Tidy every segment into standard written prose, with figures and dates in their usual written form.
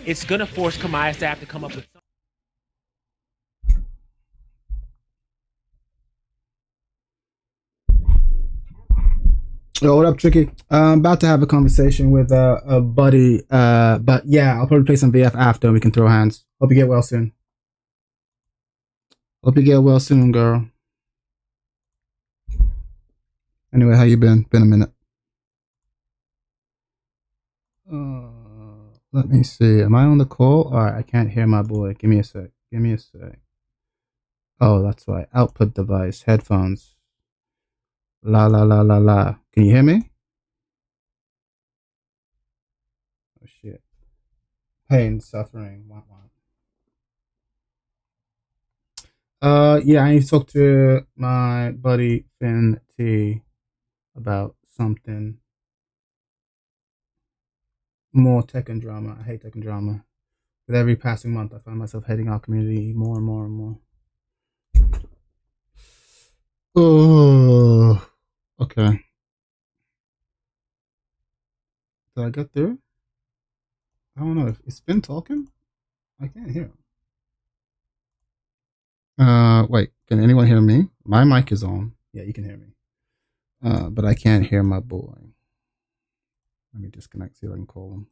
it's gonna force Kamaya staff to come up with. Yo, what up, Tricky? I'm about to have a conversation with a buddy, but yeah, I'll probably play some VF after and we can throw hands. Hope you get well soon. Hope you get well soon, girl. Anyway, how you been? Been a minute. Let me see. Am I on the call? All right, I can't hear my boy. Give me a sec. Give me a sec. Oh, that's right. Output device, headphones. La la la la la. Can you hear me? Oh shit. Pain, suffering. Wah, wah. Yeah, I need to talk to my buddy Finn T about something. More Tekken drama. I hate Tekken drama. With every passing month, I find myself hating our community more and more and more. Oh, okay. Did I get through? I don't know. Is Finn talking? I can't hear him. Wait. Can anyone hear me? My mic is on. Yeah, you can hear me. But I can't hear my boy. Let me disconnect, see if I can call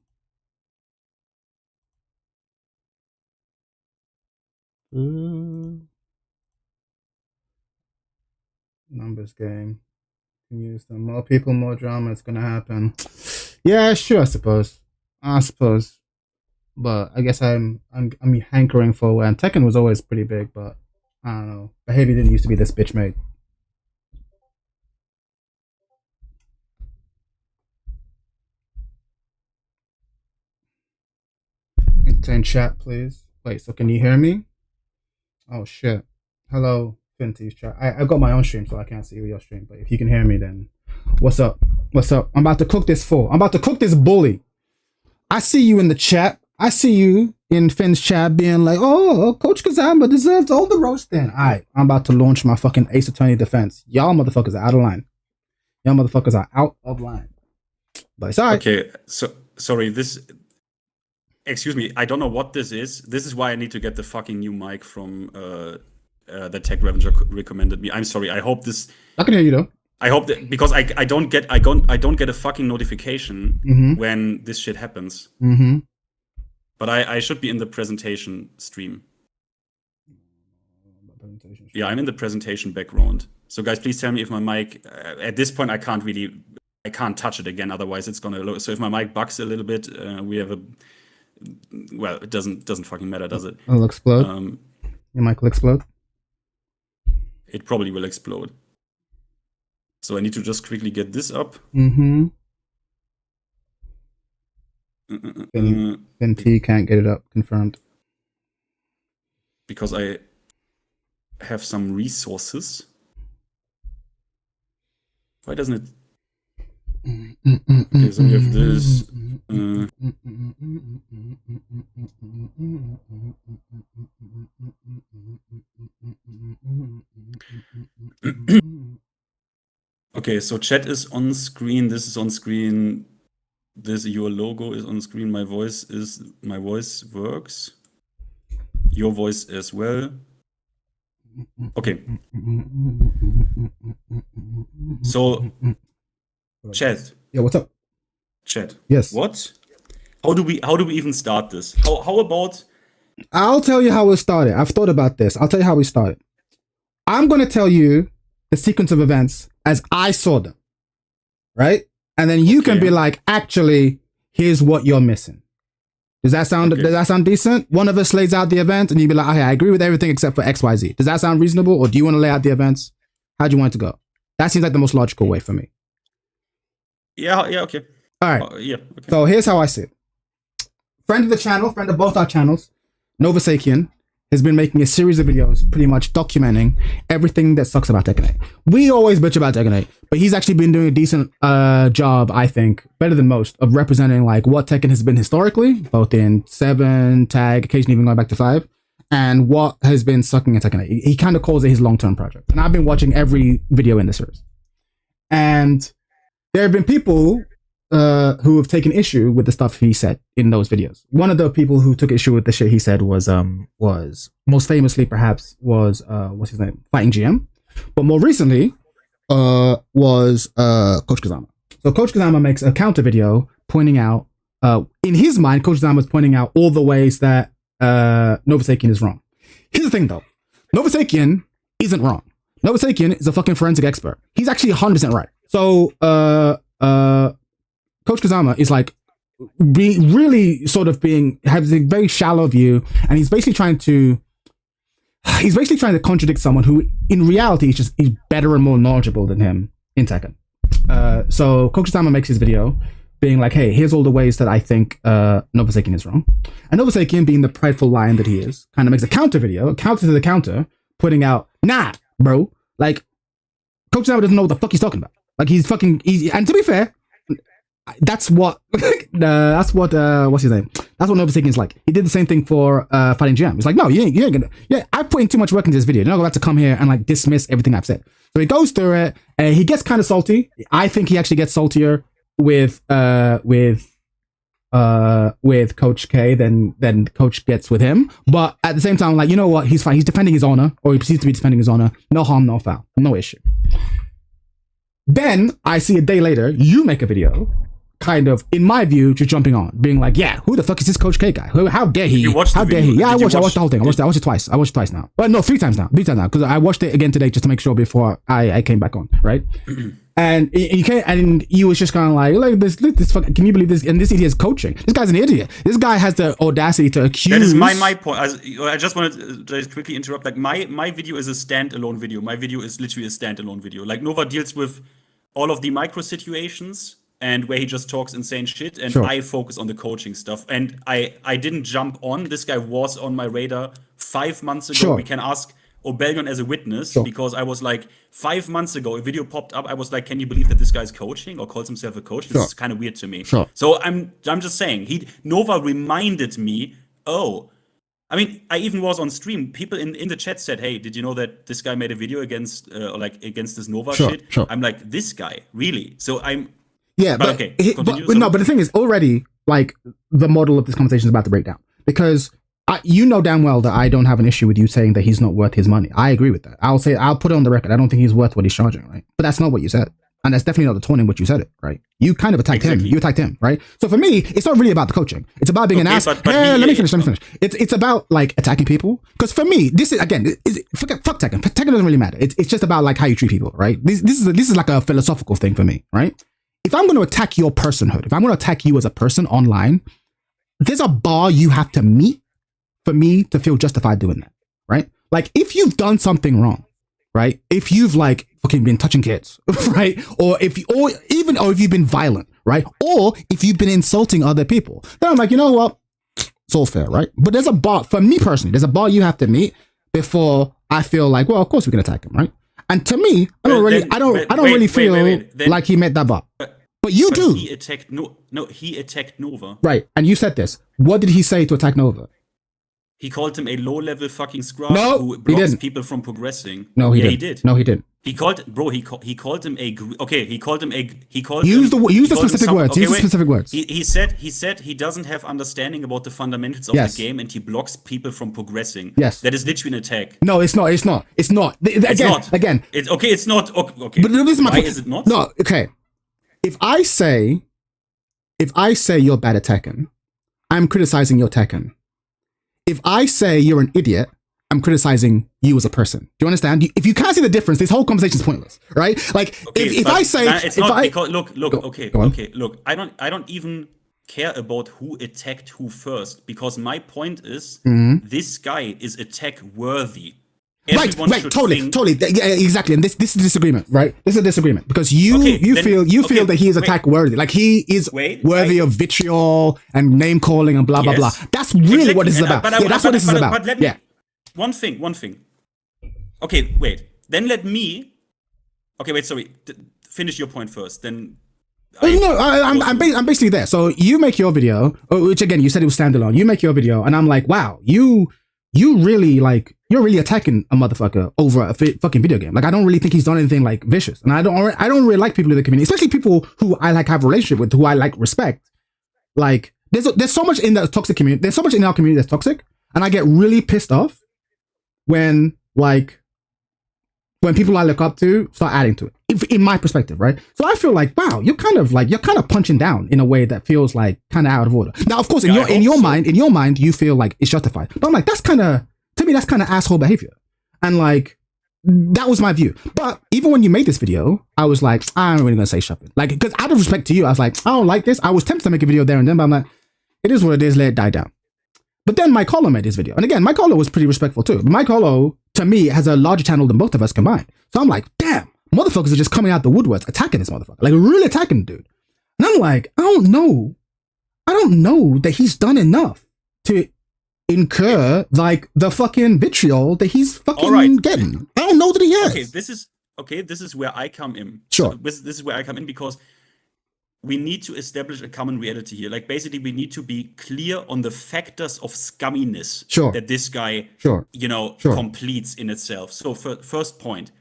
him. Numbers game. Can use them. More people, more drama. It's gonna happen. Yeah, sure. I suppose. But I guess I'm hankering for when Tekken was always pretty big, but I don't know. Behavior didn't used to be this bitch made. Entertain chat, please. Wait, so can you hear me? Oh shit. Hello, Finty's chat. I've got my own stream, so I can't see your stream. But if you can hear me, then what's up? What's up? I'm about to cook this fool. I'm about to cook this bully. I see you in the chat. I see you in Finn's chat being like, oh, Coach Kazama deserves all the roasting. All right, I'm about to launch my fucking Ace Attorney defense. Y'all motherfuckers are out of line. Y'all motherfuckers are out of line. But it's all right. Okay, so sorry, excuse me, I don't know what this is. This is why I need to get the fucking new mic from that Tech Revenger recommended me. I'm sorry. I hope this. I can hear you though. I hope that because I don't get a fucking notification when this shit happens. But I should be in the presentation stream. Yeah, I'm in the presentation background. So guys, please tell me if my mic at this point I can't touch it again. Otherwise, it's gonna load. So if my mic bugs a little bit, we have a. Well, it doesn't fucking matter, does it? It'll explode. Your mic will explode. It probably will explode. So I need to just quickly get this up. Then T can't get it up. Confirmed. Because I have some resources. Why doesn't it? Okay, so we have this. Okay, so chat is on screen. This is on screen. Your logo is on screen. My voice works. Your voice as well. Okay. So, chat. Yeah, what's up? Chat. Yes. What? How do we even start this? How about? I'll tell you how it started. I've thought about this. I'll tell you how we started. I'm going to tell you the sequence of events as I saw them, right? And then you can be like, actually, here's what you're missing. Does that sound decent? One of us lays out the event and you'd be like, okay, I agree with everything except for XYZ. Does that sound reasonable? Or do you want to lay out the events? How do you want it to go? That seems like the most logical way for me. Yeah, okay. All right. Yeah, okay. So here's how I see it. Friend of the channel, friend of both our channels, Novasakian, has been making a series of videos pretty much documenting everything that sucks about Tekken 8. We always bitch about Tekken 8, but he's actually been doing a decent job, I think, better than most, of representing like what Tekken has been historically, both in 7, Tag, occasionally even going back to 5, and what has been sucking at Tekken 8. He kind of calls it his long-term project. And I've been watching every video in the series. And there have been people who have taken issue with the stuff he said in those videos. One of the people who took issue with the shit he said was most famously perhaps was what's his name, Fighting GM, but more recently was Coach Kazama. So Coach Kazama makes a counter video pointing out, in his mind, Coach Kazama is pointing out all the ways that Novasakian is wrong. Here's the thing though, Novasakian isn't wrong. Novasakian is a fucking forensic expert. He's actually 100% right. So Coach Kazama is like being really sort of has a very shallow view, and he's basically trying to contradict someone who in reality is better and more knowledgeable than him in Tekken. So Coach Kazama makes his video being like, hey, here's all the ways that I think Novasakian is wrong. And Novasakian, being the prideful lion that he is, kind of makes a counter video, a counter to the counter, putting out, nah, bro, like Coach Kazama doesn't know what the fuck he's talking about. Like he's fucking easy. And to be fair, that's what what's his name? That's what Novasakian is like. He did the same thing for Fighting GM. He's like, no, you ain't gonna. Yeah, I put in too much work into this video. You're not about to come here and like dismiss everything I've said. So he goes through it, and he gets kind of salty. I think he actually gets saltier with Coach K than Coach gets with him. But at the same time, like, you know what? He's fine. He's defending his honor, or he perceives to be defending his honor. No harm, no foul, no issue. Then I see a day later, you make a video, kind of, in my view, just jumping on, being like, yeah, who the fuck is this Coach K guy? How dare he? How dare he? Yeah, I watched the whole thing. I watched it twice. I watched it twice now. Well, no, three times now, because I watched it again today just to make sure before I came back on, right? And you was just kind of like, look, this fucking, can you believe this? And this idiot is coaching. This guy's an idiot. This guy has the audacity to accuse. That is my point. I just wanted to just quickly interrupt. Like my video is a standalone video. My video is literally a standalone video. Like Nova deals with all of the micro situations and where he just talks insane shit, and I focus on the coaching stuff. And I didn't jump on. This guy was on my radar 5 months ago. We can ask Obelgon as a witness, because I was like, 5 months ago, a video popped up. I was like, can you believe that this guy's coaching or calls himself a coach? This is kind of weird to me. So I'm just saying, Nova reminded me, I mean, I even was on stream. People in the chat said, hey, did you know that this guy made a video against this Nova shit? I'm like, this guy, really? So I'm... Yeah, but okay. But the thing is, already, like, the model of this conversation is about to break down. Because you know damn well that I don't have an issue with you saying that he's not worth his money. I agree with that. I'll put it on the record. I don't think he's worth what he's charging, right? But that's not what you said. And that's definitely not the tone in which you said it, right? You kind of attacked him. You attacked him, right? So for me, it's not really about the coaching. It's about being an ass. Let me finish. It's about like attacking people. Because for me, this is, again, fuck Tekken. Tekken doesn't really matter. It's just about like how you treat people, right? This is like a philosophical thing for me, right? If I'm going to attack your personhood, if I'm going to attack you as a person online, there's a bar you have to meet for me to feel justified doing that, right? Like if you've done something wrong, right? If you've like fucking been touching kids, right? Or if you've been violent, right? Or if you've been insulting other people, then I'm like, you know what? It's all fair, right? But there's a bar, for me personally, there's a bar you have to meet before I feel like, well, of course we can attack him, right? And to me, I don't really feel like he met that bar. But you do. He attacked he attacked Nova. Right. And you said this. What did he say to attack Nova? He called him a low-level fucking scrub who blocks people from progressing. No, he didn't. No, he didn't. He called him a use the specific words. Use the specific words. He said he doesn't have understanding about the fundamentals of the game, and he blocks people from progressing. Yes. That is literally an attack. No, it's not. It's not. It's not. Again. It's okay. It's not. Okay. But this is my point. Why is it not? No. Okay. If I say you're bad at Tekken, I'm criticizing your Tekken. If I say you're an idiot, I'm criticizing you as a person. Do you understand? If you can't see the difference, this whole conversation is pointless, right? Like, if I say, look, I don't even care about who attacked who first, because my point is, this guy is attack worthy. Right, totally. Yeah, exactly. And this is a disagreement, right? This is a disagreement because you feel that he is attack worthy, like he is worthy of vitriol and name calling and blah blah blah. That's really what this is about. That's what this is about. But let me, one thing. Okay, wait. Then let me. Okay, wait. Sorry. Finish your point first. Then. I'm basically there. So you make your video, which again you said it was standalone. You make your video, and I'm like, wow, you really you're really attacking a motherfucker over a fucking video game. Like, I don't really think he's done anything like vicious, and I don't really like people in the community, especially people who I like have a relationship with, who I like respect. Like, there's so much in the toxic community. There's so much in our community that's toxic, and I get really pissed off when people I look up to start adding to it, in my perspective, right? So I feel like, wow, you're kind of punching down in a way that feels like kind of out of order. Now, of course, in your mind, you feel like it's justified. But I'm like, to me, that's kind of asshole behavior. And like, that was my view. But even when you made this video, I was like, I'm really gonna say something. Like, because out of respect to you, I was like, I don't like this. I was tempted to make a video there and then, but I'm like, it is what it is, let it die down. But then Mike Hollow made this video. And again, Mike Hollow was pretty respectful too. But Mike Hollow, to me, has a larger channel than both of us combined. So I'm like, damn, motherfuckers are just coming out the woodworks, attacking this motherfucker. Like, really attacking the dude. And I'm like, I don't know that he's done enough to incur, like, the fucking vitriol that he's fucking getting. I don't know that he has. This is where I come in. Sure. So this is where I come in, because we need to establish a common reality here. Like, basically, we need to be clear on the factors of scumminess that this guy, completes in itself. So, first point,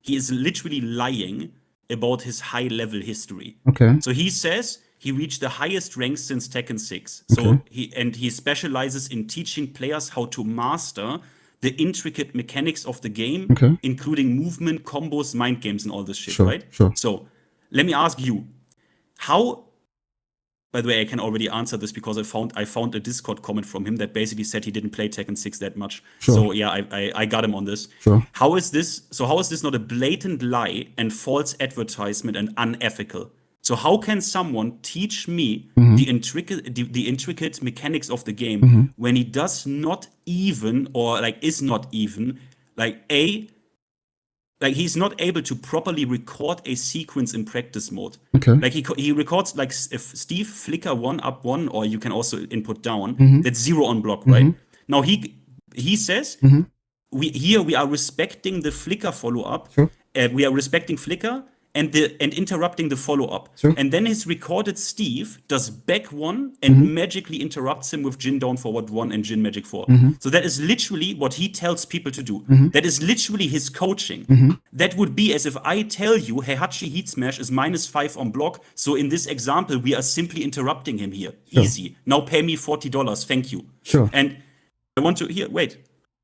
he is literally lying about his high-level history. Okay. So he says he reached the highest rank since Tekken 6. So he specializes in teaching players how to master the intricate mechanics of the game, including movement, combos, mind games, and all this shit, right? Sure. So let me ask you, how? By the way, I can already answer this because I found a Discord comment from him that basically said he didn't play Tekken 6 that much. Sure. So yeah, I got him on this. Sure. How is this not a blatant lie and false advertisement and unethical? So how can someone teach me the intricate mechanics of the game when he does not even, or like is not even, he's not able to properly record a sequence in practice mode. Okay. Like he records, like, if Steve flicker 1 up 1, or you can also input down, that's 0 on block, right? Now he says we are respecting the flicker follow up. Sure. We are respecting flicker and interrupting the follow up. Sure. And then his recorded Steve does back 1 and magically interrupts him with Jin down forward 1 and Jin magic 4. So that is literally what he tells people to do. That is literally his coaching. That would be as if I tell you, Heihachi Heat Smash is -5 on block. So in this example, we are simply interrupting him here. Sure. Easy. Now pay me $40. Thank you. Sure. And I want to wait.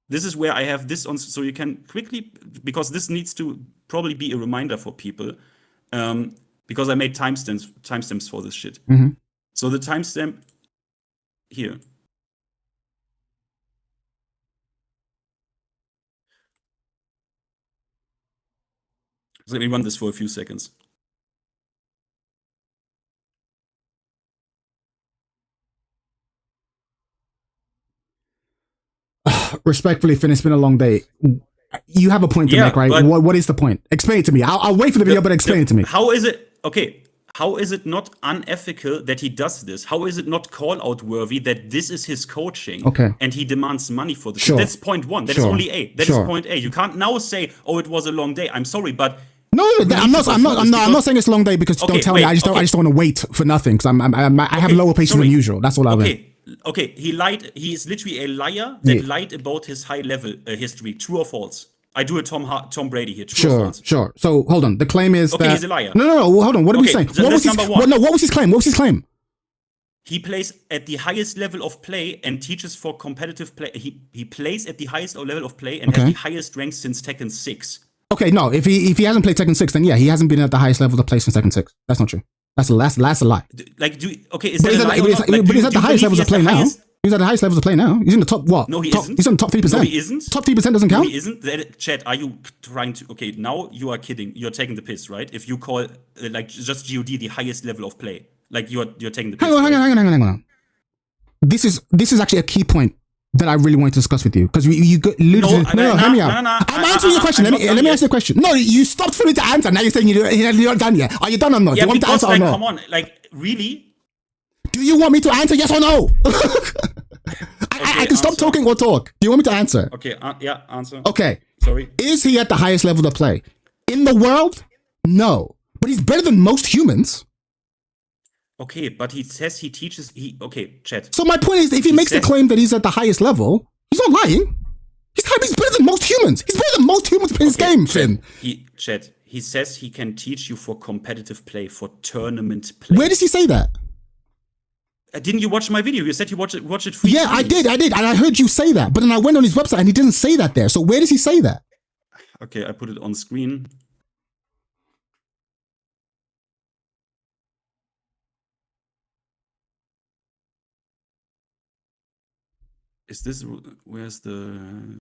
This is where I have this on, so you can quickly, because this needs to probably be a reminder for people, because I made timestamps for this shit. So the timestamp here. So let me run this for a few seconds. Respectfully, Finn, it's been a long day. You have a point to make, right? What is the point? Explain it to me. I'll wait for the video, but explain it to me. How is it not unethical that he does this? How is it not call-out worthy that this is his coaching? And he demands money for this? Sure. That's point 1. That is only A. That is point A. You can't now say, oh, it was a long day. I'm sorry, but no, I'm not saying it's a long day because don't tell me. I just don't want to wait for nothing because I have lower patience than usual. That's all I mean. Okay, he lied. He is literally a liar that lied about his high-level history. True or false? I do a Tom Brady here. True or false? Sure. So hold on. The claim is that he's a liar. No. Hold on. What are we saying? What was his claim? What was his claim? He plays at the highest level of play and teaches for competitive play. He plays at the highest level of play and has the highest rank since Tekken 6. Okay, no. If he hasn't played Tekken 6, then yeah, he hasn't been at the highest level of play since Tekken 6. That's not true. That's a lie. But he's at the highest levels of play now. He's at the highest levels of play now. He's in the top, what? No, he isn't. He's in the top 3%. No, he isn't. Top 3% doesn't count? No, he isn't. Chat, are you trying to... Okay, now you are kidding. You're taking the piss, right? If you call, just GOD the highest level of play. Like, you're taking the piss. Hang on. This is actually a key point that I really wanted to discuss with you. Because you hear me out. I'm answering your question. Let me answer the question. No, you stopped for me to answer. Now you're saying you're not done yet. Are you done or not? Yeah, do you want me to answer or not? Come on. Like, really? Do you want me to answer yes or no? I can stop talking or talk. Do you want me to answer? Okay, answer. Okay. Sorry. Is he at the highest level of play? In the world? No. But he's better than most humans. Okay, but he says he teaches... Okay, chat. So my point is, if he makes the claim that he's at the highest level, he's not lying. He's better than most humans. He's better than most humans in this game, Finn. He says he can teach you for competitive play, for tournament play. Where does he say that? Didn't you watch my video? You said you watch it 3 Yeah, times. I did, and I heard you say that. But then I went on his website and he didn't say that there. So where does he say that? Okay, I put it on screen. Is this, where's the...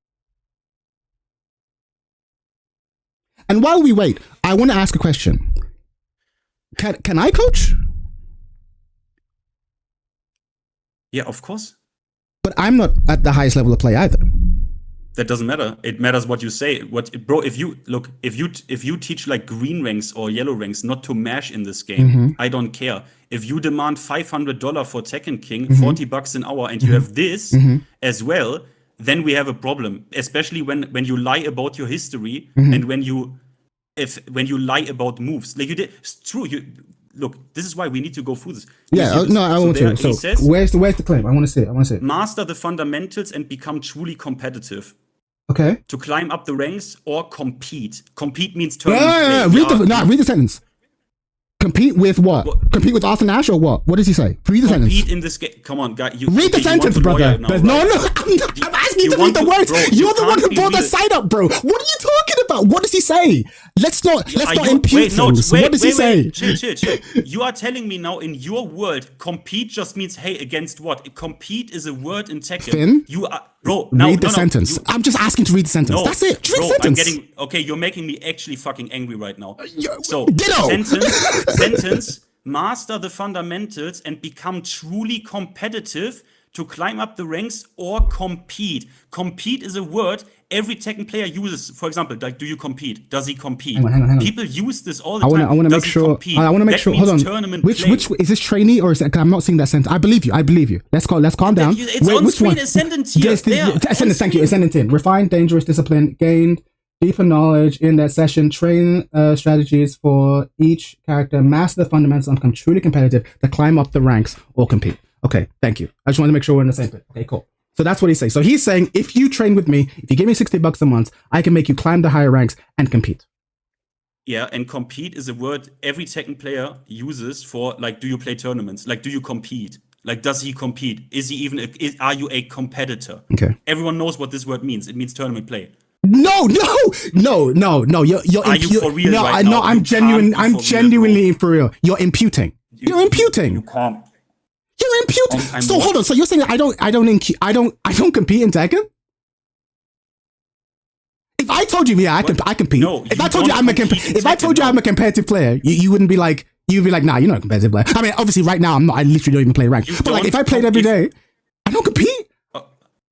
And while we wait, I want to ask a question. Can I coach? Yeah, of course. But I'm not at the highest level of play either. That doesn't matter. It matters what you say. Bro, if you teach like green ranks or yellow ranks not to mash in this game, I don't care. If you demand $500 for Tekken King, $40 an hour, and you have this as well, then we have a problem. Especially when you lie about your history and when you lie about moves. Like you did. It's true. Look, this is why we need to go through this. Yeah, no, I want to. So says, where's the claim? I want to see it. Master the fundamentals and become truly competitive. Okay. To climb up the ranks or compete. Compete means tournament. Read the sentence. Compete with what? Compete with Arthur Ashe or what? What does he say? Read the sentence. Compete in this game. Come on, guy. Read the sentence, brother. No, I'm asking you to read the words. You're the one who brought the site up, bro. What are you talking about? What does he say? Let's not impute things. What does he say? Chill. You are telling me now in your world, compete just means, hey, against what? Compete is a word in Tekken. Finn? You are... Bro, read the sentence. I'm just asking to read the sentence. No, that's it. Read the sentence. Okay, you're making me actually fucking angry right now. So, Ditto. Sentence, master the fundamentals and become truly competitive to climb up the ranks or compete. Compete is a word every Tekken player uses. For example, like, do you compete? Does he compete? Hang on. People use this all the time. I want to make sure. Hold on. Which is this trainee or is it? I'm not seeing that sentence. I believe you. Let's calm down. It's on screen. Ascendant here. Ascendant. Thank you. Ascendant in. Refined, dangerous discipline gained. Deeper knowledge in that session. Train strategies for each character. Master the fundamentals and become truly competitive to climb up the ranks or compete. Okay, thank you. I just want to make sure we're in the same page. Okay, cool. So that's what he's saying. So he's saying, if you train with me, if you give me $60 a month, I can make you climb the higher ranks and compete. Yeah, and compete is a word every Tekken player uses for, like, do you play tournaments? Like, do you compete? Like, does he compete? Is he even? Are you a competitor? Okay. Everyone knows what this word means. It means tournament play. No. You're Are you for real? No, right now? I'm genuine. I'm genuinely for real. You're imputing. You're imputing. You can't. You're imputing. So hold on. So you're saying I don't compete in Tekken? If I told you, yeah, I compete. No, if I told you I'm a competitive player, you wouldn't be like, you'd be like, nah, you're not a competitive player. I mean, obviously, right now I'm not. I literally don't even play rank. But like, if I played every day, I don't compete.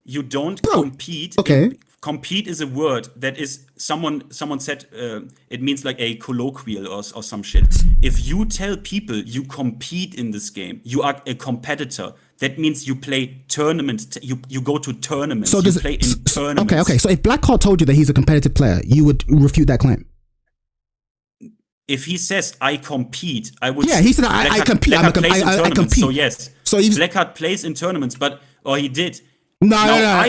You don't compete. Okay. Compete is a word that is someone said it means like a colloquial or some shit. If you tell people you compete in this game, you are a competitor. That means you play tournament. You go to tournaments. So you play in tournaments. Okay. So if Blackheart told you that he's a competitive player, you would refute that claim. If he says I compete, I would. Yeah, he said I compete. I compete. So yes. So Blackheart plays in tournaments, or he did. No.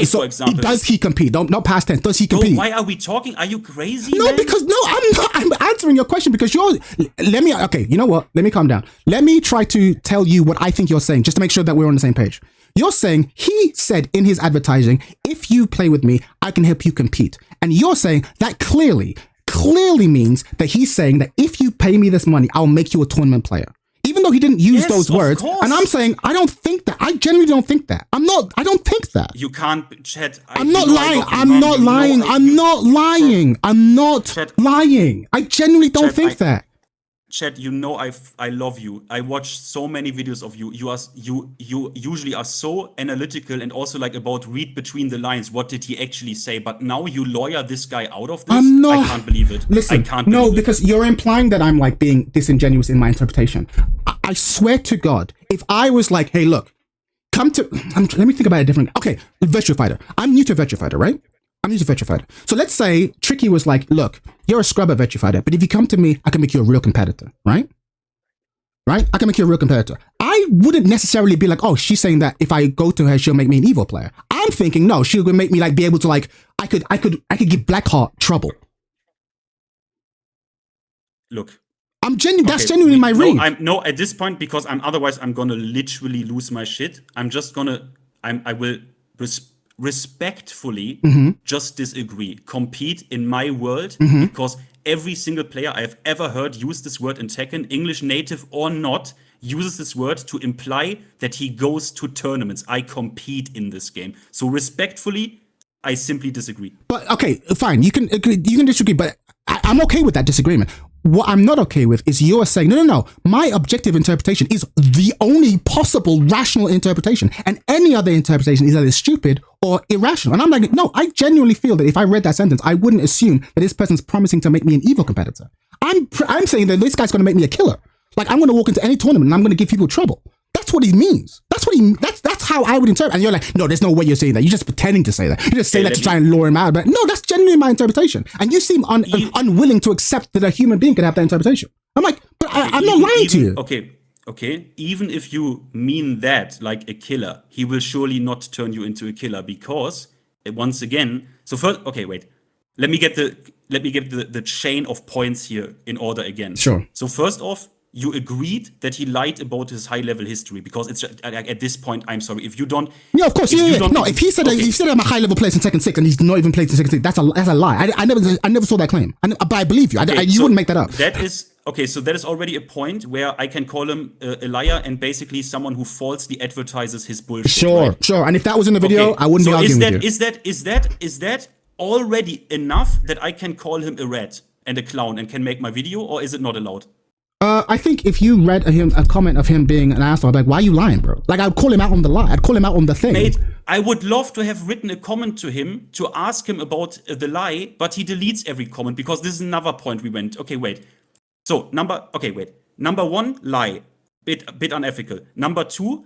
For example, does he compete? Not past tense. Does he compete? Why are we talking? Are you crazy? No, man? because I'm not. I'm answering your question because okay, you know what? Let me calm down. Let me try to tell you what I think you're saying, just to make sure that we're on the same page. You're saying he said in his advertising, if you play with me, I can help you compete. And you're saying that clearly means that he's saying that if you pay me this money, I'll make you a tournament player. Even though he didn't use those words. And I'm saying, I don't think that. I genuinely don't think that. I don't think that. You can't chat. I'm not lying. I'm not lying. I'm not lying. I genuinely don't think that. Chat, I love you. I watch so many videos of you. You usually are so analytical and also like about read between the lines. What did he actually say? But now you lawyer this guy out of this. I'm not. I can't believe it. Listen, because you're implying that I'm like being disingenuous in my interpretation. I swear to God, if I was like, hey, look, let me think about it differently. Okay, Virtua Fighter. I'm new to Virtua Fighter, right? I'm new to Virtua Fighter. So let's say Tricky was like, look, you're a scrub at Virtua Fighter, but if you come to me, I can make you a real competitor, right? I can make you a real competitor. I wouldn't necessarily be like, oh, she's saying that if I go to her, she'll make me an evil player. I'm thinking, no, she'll make me like be able to like I could give Blackheart trouble. Look. That's genuinely my read. No, at this point, because otherwise I'm gonna literally lose my shit. I will respectfully just disagree. Compete in my world, because every single player I've ever heard use this word in Tekken, English native or not, uses this word to imply that he goes to tournaments. I compete in this game. So respectfully, I simply disagree. But okay, fine. You can disagree, but I'm okay with that disagreement. What I'm not okay with is you're saying, no. My objective interpretation is the only possible rational interpretation, and any other interpretation is either stupid or irrational. And I'm like, no, I genuinely feel that if I read that sentence, I wouldn't assume that this person's promising to make me an evil competitor. I'm saying that this guy's going to make me a killer. Like, I'm going to walk into any tournament and I'm going to give people trouble. That's what he means. That's how I would interpret. And you're like, no, there's no way you're saying that. You're just pretending to say that. You just say that to try and lure him out. But no, that's genuinely my interpretation. And you seem unwilling to accept that a human being could have that interpretation. I'm like, but I'm not lying to you. Okay. Even if you mean that, like a killer, he will surely not turn you into a killer, because once again. So first, okay, wait. Let me get the chain of points here in order again. Sure. So first off, you agreed that he lied about his high-level history, because it's at this point, I'm sorry, if you don't. Yeah, of course. Yeah. No, if he said I'm a high-level player in Tekken 6 and he's not even played in Tekken 6, that's a lie. I never saw that claim. But I believe you. You wouldn't make that up. That is okay. So that is already a point where I can call him a liar and basically someone who falsely advertises his bullshit. Sure. And if that was in the video, I wouldn't be arguing with you. Is that already enough that I can call him a rat and a clown and can make my video, or is it not allowed? I think if you read a comment of him being an asshole, I'd be like, why are you lying, bro? Like, I'd call him out on the lie. I'd call him out on the thing. Mate, I would love to have written a comment to him to ask him about the lie, but he deletes every comment, because this is another point we went. Okay, wait. So, number one, lie. Bit unethical. Number two,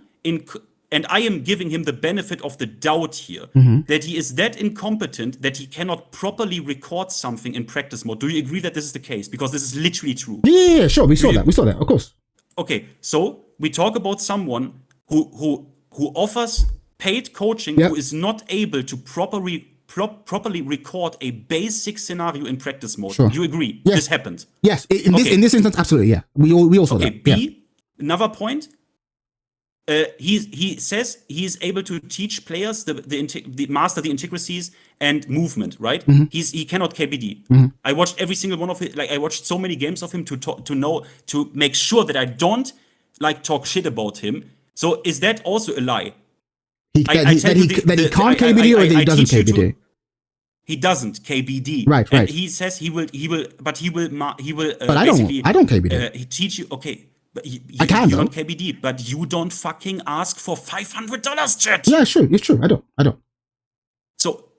and I am giving him the benefit of the doubt here, that he is that incompetent that he cannot properly record something in practice mode. Do you agree that this is the case? Because this is literally true. Yeah, sure. We saw that, of course. Okay, so we talk about someone who offers paid coaching, who is not able to properly record a basic scenario in practice mode. Sure. You agree? Yes. This happened? Yes. In this instance, absolutely, yeah. We all saw that. B, another point. He says he is able to teach players the master the intricacies and movement, right? He cannot KBD. I watched every single one of it. Like, I watched so many games of him to make sure that I don't talk shit about him. So is that also a lie? That he can't KBD, or that he doesn't KBD? He doesn't KBD. Right. And he says he will. But I don't KBD. He teach you. Okay. But you don't KBD, but you don't fucking ask for $500, chat. Yeah, sure. It's true. I don't. So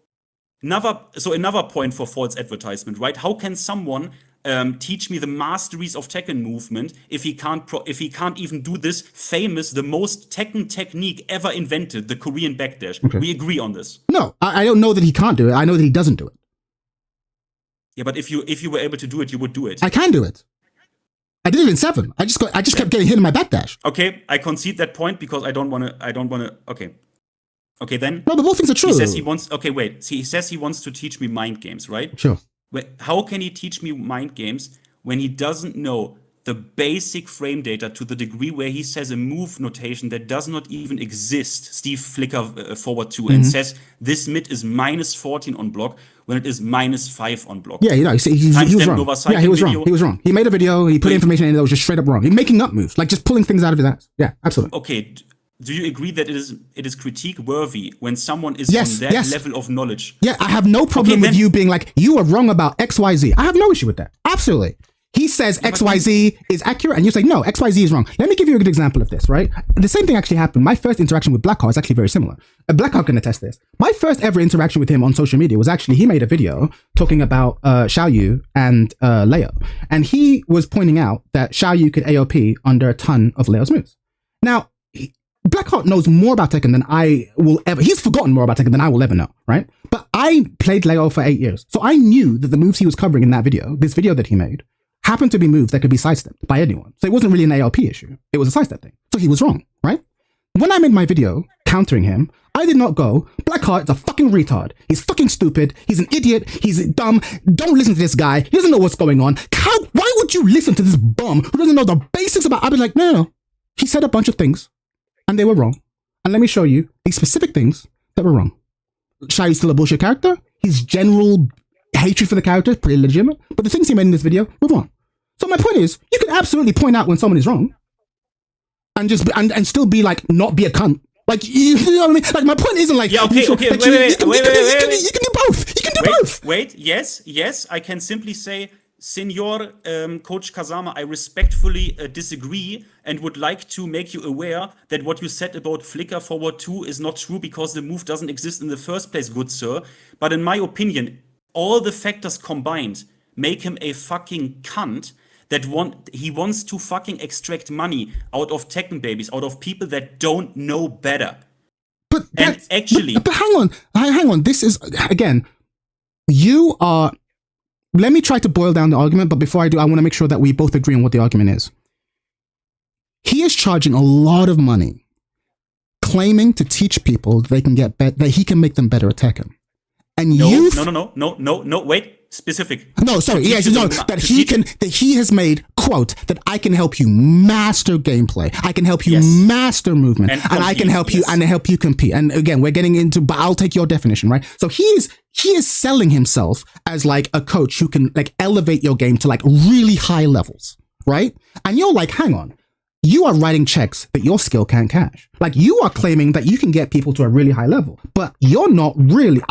another point for false advertisement, right? How can someone teach me the masteries of Tekken movement if he can't even do the most Tekken technique ever invented, the Korean backdash? Okay. We agree on this. No, I don't know that he can't do it. I know that he doesn't do it. Yeah, but if you were able to do it, you would do it. I can do it. I did it in 7. I just kept getting hit in my backdash. Okay, I concede that point, because I don't want to. Okay, then. No, but both things are true. He says he wants. Okay, wait. He says he wants to teach me mind games, right? Sure. How can he teach me mind games when he doesn't know the basic frame data to the degree where he says a move notation that does not even exist? Steve flicker forward to and says this mid is -14 on block when it is -5 on block. Yeah, he was wrong. Yeah, he was wrong. He was wrong. He made a video, he put information in that was just straight up wrong. He's making up moves, like just pulling things out of his ass. Yeah, absolutely. Okay, do you agree that it is critique worthy when someone is on that level of knowledge? Yeah, I have no problem with you being like, you are wrong about XYZ. I have no issue with that. Absolutely. He says XYZ is accurate, and you say, no, XYZ is wrong. Let me give you a good example of this, right? The same thing actually happened. My first interaction with Blackheart is actually very similar. Blackheart can attest this. My first ever interaction with him on social media was actually, he made a video talking about Xiaoyu and Leo. And he was pointing out that Xiaoyu could AOP under a ton of Leo's moves. Now, Blackheart knows more about Tekken than I will ever. He's forgotten more about Tekken than I will ever know, right? But I played Leo for 8 years. So I knew that the moves he was covering in that video, this video that he made, happened to be moves that could be sidestepped by anyone. So it wasn't really an AOP issue. It was a sidestep thing. So he was wrong, right? When I made my video countering him, I did not go, Blackheart's a fucking retard. He's fucking stupid. He's an idiot. He's dumb. Don't listen to this guy. He doesn't know what's going on. Why would you listen to this bum who doesn't know the basics about... I'd be like, no. He said a bunch of things and they were wrong. And let me show you these specific things that were wrong. Shai is still a bullshit character. His general hatred for the character is pretty legitimate. But the things he made in this video were wrong. So my point is, you can absolutely point out when someone is wrong and just and still be like, not be a cunt. Like, you know what I mean? Like, my point isn't like, yeah, okay, you can do both. You can do both. Wait, yes, I can simply say, Senor Coach Kazama, I respectfully disagree and would like to make you aware that what you said about Flicker Forward 2 is not true because the move doesn't exist in the first place, good sir. But in my opinion, all the factors combined make him a fucking cunt that he wants to fucking extract money out of Tekken babies, out of people that don't know better. But actually... But hang on. This is, again, you are... Let me try to boil down the argument, but before I do, I want to make sure that we both agree on what the argument is. He is charging a lot of money, claiming to teach people that they can get that he can make them better at Tekken. And no, wait. Specific. No, sorry. Yes, no. That he has made, quote, that I can help you master gameplay. I can help you master movement, and I can help you and help you compete. And again, we're getting into, but I'll take your definition, right? So he is selling himself as like a coach who can like elevate your game to like really high levels, right? And you're like, hang on. You are writing checks that your skill can't cash. Like, you are claiming that you can get people to a really high level, but you're not really.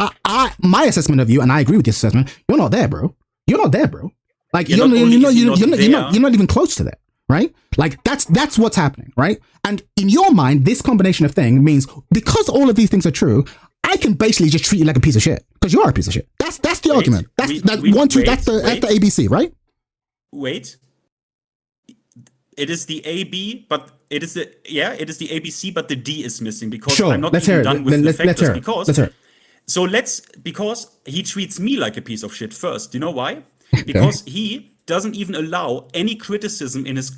My assessment of you, and I agree with this assessment, you're not there, bro. You're not there, bro. Like, you're not even close to that, right? Like, that's what's happening, right? And in your mind, this combination of things means because all of these things are true, I can basically just treat you like a piece of shit because you are a piece of shit. That's the argument. That's the ABC, right? Wait. It is the AB, but it is the ABC, but the D is missing because I'm not even done with the factors. Because he treats me like a piece of shit first. Do you know why? Because he doesn't even allow any criticism in his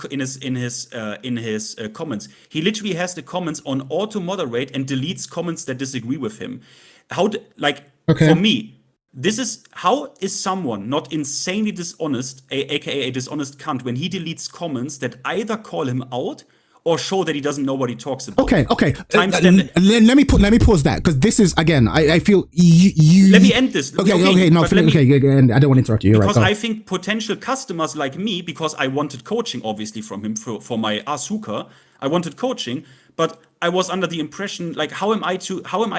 comments. He literally has the comments on auto moderate and deletes comments that disagree with him. For me, this is how is someone not insanely dishonest, aka a dishonest cunt, when he deletes comments that either call him out or show that he doesn't know what he talks about. Okay. Let me pause that because this is again. I feel you. Let me end this. Okay. I don't want to interrupt you. Because I think potential customers like me, because I wanted coaching, obviously from him for my Asuka, I wanted coaching, but I was under the impression like how am I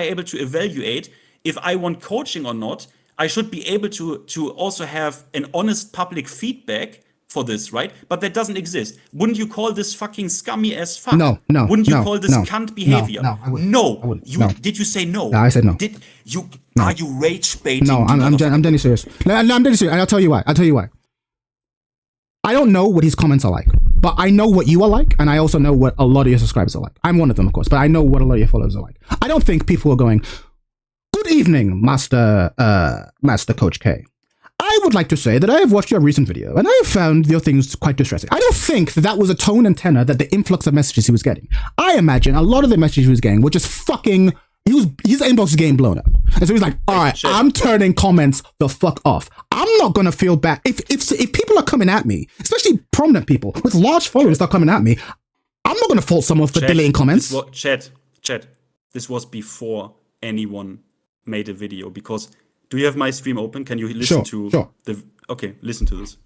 able to evaluate if I want coaching or not? I should be able to also have an honest public feedback for this, right? But that doesn't exist. Wouldn't you call this fucking scummy as fuck? No. Wouldn't you call this cunt behavior? No, I wouldn't. Did you say no? No, I said no. Are you rage baiting? No, I'm deadly serious. I'm deadly serious, and I'll tell you why. I don't know what his comments are like, but I know what you are like, and I also know what a lot of your subscribers are like. I'm one of them, of course, but I know what a lot of your followers are like. I don't think people are going, "Good evening, Master Coach K. I would like to say that I have watched your recent video and I have found your things quite distressing." I don't think that was a tone and tenor that the influx of messages he was getting. I imagine a lot of the messages he was getting were just fucking, his inbox was getting blown up. And so he's like, all right, I'm turning comments the fuck off. I'm not going to feel bad. If people are coming at me, especially prominent people with large followers that are coming at me, I'm not going to fault someone for deleting comments. Chat. This was before anyone made a video because... Do you have my stream open? Can you listen to Okay, listen to this.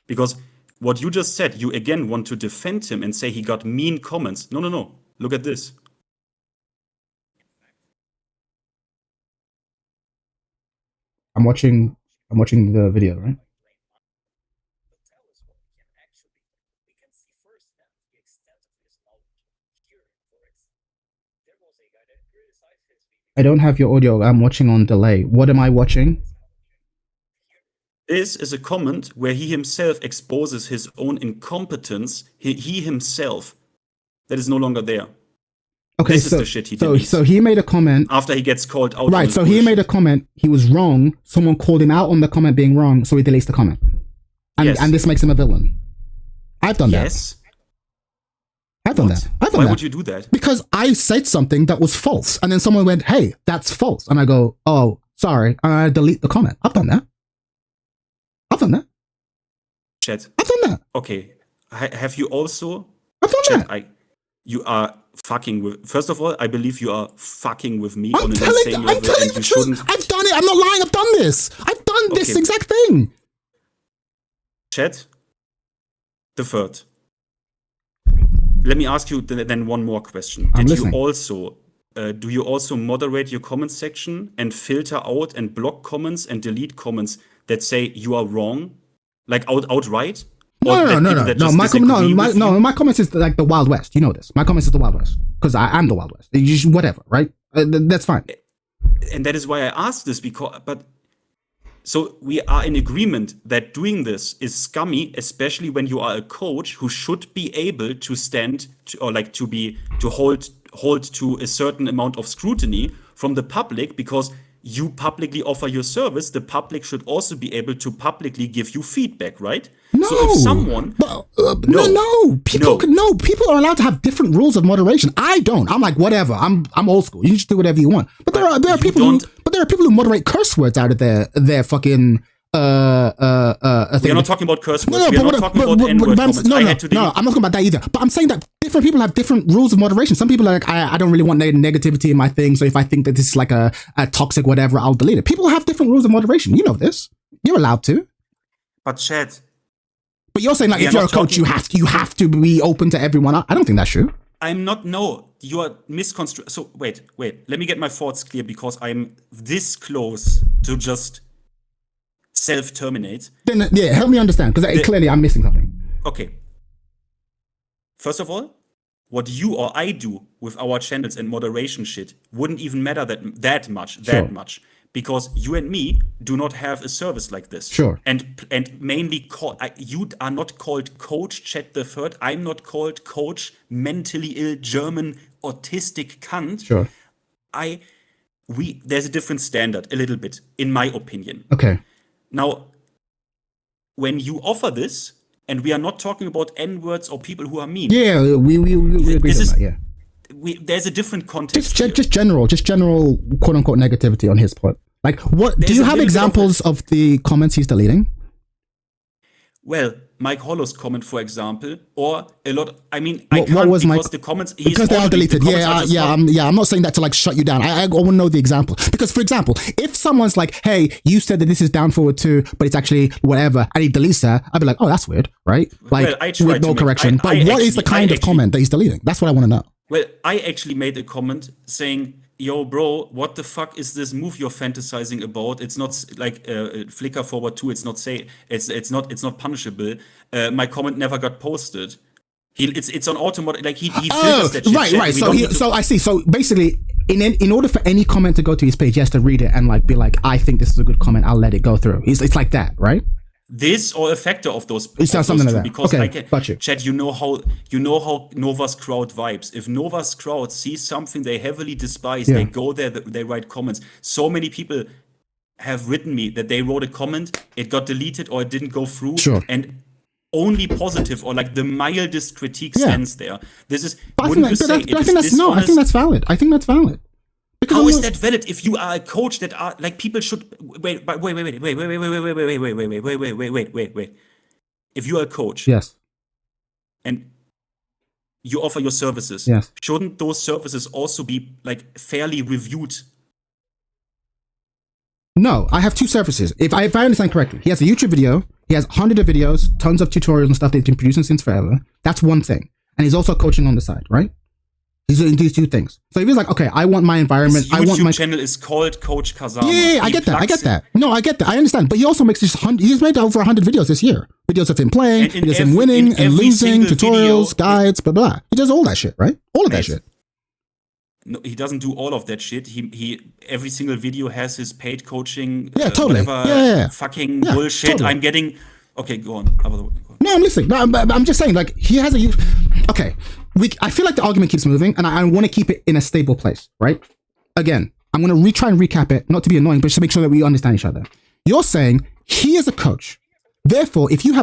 Because what you just said, you again want to defend him and say he got mean comments. No. Look at this. I'm watching the video, right? I don't have your audio. I'm watching on delay. What am I watching? This is a comment where he himself exposes his own incompetence. He himself. That is no longer there. Okay, this is the shit he deletes. So he made a comment. After he gets called out. Right, so he made a comment. He was wrong. Someone called him out on the comment being wrong, so he deletes the comment. And this makes him a villain. I've done that. Yes. I've done that. I've done Why that. would you do that? Because I said something that was false, and then someone went, "Hey, that's false," and I go, "Oh, sorry," and I delete the comment. I've done that. I've done that. Chat. I've done that. Okay. Have you also? I've done Chat, that. you are fucking with. First of all, I believe you are fucking with me I'm on an telling insane you, level, I'm telling and you the you truth. shouldn't. I've done it. I'm not lying. I've done this. I've done this Okay. exact thing. Chat. The third. Let me ask you then one more question. I'm Did listening. you also? Do you also moderate your comment section and filter out and block comments and delete comments that say you are wrong, like outright? Or that people that just disagree with you? My comments is like the Wild West. You know this. My comments is the Wild West because I am the Wild West. You just, whatever, right? That's fine. And that is why I asked this so we are in agreement that doing this is scummy, especially when you are a coach who should be able to stand to hold to a certain amount of scrutiny from the public, because you publicly offer your service. The public should also be able to publicly give you feedback, right? No, So if someone people are allowed to have different rules of moderation. I don't. I'm like, whatever. I'm old school. You just do whatever you want. But there are people who moderate curse words out of their fucking thing. we're not talking about curse words. We're not talking about N-word comments. No, I'm not talking about that either. But I'm saying that different people have different rules of moderation. Some people are like, I don't really want negativity in my thing. So if I think that this is like a toxic whatever, I'll delete it. People have different rules of moderation. You know this. You're allowed to. But Chad, but you're saying like if you're a coach, you have to be open to everyone. I don't think that's true. I'm not. No, you are misconstruing. So wait. Let me get my thoughts clear, because I'm this close to just self-terminate. Then yeah, help me understand, because clearly I'm missing something. Okay. First of all, what you or I do with our channels and moderation shit wouldn't even matter that much. Because you and me do not have a service like this. Sure. And mainly, you are not called Coach Chat the Third. I'm not called Coach Mentally Ill German Autistic Cunt. Sure. There's a different standard, a little bit, in my opinion. Okay. Now, when you offer this, and we are not talking about N-words or people who are mean. Yeah, we agree on that. Yeah. There's a different context. Just general quote unquote negativity on his part. Like, what do you have examples of the comments he's deleting? Well, Mike Hollow's comment, for example, or a lot. I mean, the comments because they are deleted. I'm not saying that to like shut you down. I want to know the example, because, for example, if someone's like, "Hey, you said that this is down forward 2, but it's actually whatever," and he deletes that, I'd be like, "Oh, that's weird, right?" Like, with no correction. But what is the kind of comment that he's deleting? That's what I want to know. Well, I actually made a comment saying, "Yo, bro, what the fuck is this move you're fantasizing about? It's not like flicker forward 2. It's not punishable." My comment never got posted. It's on automatic. Like he filters that shit. Right. So I see. So basically, in order for any comment to go to his page, he has to read it and like be like, "I think this is a good comment. I'll let it go through." It's like that, right? This or a factor of those. It sounds something like that. Because got you. Chad, you know how Nova's crowd vibes. If Nova's crowd sees something they heavily despise, they go there, they write comments. So many people have written me that they wrote a comment, it got deleted or it didn't go through. Sure. And only positive or like the mildest critique stands there. This is. I think that's valid. I think that's valid. Because how is that valid if you are a coach that are like people should wait. If you are a coach, yes, and you offer your services, yes, shouldn't those services also be like fairly reviewed? No, I have 2 services. If I understand correctly, he has a YouTube video. He has hundreds of videos, tons of tutorials and stuff that he's been producing since forever. That's one thing, and he's also coaching on the side, right? He's doing these 2 things. So if he's like, okay, I want my environment. His YouTube channel is called Coach Kazama. Yeah, I get that. No, I get that. I understand. But he also makes he's made over 100 videos this year. Videos of him playing, videos of him winning and losing, tutorials, guides, blah, blah. He does all that shit, right? All of that shit. No, he doesn't do all of that shit. He every single video has his paid coaching. Yeah, totally. Fucking bullshit. Totally. I'm getting. Okay, go on. No, I'm listening. No, I'm just saying, like, he has a. Okay. I feel like the argument keeps moving, and I want to keep it in a stable place, right? Again, I'm going to try and recap it, not to be annoying, but just to make sure that we understand each other. You're saying he is a coach. Therefore, if you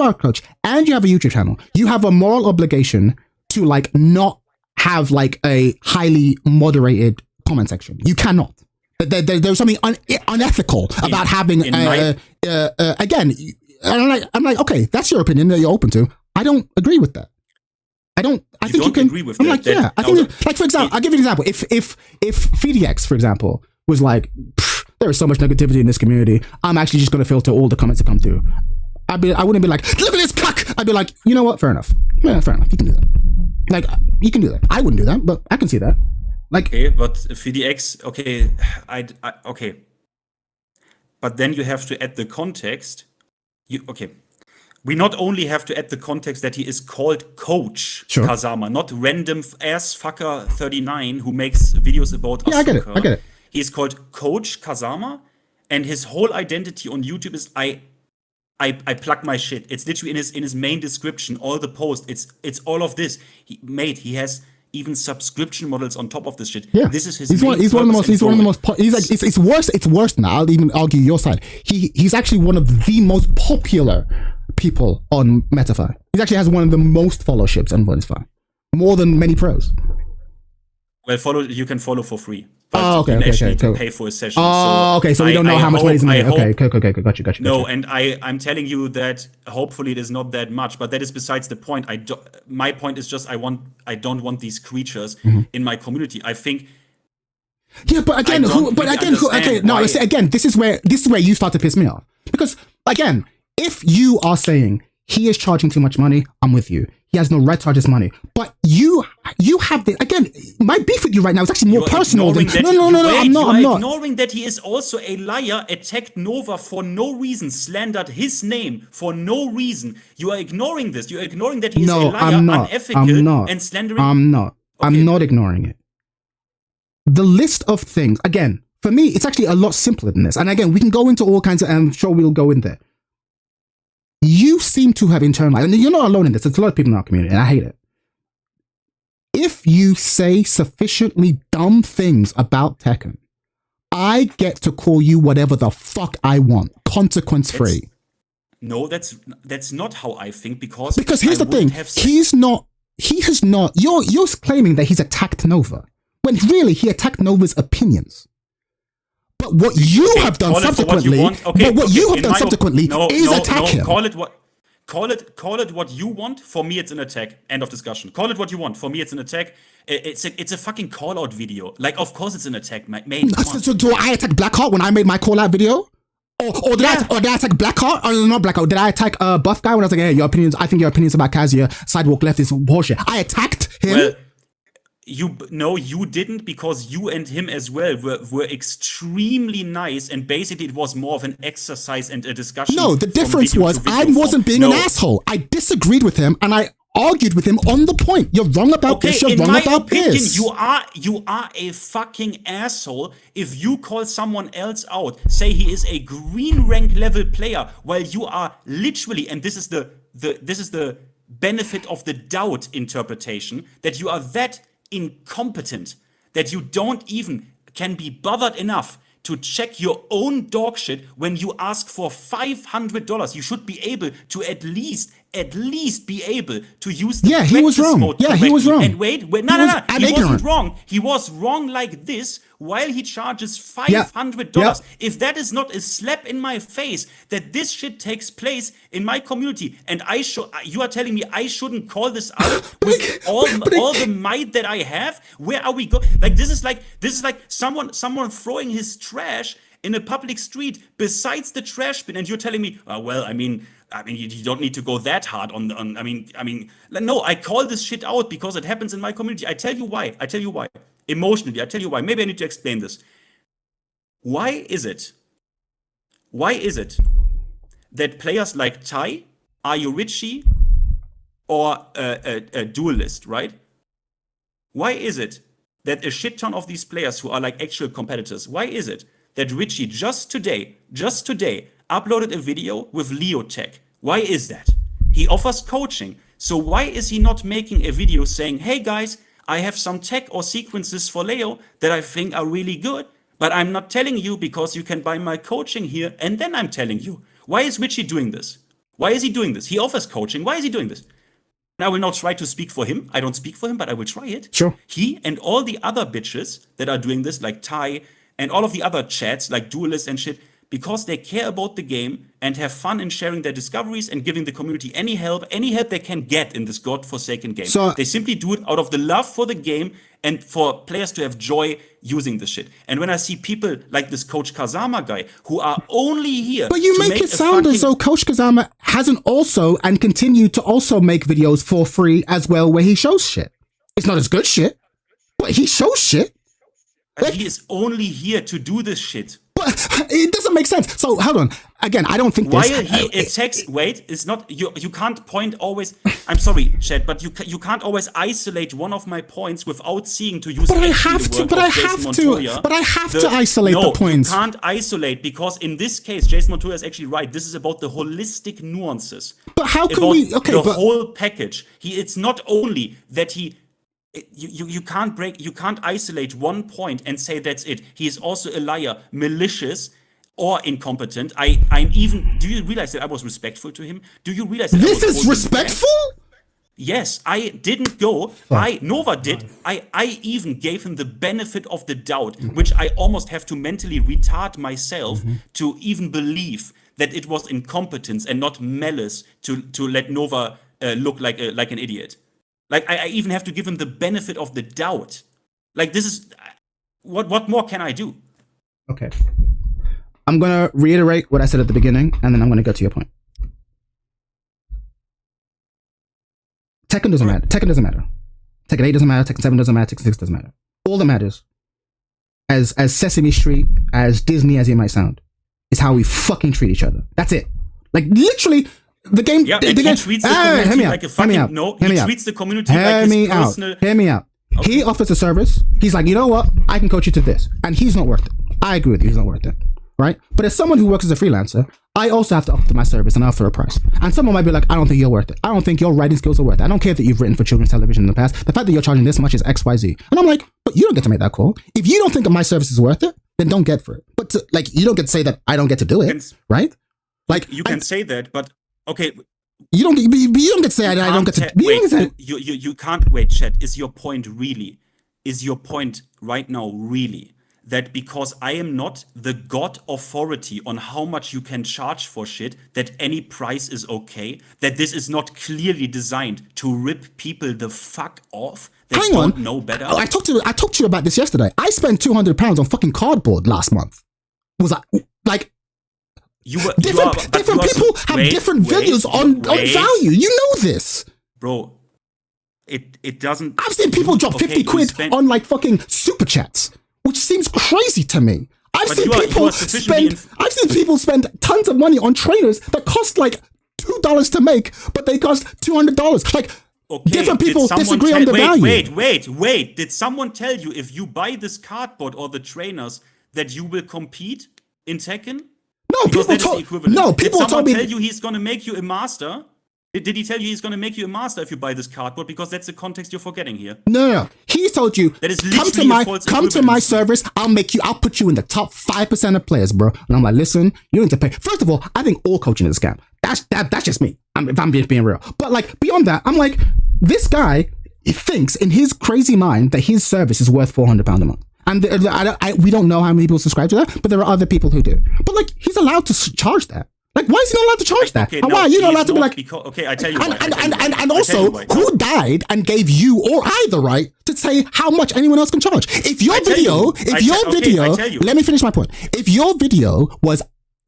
are a coach and you have a YouTube channel, you have a moral obligation to like not have like a highly moderated comment section. You cannot. There's something unethical about having again. I'm like, okay, that's your opinion that you're open to. I don't agree with that. I think you can agree with I'm that. like, yeah. I think, like, for example, I'll give you an example. If FDX, for example, was like, there is so much negativity in this community, I'm actually just going to filter all the comments that come through. I wouldn't be like, look at this cuck. I'd be like, you know what? Fair enough. Yeah, fair enough. You can do that. Like, you can do that. I wouldn't do that, but I can see that. Like, okay, but FDX, okay, okay. But then you have to add the context. We not only have to add the context that he is called Coach Kazama, not random ass fucker 39 who makes videos about Asuka. I get it. He's called Coach Kazama, and his whole identity on YouTube is I plug my shit. It's literally in his main description, all the posts. It's all of this. He has even subscription models on top of this shit. Yeah. This is his. He's one of the most. He's like it's worse. It's worse now. I'll even argue your side. He's actually one of the most popular people on Metafy. He actually has one of the most followships on Metafy, more than many pros. Well, you can follow for free. But okay, need to pay for a session. So we don't know how much money is in there. Okay, got you. No, and I'm telling you that hopefully it is not that much, but that is besides the point. My point is just I don't want these creatures in my community. I think. Yeah, but again, again, this is where you start to piss me off, because again, if you are saying he is charging too much money, I'm with you. He has no right to charge his money. But you have the, again, my beef with you right now is actually more personal than, no, I'm not. Ignoring that he is also a liar, attacked Nova for no reason, slandered his name for no reason. You are ignoring this. You're ignoring that he is a liar, unethical, and slandering. I'm not. Okay. I'm not ignoring it. The list of things, again, for me, it's actually a lot simpler than this. And again, we can go into all kinds of, and I'm sure we'll go in there. You seem to have internalized, and you're not alone in this. There's a lot of people in our community, and I hate it. If you say sufficiently dumb things about Tekken, I get to call you whatever the fuck I want, consequence free. No, that's not how I think, because here's the thing. You're claiming that he's attacked Nova, when really he attacked Nova's opinions. But what you have done subsequently, is attack him. Call it what you want. For me, it's an attack. End of discussion. Call it what you want. For me, it's an attack. It's a fucking call out video. Like, of course, it's an attack, mate. So do I attack Blackheart when I made my call out video? Or did I attack Blackheart? Or not Blackheart? Did I attack Buff Guy when I was like, hey, I think your opinions about Kazuya Sidewalk Left is bullshit? I attacked him. Well, you didn't, because you and him as well were extremely nice, and basically it was more of an exercise and a discussion. No, the difference was I wasn't being an asshole. I disagreed with him and I argued with him on the point. You're wrong about this. You're wrong about this. You are a fucking asshole if you call someone else out, say he is a green rank level player, while you are literally, and this is the benefit of the doubt interpretation, that you are that incompetent that you don't even can be bothered enough to check your own dog shit when you ask for $500. You should be able to at least be able to use the he was wrong. Mode he was wrong. And wait, no. He wasn't wrong. He was wrong like this while he charges $500. If that is not a slap in my face that this shit takes place in my community, and you are telling me I shouldn't call this out with all the might that I have, where are we going? Like this is like someone throwing his trash in a public street besides the trash bin, and you're telling me, you don't need to go that hard on. No, I call this shit out because it happens in my community. I tell you why. Emotionally, I tell you why. Maybe I need to explain this. Why is it that players like Tai, Ayurichi, or a Duelist, right? Why is it that a shit ton of these players who are like actual competitors, why is it that Richie just today uploaded a video with Leo Tech? Why is that? He offers coaching. So why is he not making a video saying, hey guys, I have some tech or sequences for Leo that I think are really good, but I'm not telling you because you can buy my coaching here, and then I'm telling you. Why is Richie doing this? Why is he doing this? He offers coaching. Why is he doing this? and I will not try to speak for him. I don't speak for him, but I will try it. Sure. He and all the other bitches that are doing this, like Ty and all of the other chats, like Duelist and shit, because they care about the game and have fun in sharing their discoveries and giving the community any help they can get in this godforsaken game. So- they simply do it out of the love for the game and for players to have joy using this shit. And when I see people like this Coach Kazama guy who are only here, But you to make it a sound as fucking- though Coach Kazama hasn't also and continued to also make videos for free as well, where he shows shit. It's not as good shit, but he shows shit. he is only here to do this shit. But it doesn't make sense. So hold on. Again, I don't think While this. he attacks, wait, it's not you can't point always. I'm sorry, Chad, but you can't always isolate one of my points without seeing to use. But I actually have the to. work But of I Jason have Montoya. to. But I have to isolate the points. You can't isolate because in this case, Jason Montoya is actually right. This is about the holistic nuances. But how can about we? Okay, the but whole package. It's not only that he. You can't isolate one point and say that's it. He is also a liar, malicious, or incompetent. I'm even. Do you realize that I was respectful to him? Do you realize that this I is was holding respectful. back? Yes, I didn't go. Nova did. I even gave him the benefit of the doubt, which I almost have to mentally retard myself to even believe that it was incompetence and not malice to let Nova look like an idiot. Like I even have to give him the benefit of the doubt. Like this is what more can I do? Okay. I'm gonna reiterate what I said at the beginning, and then I'm gonna go to your point. Tekken doesn't matter. Tekken doesn't matter. Tekken 8 doesn't matter. Tekken 7 doesn't matter. Tekken 6 doesn't matter. All that matters, as Sesame Street, as Disney as it might sound, is how we fucking treat each other. That's it. Like literally, the game. Yeah, the and he game, treats the community like a fucking he out. treats the community like his personal. Hear me out. Okay. He offers a service. He's like, you know what? I can coach you to this, and he's not worth it. I agree with you. He's not worth it, right? But as someone who works as a freelancer, I also have to offer my service and offer a price. And someone might be like, I don't think you're worth it. I don't think your writing skills are worth it. I don't care that you've written for children's television in the past. The fact that you're charging this much is X, Y, Z. And I'm like, but you don't get to make that call. If you don't think that my service is worth it, then don't get for it. But you don't get to say that I don't get to do it, right? Like You can say that, but okay. You don't get to say I don't get to. You can't wait, Chet. Is your point right now really that because I am not the god authority on how much you can charge for shit, that any price is okay? That this is not clearly designed to rip people the fuck off that Hang don't on. know better? I talked to you about this yesterday. I spent £200 on fucking cardboard last month. Was like different people have different values on value. You know this, bro. It doesn't. I've seen people drop 50 quid on like fucking super chats, which seems crazy to me. I've seen people spend tons of money on trainers that cost like $2 to make, but they cost $200. Like different people disagree on the value. Wait. Did someone tell you if you buy this cardboard or the trainers that you will compete in Tekken? No, because people told me. Did someone tell you he's gonna make you a master? Did he tell you he's going to make you a master if you buy this cardboard? Because that's the context you're forgetting here. No. He told you, that is come to my service. I'll put you in the top 5% of players, bro. And I'm like, listen, you need to pay. First of all, I think all coaching is a scam. That's just me. If I'm being real. But like beyond that, I'm like, this guy thinks in his crazy mind that his service is worth £400 a month. And we don't know how many people subscribe to that, but there are other people who do. But like, he's allowed to charge that. Like, why is he not allowed to charge that? And why are you not allowed to be like? I tell you why. And also, who died and gave you or I the right to say how much anyone else can charge? If your video, let me finish my point. If your video was,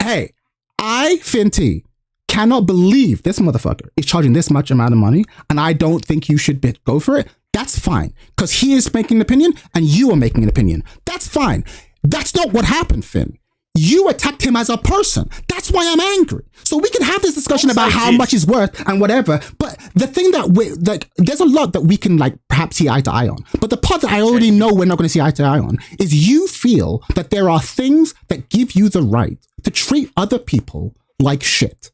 hey, I, Finty, cannot believe this motherfucker is charging this much amount of money, and I don't think you should go for it, that's fine. Because he is making an opinion and you are making an opinion. That's fine. That's not what happened, Finn. You attacked him as a person. That's why I'm angry. So we can have this discussion about how much he's worth and whatever. But the thing that there's a lot that we can like perhaps see eye to eye on. But the part that I already know we're not going to see eye to eye on is you feel that there are things that give you the right to treat other people like shit.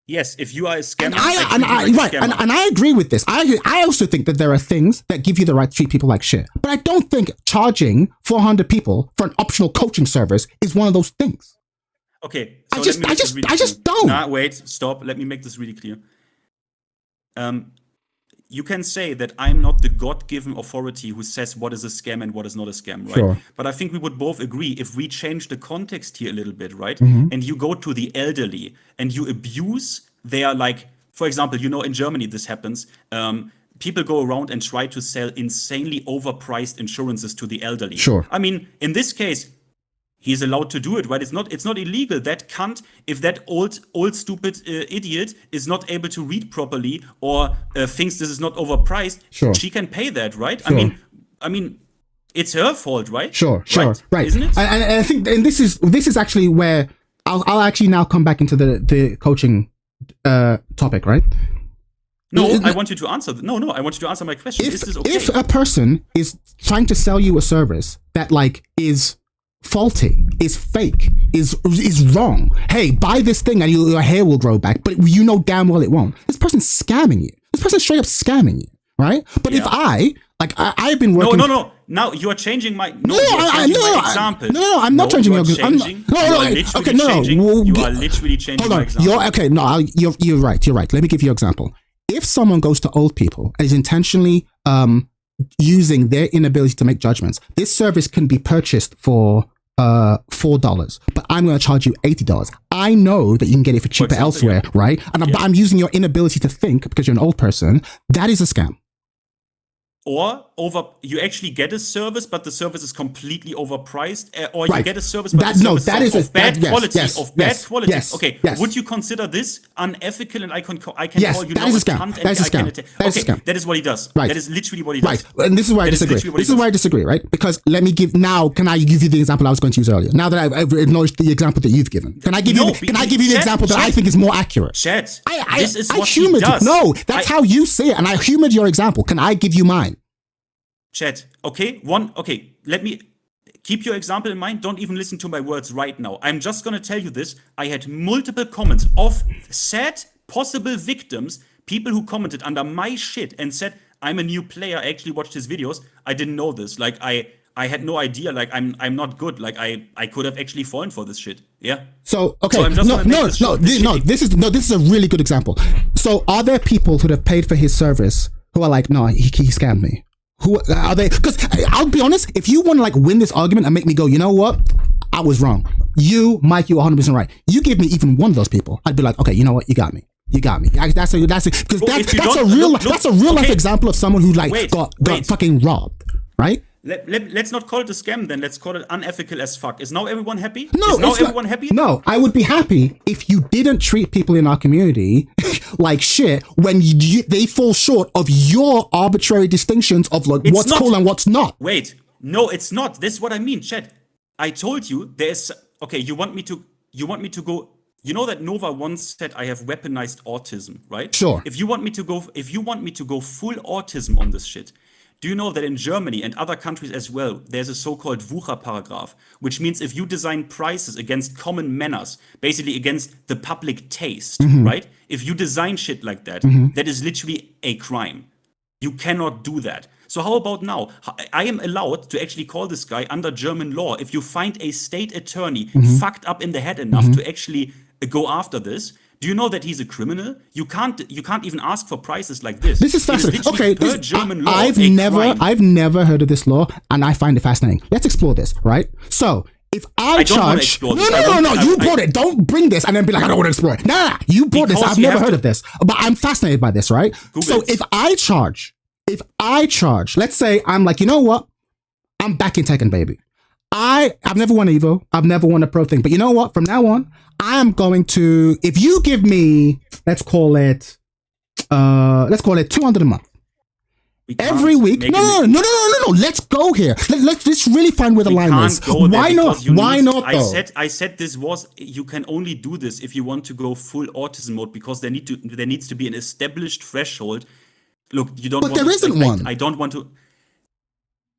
Yes, if you are a scammer, and I agree with this. I also think that there are things that give you the right to treat people like shit. But I don't think charging 400 people for an optional coaching service is one of those things. Okay, so I just don't. Nah, wait, stop. Let me make this really clear. you can say that I'm not the God-given authority who says what is a scam and what is not a scam, right? Sure. But I think we would both agree if we change the context here a little bit, right? Mm-hmm. And you go to the elderly and you abuse their, like, for example, in Germany this happens. People go around and try to sell insanely overpriced insurances to the elderly. Sure. I mean, in this case, he's allowed to do it, right? It's not illegal. That cunt, if that old stupid idiot is not able to read properly or thinks this is not overpriced, Sure. she can pay that, right? Sure. I mean, it's her fault, right? Sure, right. Isn't it? And I think, and this is actually where I'll actually now come back into the coaching topic, right? No, I want you to answer. No, I want you to answer my question. Is this okay? If a person is trying to sell you a service that like is faulty, is fake, is wrong, hey, buy this thing and your hair will grow back, but you know damn well it won't. This person's scamming you. This person's straight up scamming you, right? But if I've been working. No. Now you are changing my my example. No, I'm not changing your example. You are literally changing my example. You're right. Let me give you an example. If someone goes to old people and is intentionally using their inability to make judgments, this service can be purchased for $4, but I'm going to charge you $80. I know that you can get it for cheaper elsewhere, right? And I'm using your inability to think because you're an old person. That is a scam. Or you actually get a service, but the service is completely overpriced, or you get a service, but the service is of bad quality. Yes, okay, would you consider this unethical? And I can call you that is a scam. That is a scam. That is what he does. Right. That is literally what he does. Right, and this is where I disagree. This is where I disagree, right? Because can I give you the example I was going to use earlier? Now that I've acknowledged the example that you've given, can I give you the example that I think is more accurate? Chet, this is what he does. No, that's how you say it, and I humored your example. Can I give you mine? Chat, okay? Let me keep your example in mind. Don't even listen to my words right now. I'm just gonna tell you this. I had multiple comments of sad possible victims, people who commented under my shit and said, I'm a new player, I actually watched his videos. I didn't know this. Like, I had no idea. Like, I'm not good. Like, I could have actually fallen for this shit. Yeah. So, okay. This is a really good example. So, are there people who have paid for his service who are like, no, he scammed me? Who are they? Because I'll be honest, if you want to like win this argument and make me go, you know what, I was wrong. You, Mike, you're 100% right. You give me even one of those people, I'd be like, okay, you know what, you got me. That's a real life example of someone who like got fucking robbed, right? Let's not call it a scam then. Let's call it unethical as fuck. Is now everyone happy? Happy? No, I would be happy if you didn't treat people in our community like shit when they fall short of your arbitrary distinctions of like what's cool and what's not. Wait, no, it's not. This is what I mean, Chet. I told you there's okay. You want me to go. You know that Nova once said I have weaponized autism, right? Sure. If you want me to go full autism on this shit. Do you know that in Germany and other countries as well, there's a so-called Wucher-paragraph, which means if you design prices against common manners, basically against the public taste, right? If you design shit like that, that is literally a crime. You cannot do that. So how about now? I am allowed to actually call this guy under German law if you find a state attorney fucked up in the head enough to actually go after this. Do you know that he's a criminal? You can't even ask for prices like this. This is fascinating. Okay, German law, I've never heard of this law, and I find it fascinating. Let's explore this, right? So if I charge, no, you brought it. Don't bring this and then be like, I don't want to explore it. Nah, you brought this. I've never heard of this, but I'm fascinated by this, right? So if I charge, let's say I'm like, you know what? I'm back in Tekken, baby. I've never won Evo. I've never won a pro thing, but you know what? From now on, I am going to, if you give me, let's call it $200 a month. Every week. No. Let's go here. Let's really find where the line is. Why not? Why not though? I said this was, you can only do this if you want to go full autism mode because there needs to be an established threshold. Look, you don't. But there isn't one. I don't want to.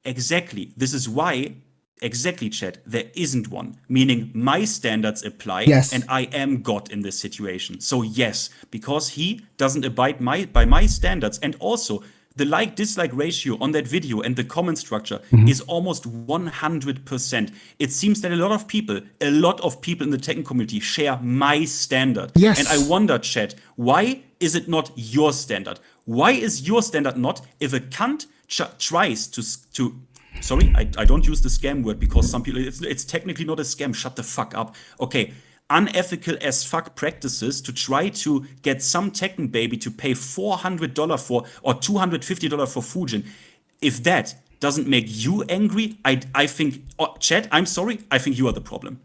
Exactly. This is why. Exactly, Chet. There isn't one. Meaning my standards apply, and I am God in this situation. So yes, because he doesn't abide by my standards, and also the like-dislike ratio on that video and the comment structure is almost 100%. It seems that a lot of people in the Tekken community share my standard. Yes. And I wonder, chat, why is it not your standard? Why is your standard not if a cunt tries to sorry, I don't use the scam word because some people, it's technically not a scam. Shut the fuck up. Okay. Unethical as fuck practices to try to get some Tekken baby to pay $400 for or $250 for Fujin. If that doesn't make you angry, I think, chat, I'm sorry, I think you are the problem.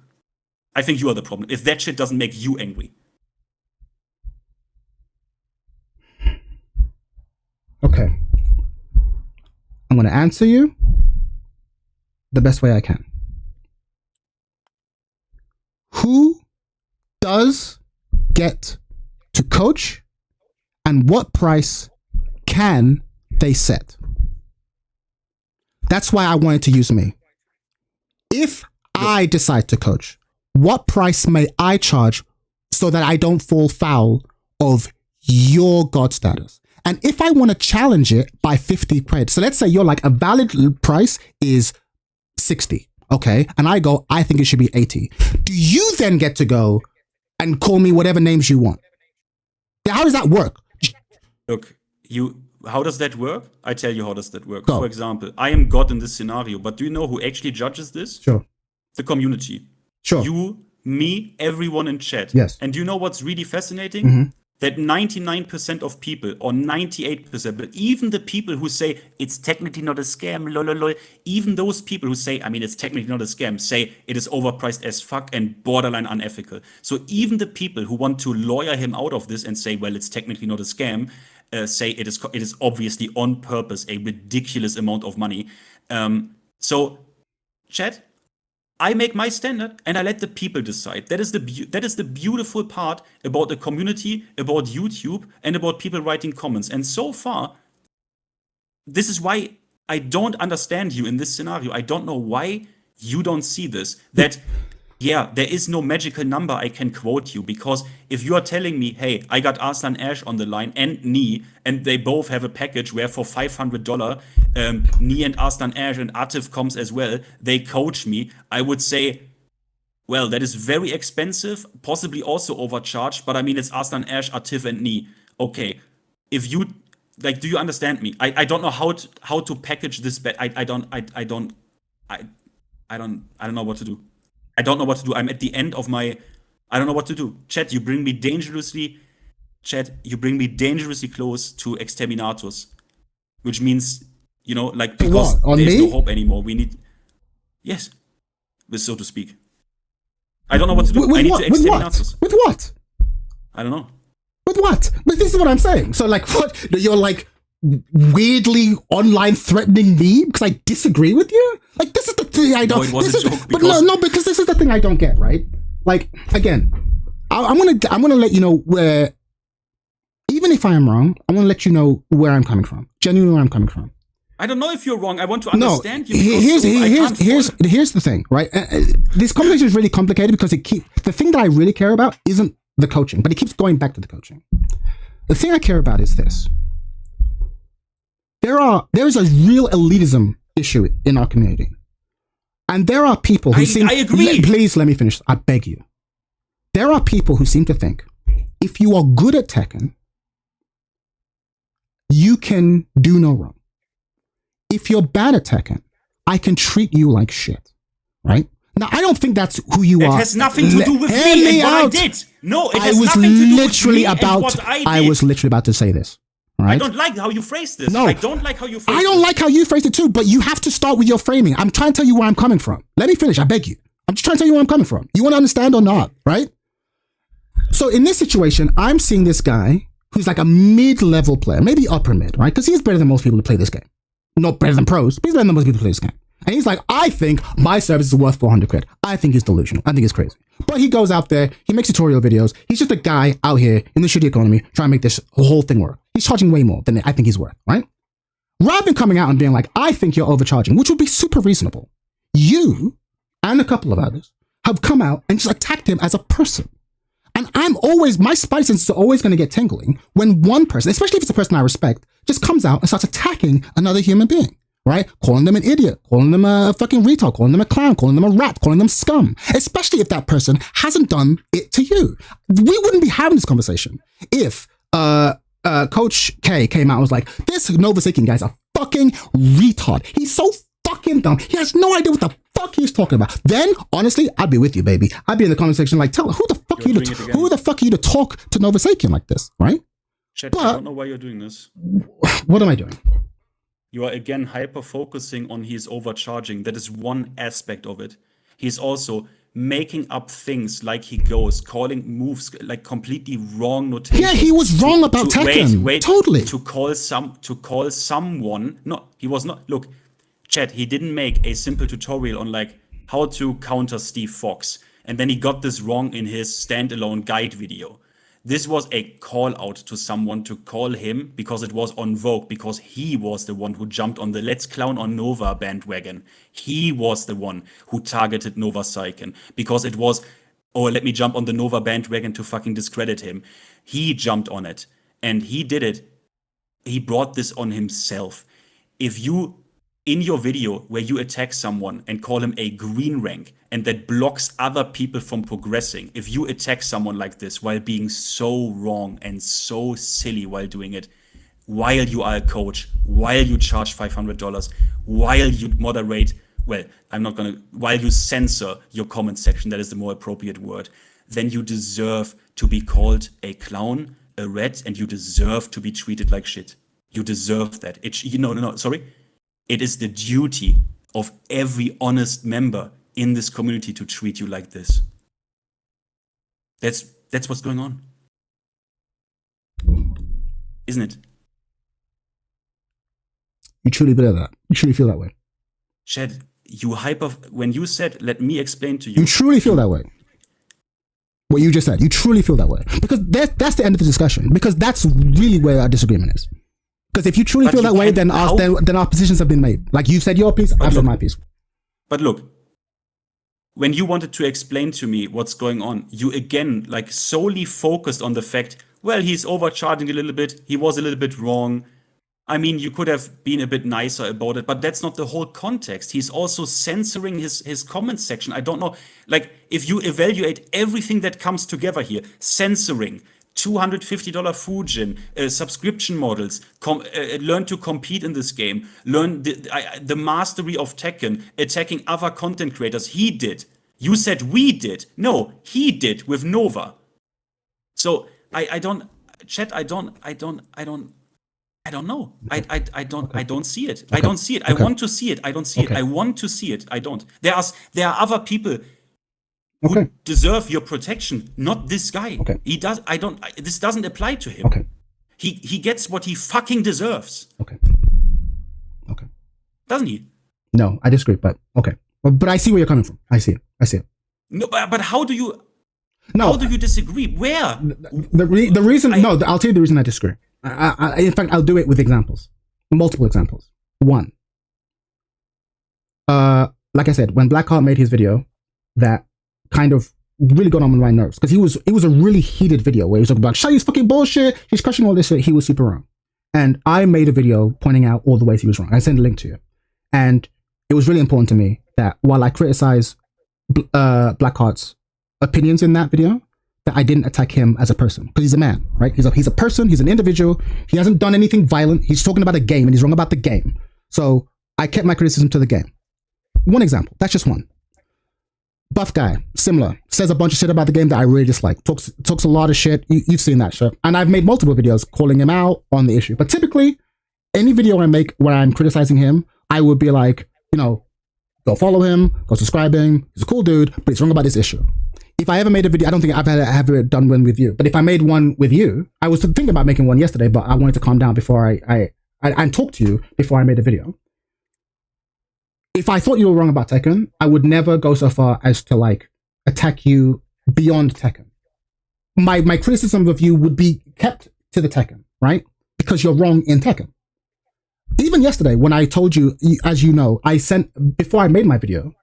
I think you are the problem. If that shit doesn't make you angry. Okay. I'm going to answer you the best way I can. Who does get to coach and what price can they set? That's why I wanted to use me. If I decide to coach, what price may I charge so that I don't fall foul of your God status? And if I want to challenge it by 50 quid, so let's say you're like, a valid price is 60, okay? And I go, I think it should be 80. Do you then get to go and call me whatever names you want? How does that work? Look, how does that work? I tell you how does that work. Go. For example, I am God in this scenario, but do you know who actually judges this? Sure. The community. Sure. You, me, everyone in chat. Yes. And do you know what's really fascinating? That 99% of people, or 98%, but even the people who say it's technically not a scam, lol, even those people who say, I mean, it's technically not a scam, say it is overpriced as fuck and borderline unethical. So even the people who want to lawyer him out of this and say, well, it's technically not a scam, say it is obviously on purpose a ridiculous amount of money. So, chat, I make my standard and I let the people decide. That is the beautiful part about the community, about YouTube, and about people writing comments. And so far, this is why I don't understand you in this scenario. I don't know why you don't see this. That, yeah, there is no magical number I can quote you, because if you are telling me, hey, I got Arslan Ash on the line and Knee, and they both have a package where for $500, Knee and Arslan Ash and Atif comes as well, they coach me, I would say, well, that is very expensive, possibly also overcharged, but I mean, it's Arslan Ash, Atif, and Knee. Okay, if you, like, do you understand me? I don't know how to package this, I don't know what to do. I don't know what to do. I'm at the end of my, I don't know what to do. Chat, you bring me dangerously close to exterminatus, which means, you know, like, because there's no hope anymore. We need, yes, so to speak. I don't know what to do. I need to exterminatus. With what? I don't know. With what? But this is what I'm saying. So, like, what? You're like weirdly online threatening me because I disagree with you? Like, this is the thing I don't. No, it was a joke. Because this is the thing I don't get. Right? Like, again, I'm gonna let you know where. Even if I am wrong, I want to let you know where I'm coming from. Genuinely, where I'm coming from. I don't know if you're wrong. I want to understand you. Here's the thing, right? This conversation is really complicated because the thing that I really care about isn't the coaching, but it keeps going back to the coaching. The thing I care about is this. There is a real elitism issue in our community. And there are people who I agree. Please let me finish. I beg you. There are people who seem to think if you are good at Tekken, you can do no wrong. If you're bad at Tekken, I can treat you like shit. Right? Now, I don't think that's who you are. It has nothing to do with me and what I did. No, it has nothing to do with me and what I did. I was literally about to say this. Right? I don't like how you phrased this. No, I don't like how you phrased it. I don't like how you phrased it too, but you have to start with your framing. I'm trying to tell you where I'm coming from. Let me finish, I beg you. I'm just trying to tell you where I'm coming from. You want to understand or not, right? So in this situation, I'm seeing this guy who's like a mid-level player, maybe upper mid, right? Because he's better than most people to play this game. Not better than pros, but he's better than most people to play this game. And he's like, I think my service is worth 400 quid. I think he's delusional. I think he's crazy. But he goes out there, he makes tutorial videos. He's just a guy out here in the shitty economy trying to make this whole thing work. He's charging way more than I think he's worth, right? Rather than coming out and being like, I think you're overcharging, which would be super reasonable. You and a couple of others have come out and just attacked him as a person. And And my spidey senses are always going to get tingling when one person, especially if it's a person I respect, just comes out and starts attacking another human being, right? Calling them an idiot, calling them a fucking retard, calling them a clown, calling them a rat, calling them scum, especially if that person hasn't done it to you. We wouldn't be having this conversation if Coach K came out and was like, this Nova Seeking guy's a fucking retard. He's so fucking dumb. He has no idea what the fuck he's talking about. Then, honestly, I'd be with you, baby. I'd be in the comment section like, who the fuck are you to talk to Nova Seeking like this, right? Chat, I don't know why you're doing this. What am I doing? You are again hyper-focusing on he's overcharging. That is one aspect of it. He's also making up things like he goes, calling moves like completely wrong notation. Yeah, he was wrong about Tekken. Wait, totally. To call someone. No, he was not. Look, chat, he didn't make a simple tutorial on like how to counter Steve Fox. And then he got this wrong in his standalone guide video. This was a call out to someone to call him because it was on Vogue, because he was the one who jumped on the Let's Clown on Nova bandwagon. He was the one who targeted Nova Saiken because it was, oh, let me jump on the Nova bandwagon to fucking discredit him. He jumped on it and he did it. He brought this on himself. If you, in your video where you attack someone and call him a green rank and that blocks other people from progressing, if you attack someone like this while being so wrong and so silly while doing it, while you are a coach, while you charge $500, while you moderate, while you censor your comment section, that is the more appropriate word, then you deserve to be called a clown, a rat, and you deserve to be treated like shit. You deserve that. It is the duty of every honest member in this community to treat you like this. That's what's going on. Isn't it? You truly believe that? You truly feel that way? Chad, when you said, let me explain to you. You truly feel that way? What you just said, you truly feel that way? Because that's the end of the discussion. Because that's really where our disagreement is. Because if you truly feel that way, then our positions have been made. Like you said your piece, I've said my piece. But look, when you wanted to explain to me what's going on, you again like solely focused on the fact, well, he's overcharging a little bit. He was a little bit wrong. I mean, you could have been a bit nicer about it, but that's not the whole context. He's also censoring his comment section. I don't know. Like, if you evaluate everything that comes together here, censoring, $250 Fujin, subscription models, learn to compete in this game, learn the mastery of Tekken, attacking other content creators. He did. You said we did. No, he did with Nova. So I don't know. I don't see it. Okay. I don't see it. I want to see it. I don't see it. I want to see it. I don't. There are other people who deserve your protection, not this guy. Okay. This doesn't apply to him. Okay. He gets what he fucking deserves. Okay. Doesn't he? No, I disagree, but okay. But I see where you're coming from. I see it. No, but how do you? No. How do you disagree? Where? The reason? I'll tell you the reason I disagree. In fact, I'll do it with examples, multiple examples. One. Like I said, when Blackheart made his video, that kind of really got on my nerves because it was a really heated video where he was talking about Shaggy's fucking bullshit. He's crushing all this shit. He was super wrong, and I made a video pointing out all the ways he was wrong. I sent a link to you, and it was really important to me that while I criticize Blackheart's opinions in that video, that I didn't attack him as a person because he's a man, right? He's a person. He's an individual. He hasn't done anything violent. He's talking about a game, and he's wrong about the game. So I kept my criticism to the game. One example. That's just one. Buff guy, similar, says a bunch of shit about the game that I really dislike. Talks a lot of shit. You've seen that shit. And I've made multiple videos calling him out on the issue. But typically, any video I make where I'm criticizing him, I would be like, go follow him, go subscribe him. He's a cool dude, but he's wrong about this issue. If I ever made a video, I don't think I've ever done one with you. But if I made one with you, I was thinking about making one yesterday, but I wanted to calm down before I talk to you before I made a video. If I thought you were wrong about Tekken, I would never go so far as to like attack you beyond Tekken. My criticism of you would be kept to the Tekken, right? Because you're wrong in Tekken. Even yesterday, when I told you, as you know, before I made my video,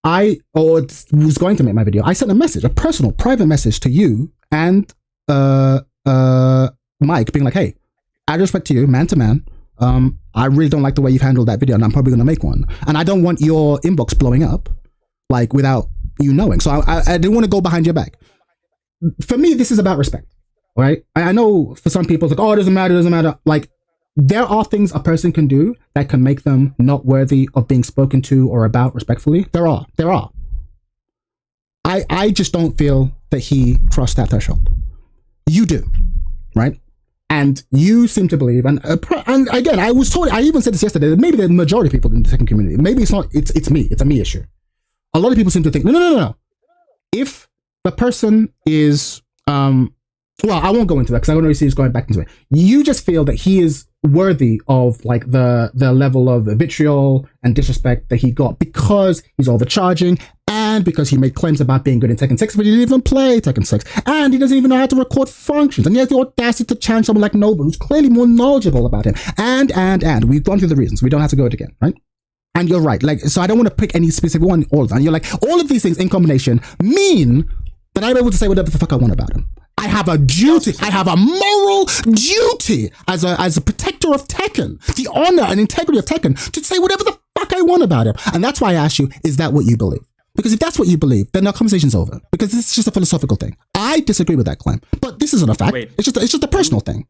was going to make my video, I sent a message, a personal, private message to you and Mike, being like, hey, out of respect to you, man to man, I really don't like the way you've handled that video, and I'm probably going to make one. And I don't want your inbox blowing up, like, without you knowing. So I didn't want to go behind your back. For me, this is about respect, right? I know for some people, it's like, oh, it doesn't matter. Like, there are things a person can do that can make them not worthy of being spoken to or about respectfully. There are. I just don't feel that he crossed that threshold. You do, right? And you seem to believe, and again, I was told, I even said this yesterday, that maybe the majority of people in the Tekken community, maybe it's not, it's me, it's a me issue. A lot of people seem to think, no. If the person is, well, I won't go into that because I don't know if he's going back into it. You just feel that he is worthy of like the level of vitriol and disrespect that he got because he's overcharging and because he made claims about being good in Tekken 6, but he didn't even play Tekken 6, and he doesn't even know how to record functions, and he has the audacity to challenge someone like Noble, who's clearly more knowledgeable about him, and we've gone through the reasons. We don't have to go it again, right? And you're right. Like, so I don't want to pick any specific one, all of them. And you're like, all of these things in combination mean that I'm able to say whatever the fuck I want about him. I have a duty, I have a moral duty as a protector of Tekken, the honor and integrity of Tekken, to say whatever the fuck I want about him. And that's why I asked you, is that what you believe? Because if that's what you believe, then our conversation's over. Because this is just a philosophical thing. I disagree with that claim, but this isn't a fact. Wait. It's just a personal thing.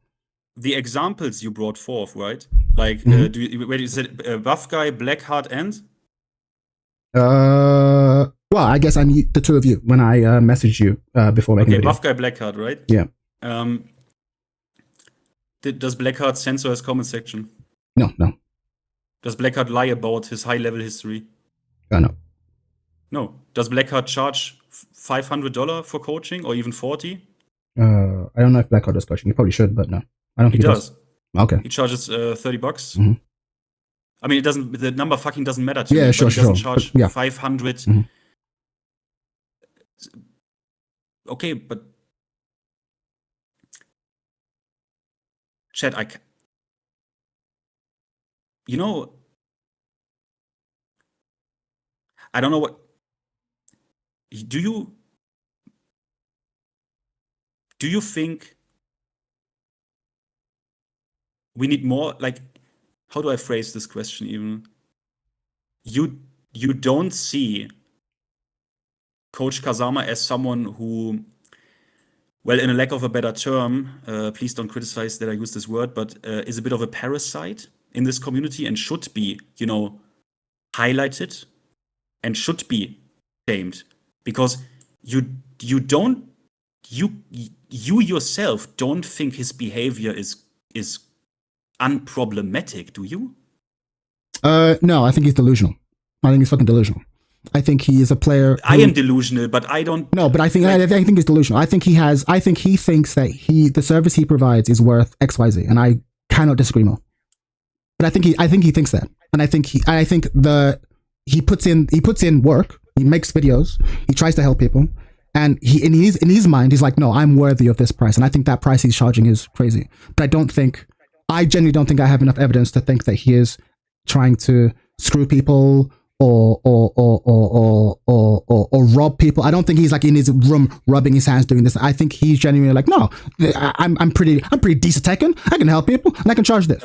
The examples you brought forth, right? Like, where you said buff guy, black heart, and? Well, I guess I meet the two of you when I messaged you before making the video. Buff guy, black heart, right? Yeah. Does Blackheart censor his comment section? No. Does Blackheart lie about his high-level history? No. No. Does Blackheart charge $500 for coaching, or even $40? I don't know if Blackheart does coaching. He probably should, but no. I don't think he does. Okay. He charges $30. Mm-hmm. I mean, the number fucking doesn't matter to me. Yeah, sure. He doesn't charge 500. Mm-hmm. Okay, but Chad, I don't know what. Do you think we need more? Like, how do I phrase this question even? You don't see Coach Kazama as someone who, well, in a lack of a better term, please don't criticize that I use this word, but is a bit of a parasite in this community and should be, highlighted and should be shamed, because you yourself don't think his behavior is unproblematic, do you? No, I think he's delusional. I think he's fucking delusional. I think he is a player. I am delusional, but I don't. No, but I think he's delusional. I think he thinks that the service he provides is worth XYZ, and I cannot disagree more. But I think he thinks that, and I think he puts in work. He makes videos. He tries to help people, and in his mind, he's like, no, I'm worthy of this price, and I think that price he's charging is crazy. But I genuinely don't think I have enough evidence to think that he is trying to screw people or rob people. I don't think he's like in his room rubbing his hands doing this. I think he's genuinely like, no, I'm pretty decent Tekken. I can help people and I can charge this.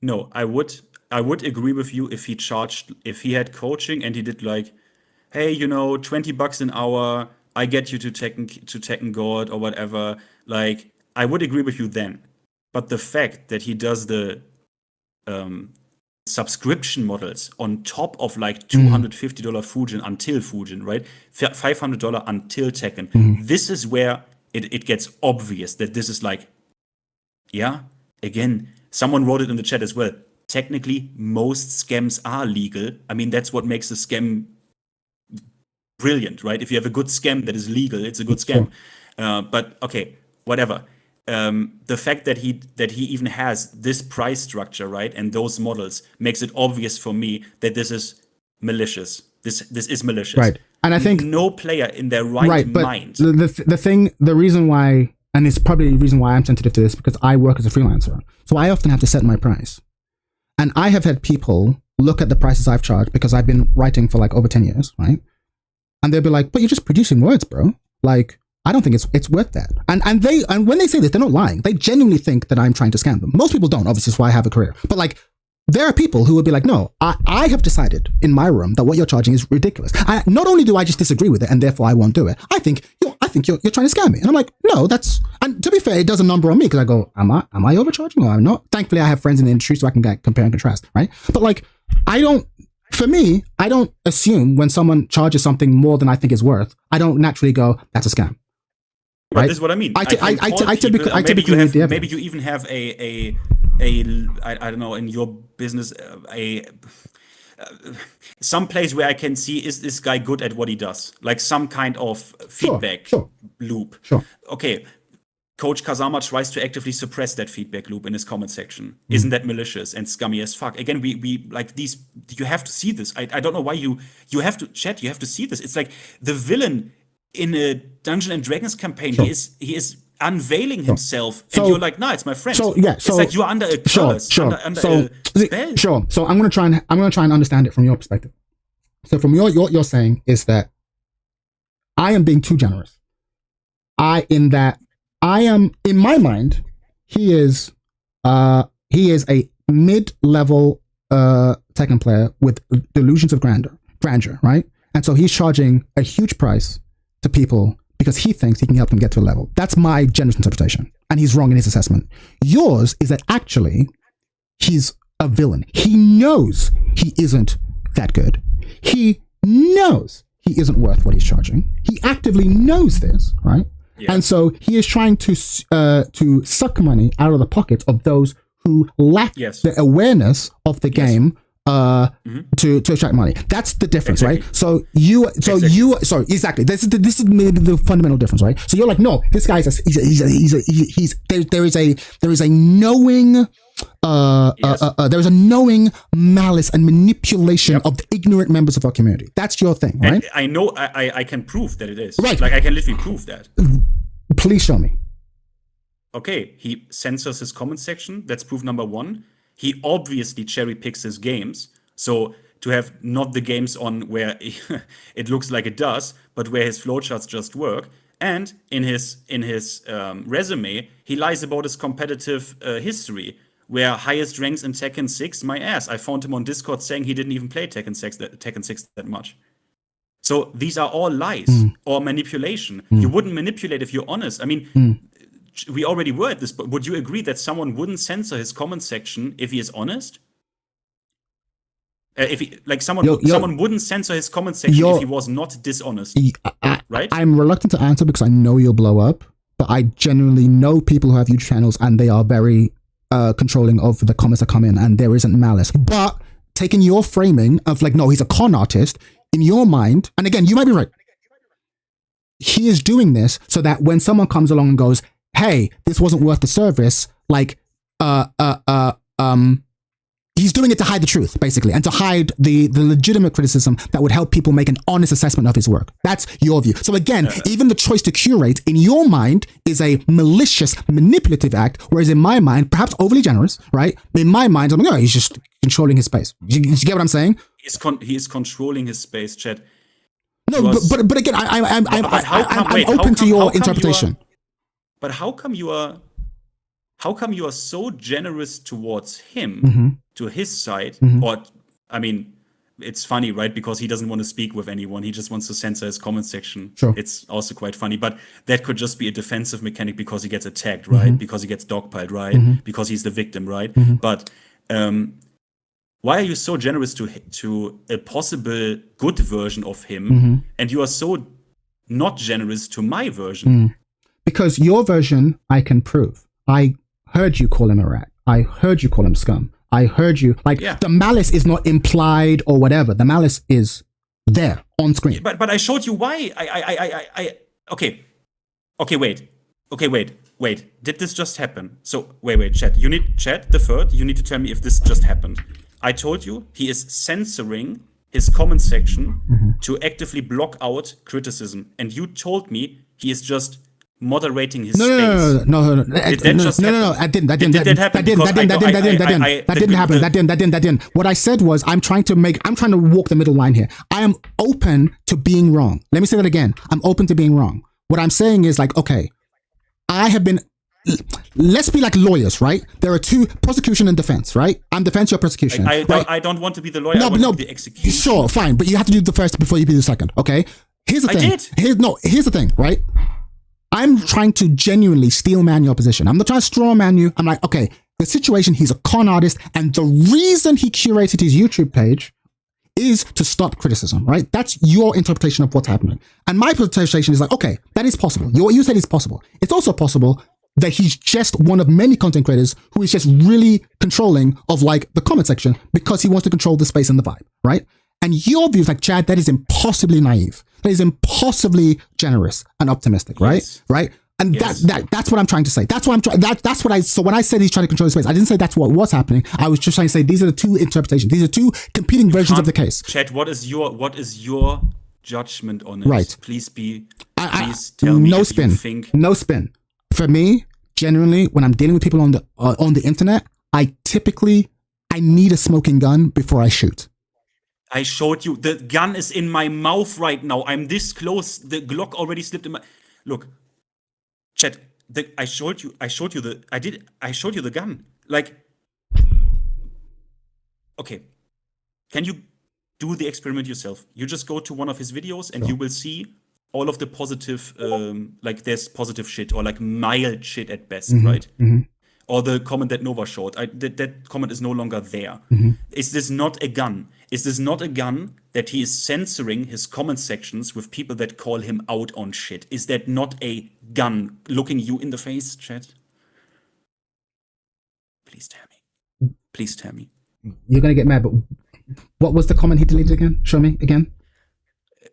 No, I would agree with you if he had coaching and he did like, hey, $20 an hour, I get you to Tekken God or whatever. Like, I would agree with you then. But the fact that he does the subscription models on top of like $250 Fujin until Fujin, right? $500 until Tekken. This is where it gets obvious that this is like, again, someone wrote it in the chat as well. Technically, most scams are legal. I mean, that's what makes a scam brilliant, right? If you have a good scam that is legal, it's a good scam. But okay, whatever. The fact that he even has this price structure, right, and those models makes it obvious for me that this is malicious. This is malicious, right? And I think no player in their mind. The reason why, and it's probably the reason why I'm sensitive to this, because I work as a freelancer, so I often have to set my price, and I have had people look at the prices I've charged because I've been writing for like over 10 years, right? And they'll be like, but you're just producing words, bro. Like, I don't think it's worth that. And when they say this, they're not lying. They genuinely think that I'm trying to scam them. Most people don't, obviously, that's why I have a career. But like, there are people who would be like, no, I have decided in my room that what you're charging is ridiculous. Not only do I just disagree with it and therefore I won't do it, I think you're trying to scam me. And I'm like, no, and to be fair, it does a number on me because I go, am I overcharging or am I not? Thankfully, I have friends in the industry so I can compare and contrast, right? But like, I don't assume when someone charges something more than I think is worth, I don't naturally go, that's a scam. But right? this is what I mean. I typically maybe you even have a I don't know, in your business some place where I can see, is this guy good at what he does, like some kind of feedback loop. Sure. Okay, Coach Kazama tries to actively suppress that feedback loop in his comment section. Isn't that malicious and scummy as fuck? Again, we like these. You have to see this. I don't know why you have to chat. You have to see this. It's like the villain in a Dungeons and Dragons campaign. He is unveiling himself, and you're like, nah, it's my friend. It's like you're under a curse, under a spell. Sure. So I'm gonna try and understand it from your perspective. So from what you're saying is that I am being too generous. In my mind, he is a mid-level Tekken player with delusions of grandeur, right? And so he's charging a huge price to people because he thinks he can help them get to a level. That's my generous interpretation. And he's wrong in his assessment. Yours is that actually he's a villain. He knows he isn't that good. He knows he isn't worth what he's charging. He actively knows this, right? Yeah. And so he is trying to suck money out of the pockets of those who lack the awareness of the game to attract money. That's the difference, right? So exactly. This is maybe the fundamental difference, right? So you're like, no, this guy's there is a knowing malice and manipulation of the ignorant members of our community. That's your thing, right? And I know I can prove that it is. Right. Like I can literally prove that. Please show me. Okay, he censors his comment section. That's proof number one. He obviously cherry picks his games. So to have not the games on where it looks like it does, but where his flowcharts just work. And in his resume, he lies about his competitive history, where highest ranks in Tekken 6, my ass. I found him on Discord saying he didn't even play Tekken 6 that much. So these are all lies or manipulation. You wouldn't manipulate if you're honest. I mean, we already were at this, but would you agree that someone wouldn't censor his comment section if he is honest? Someone wouldn't censor his comment section if he was not dishonest, right? I'm reluctant to answer because I know you'll blow up, but I genuinely know people who have YouTube channels and they are very controlling of the comments that come in, and there isn't malice. But taking your framing of like, no, he's a con artist, in your mind, and again, you might be right. He is doing this so that when someone comes along and goes, hey, this wasn't worth the service, like, he's doing it to hide the truth, basically, and to hide the legitimate criticism that would help people make an honest assessment of his work. That's your view. So again, even the choice to curate in your mind is a malicious, manipulative act, whereas in my mind, perhaps overly generous, right? In my mind, I'm like, oh, he's just controlling his space. You get what I'm saying? He is controlling his space, Chad. No, but again, I'm open to your interpretation. But how come you are so generous towards him, to his side? Or, I mean, it's funny, right? Because he doesn't want to speak with anyone. He just wants to censor his comment section. Sure. It's also quite funny. But that could just be a defensive mechanic because he gets attacked, right? Because he gets dogpiled, right? Because he's the victim, right? But why are you so generous to a possible good version of him, and you are so not generous to my version? Because your version, I can prove. I heard you call him a rat. I heard you call him scum. I heard you, the malice is not implied or whatever. The malice is there on screen. But I showed you why. Okay, wait. Did this just happen? So wait, Chat. You need to tell me if this just happened. I told you he is censoring his comment section to actively block out criticism, and you told me he is just moderating his No. Did that just happen? No. I didn't. Did that happen? That didn't. What I said was, I'm trying to walk the middle line here. I am open to being wrong. Let me say that again. I'm open to being wrong. What I'm saying is like, okay, I have been. Let's be like lawyers, right? There are two, prosecution and defense, right? I'm defense, you're prosecution. I don't want to be the lawyer. I want to be the executioner. Sure, fine, but you have to do the first before you do the second. Okay. Here's the thing. I did. Here's the thing, right? I'm trying to genuinely steel man your position. I'm not trying to straw man you. I'm like, okay, the situation, he's a con artist, and the reason he curated his YouTube page is to stop criticism, right? That's your interpretation of what's happening. And my interpretation is like, okay, that is possible. What you said is possible. It's also possible that he's just one of many content creators who is just really controlling of like the comment section because he wants to control the space and the vibe, right? And your view is like, Chad, that is impossibly naive. That is impossibly generous and optimistic, right? Yes. Right? And Yes. that's what I'm trying to say. That's what I'm trying. That's what I. So when I said he's trying to control the space, I didn't say that's what was happening. I was just trying to say these are the two interpretations. These are two competing versions of the case. Chad, what is your judgment on it? Right. Please tell me no if spin. you think. No spin. For me, generally, when I'm dealing with people on the internet, I need a smoking gun before I shoot. I showed you. The gun is in my mouth right now. I'm this close. The Glock already slipped in my. Look, Chat. I showed you the gun. Like, okay. Can you do the experiment yourself? You just go to one of his videos and you will see all of the positive, like there's positive shit or like mild shit at best, right? Mm-hmm. Or the comment that Nova showed. That comment is no longer there. Mm-hmm. Is this not a gun? Is this not a gun that he is censoring his comment sections with people that call him out on shit? Is that not a gun looking you in the face, Chat? Please tell me. Please tell me. You're going to get mad, but what was the comment he deleted again? Show me again.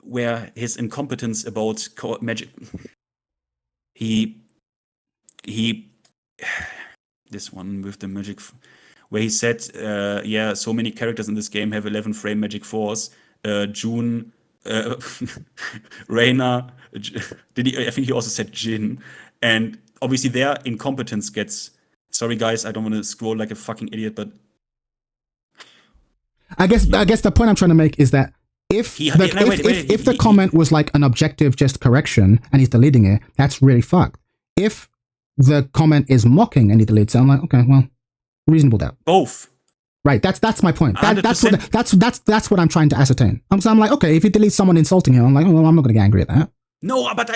Where his incompetence about magic. He this one with the magic, where he said, yeah, so many characters in this game have 11 frame magic force. June, Reina, I think he also said Jin. And obviously their incompetence gets, sorry guys, I don't want to scroll like a fucking idiot, but I guess the point I'm trying to make is that if the comment was like an objective just correction and he's deleting it, that's really fucked. If the comment is mocking and he deletes it, I'm like, okay, well, reasonable doubt. Both. Right, that's my point. That's 100%. what I'm trying to ascertain. So I'm like, okay, if he deletes someone insulting him, I'm like, oh, well, I'm not gonna get angry at that. No, but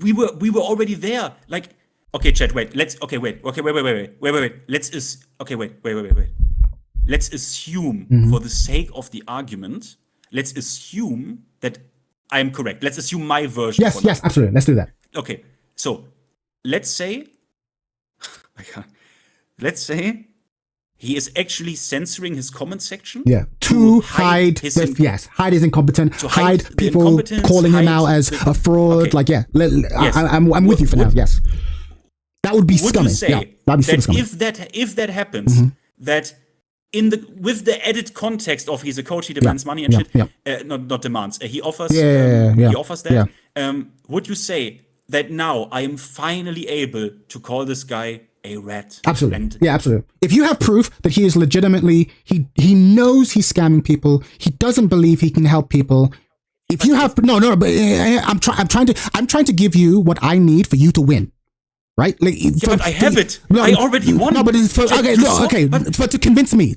we were already there. Like, okay, Chat, wait. Let's wait. Let's assume for the sake of the argument, let's assume that I am correct. Let's assume my version. Yes, absolutely. Let's do that. Okay, so let's say he is actually censoring his comment section. Yeah, to hide his incompetence, to hide people calling him out as a fraud. Okay. Like, yeah, yes. I'm with you for now. Yes, that would be scummy. You say that'd be super scummy. If that happens, that with the added context of he's a coach, he demands money and shit. Not demands. He offers. He offers that. Would you say that now I am finally able to call this guy a rat? Absolutely. Absolutely. If you have proof that he is legitimately, he knows he's scamming people, he doesn't believe he can help people. If you have but I'm trying to give you what I need for you to win. Right? Like, but I have it. I already won. No, but it's but to convince me,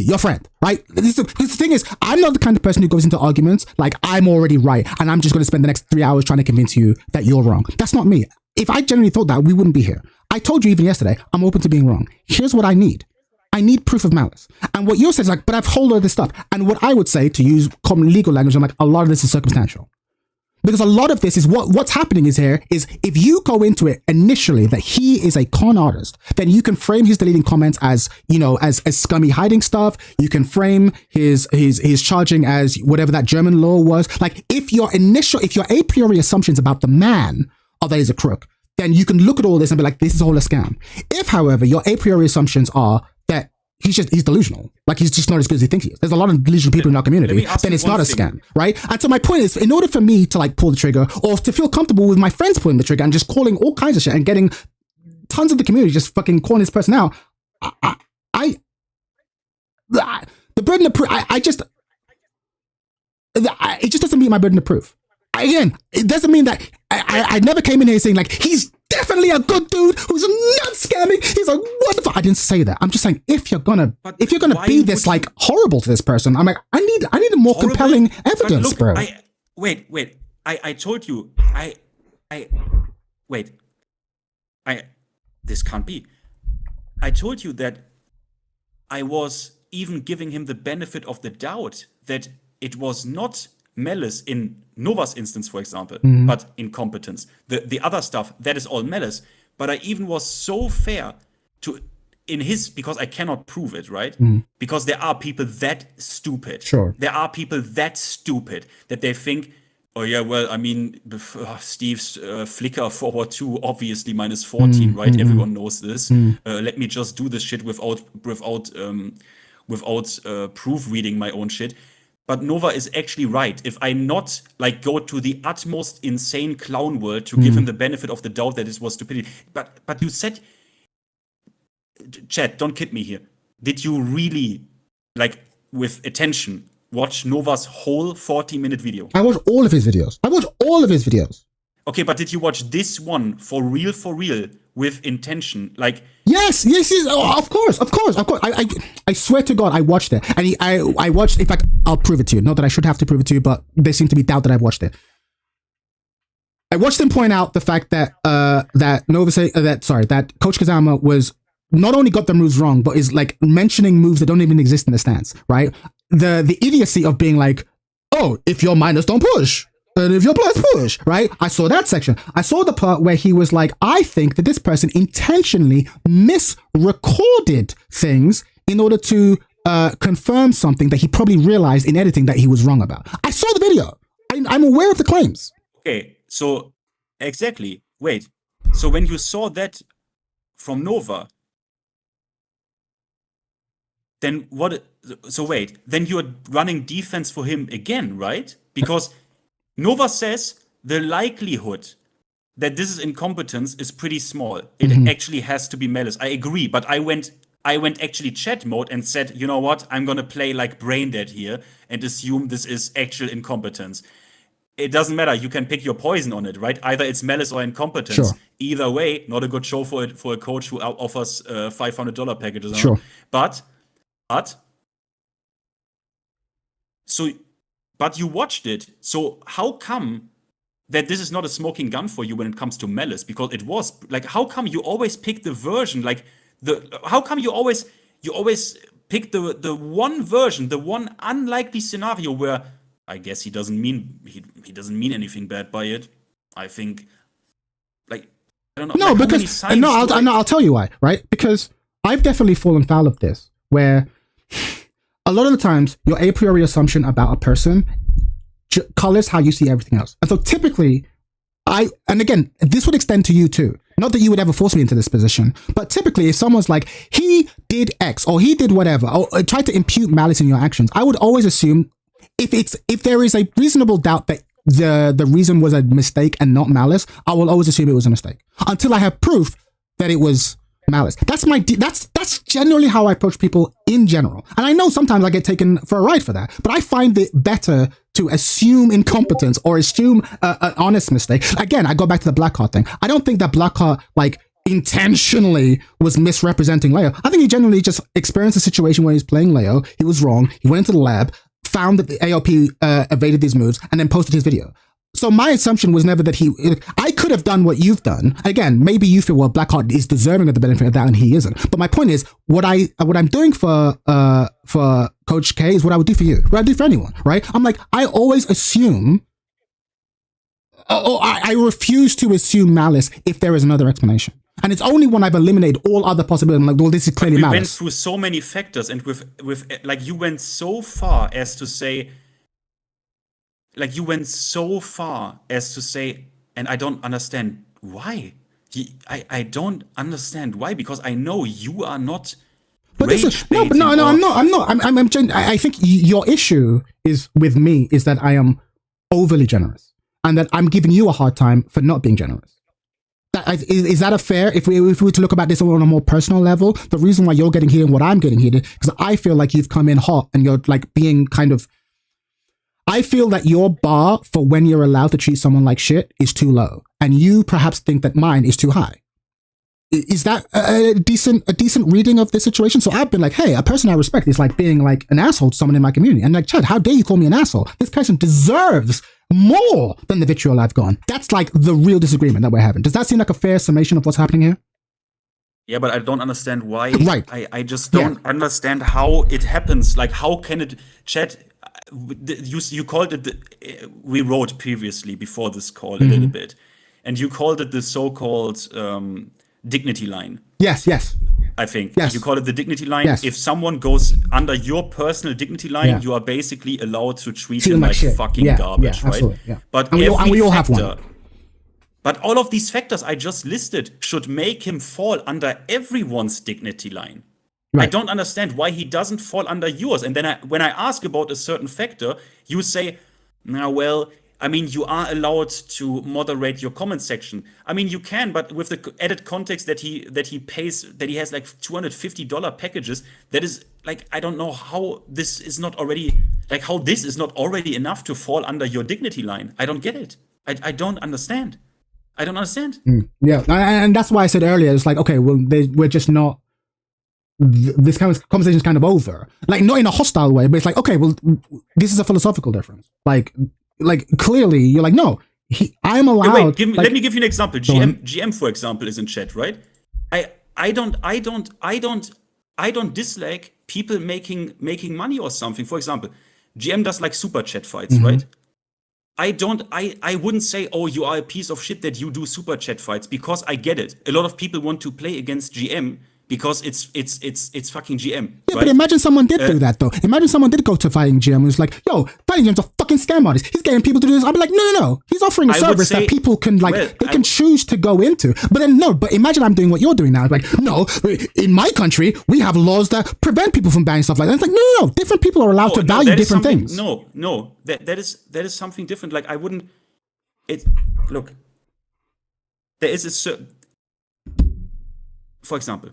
your friend, right? The thing is, I'm not the kind of person who goes into arguments like I'm already right and I'm just going to spend the next 3 hours trying to convince you that you're wrong. That's not me. If I genuinely thought that, we wouldn't be here. I told you even yesterday, I'm open to being wrong. Here's what I need. I need proof of malice. And what you said is like, but I've whole lot of this stuff. And what I would say, to use common legal language, I'm like, a lot of this is circumstantial. Because a lot of this is what's happening is if you go into it initially that he is a con artist, then you can frame his deleting comments as, as scummy hiding stuff. You can frame his charging as whatever that German law was. Like, if your a priori assumptions about the man are that he's a crook, then you can look at all this and be like, this is all a scam. If, however, your a priori assumptions are that he's delusional. Like, he's just not as good as he thinks he is. There's a lot of delusional people in our community. Then it's not a scam, right? And so my point is, in order for me to like pull the trigger, or to feel comfortable with my friends pulling the trigger and just calling all kinds of shit and getting tons of the community just fucking calling this person out, the burden of proof, it just doesn't meet my burden of proof. Again, it doesn't mean that I never came in here saying like, he's definitely a good dude who's not scamming. He's like, wonderful. I didn't say that. I'm just saying, if you're gonna be this like horrible to this person, I'm like, I need a more compelling evidence, bro. Wait. I told you. This can't be. I told you that I was even giving him the benefit of the doubt that it was not malice in Nova's instance, for example, but incompetence. The other stuff, that is all malice. But I even was so fair because I cannot prove it, right? Because there are people that stupid. Sure. There are people that stupid that they think, oh yeah, well, I mean, Steve's flicker forward 2, obviously minus 14, right? Everyone knows this. Let me just do this shit without proofreading my own shit. But Nova is actually right. If I not like go to the utmost insane clown world to give him the benefit of the doubt that it was stupidity. But you said, chat, don't kid me here. Did you really, like, with attention, watch Nova's whole 40-minute video? I watched all of his videos. Okay, but did you watch this one for real, with intention? Like, yes. Oh, of course. I swear to God, I watched it, and I watched. In fact, I'll prove it to you. Not that I should have to prove it to you, but there seemed to be doubt that I've watched it. I watched him point out the fact that that Coach Kazama was not only got the moves wrong, but is like mentioning moves that don't even exist in the stance. Right? The idiocy of being like, oh, if you're minus, don't push. And if your plus push, right? I saw that section. I saw the part where he was like, I think that this person intentionally misrecorded things in order to confirm something that he probably realized in editing that he was wrong about. I saw the video. I'm aware of the claims. Okay, so exactly. Wait. So when you saw that from Nova, then what? So wait, then you're running defense for him again, right? Because Nova says the likelihood that this is incompetence is pretty small. It actually has to be malice. I agree, but I went actually chat mode and said, you know what? I'm gonna play like brain dead here and assume this is actual incompetence. It doesn't matter. You can pick your poison on it, right? Either it's malice or incompetence. Sure. Either way, not a good show for a coach who offers $500 packages. Sure. But you watched it. So how come that this is not a smoking gun for you when it comes to malice? Because it was. Like, how come you always pick the version? Like, how come you always pick the one version, the one unlikely scenario where I guess he doesn't mean anything bad by it. I think, like, I don't know. No, like, because I'll tell you why. Right? Because I've definitely fallen foul of this, where a lot of the times your a priori assumption about a person colors how you see everything else. And so typically, and again, this would extend to you too. Not that you would ever force me into this position, but typically if someone's like, he did X or he did whatever, or try to impute malice in your actions, I would always assume if there is a reasonable doubt that the reason was a mistake and not malice, I will always assume it was a mistake until I have proof that it was malice. That's generally how I approach people in general. And I know sometimes I get taken for a ride for that, but I find it better to assume incompetence or assume an honest mistake. Again, I go back to the Blackheart thing. I don't think that Blackheart intentionally was misrepresenting Leo. I think he generally just experienced a situation where he's playing Leo. He was wrong. He went into the lab, found that the AOP evaded these moves, and then posted his video. So my assumption was never that I could have done what you've done. Again, maybe you feel, well, Blackheart is deserving of the benefit of that and he isn't. But my point is, what I'm doing for Coach K is what I would do for you, what I do for anyone, right? I'm like, I always assume, I refuse to assume malice if there is another explanation. And it's only when I've eliminated all other possibilities, I'm like, well, this is clearly malice. We went through so many factors, and with like, you went so far as to say, and I don't understand why. I don't understand why, because I know you are not But this is no, I'm not. I think your issue is with me is that I am overly generous, and that I'm giving you a hard time for not being generous. Is that a fair? If we were to look about this on a more personal level, the reason why you're getting heated and what I'm getting heated, because I feel like you've come in hot and you're like being kind of. I feel that your bar for when you're allowed to treat someone like shit is too low, and you perhaps think that mine is too high. Is that a decent reading of the situation? So I've been like, hey, a person I respect is like being like an asshole to someone in my community, and like, Chad, how dare you call me an asshole? This person deserves more than the vitriol I've gone. That's like the real disagreement that we're having. Does that seem like a fair summation of what's happening here? Yeah, but I don't understand why. Right. I just don't understand how it happens. Like, how can it, Chat? You called it. We wrote previously before this call a little bit, and you called it the so-called dignity line. Yes. I think yes. you call it the dignity line. Yes. If someone goes under your personal dignity line, you are basically allowed to treat him like fucking garbage, right? Yeah. But and we all have one. But all of these factors I just listed should make him fall under everyone's dignity line. Right. I don't understand why he doesn't fall under yours. And then when I ask about a certain factor, you say, well, I mean, you are allowed to moderate your comment section. I mean, you can, but with the added context that he has like $250 packages, that is like, I don't know how this is not already enough to fall under your dignity line. I don't get it. I don't understand. Yeah, and that's why I said earlier, it's like, okay, well, we're just not. This kind of conversation is kind of over. Like, not in a hostile way, but it's like, okay, well, this is a philosophical difference. Like clearly, you're like, no, I'm allowed. Wait, let me give you an example. GM, for example, is in chat, right? I don't dislike people making money or something. For example, GM does like super chat fights, right? I wouldn't say, oh, you are a piece of shit that you do super chat fights, because I get it. A lot of people want to play against GM because it's fucking GM. Yeah, right? But imagine someone did do that though. Imagine someone did go to fighting GM and was like, yo, fighting GM's a fucking scam artist. He's getting people to do this. I'd be like, no. He's offering a service that people can can choose to go into. But then but imagine I'm doing what you're doing now. Like, no, in my country, we have laws that prevent people from buying stuff like that. It's like, no. Different people are allowed to value different things. No. That is something different. Like, I wouldn't. Look. There is a certain. For example.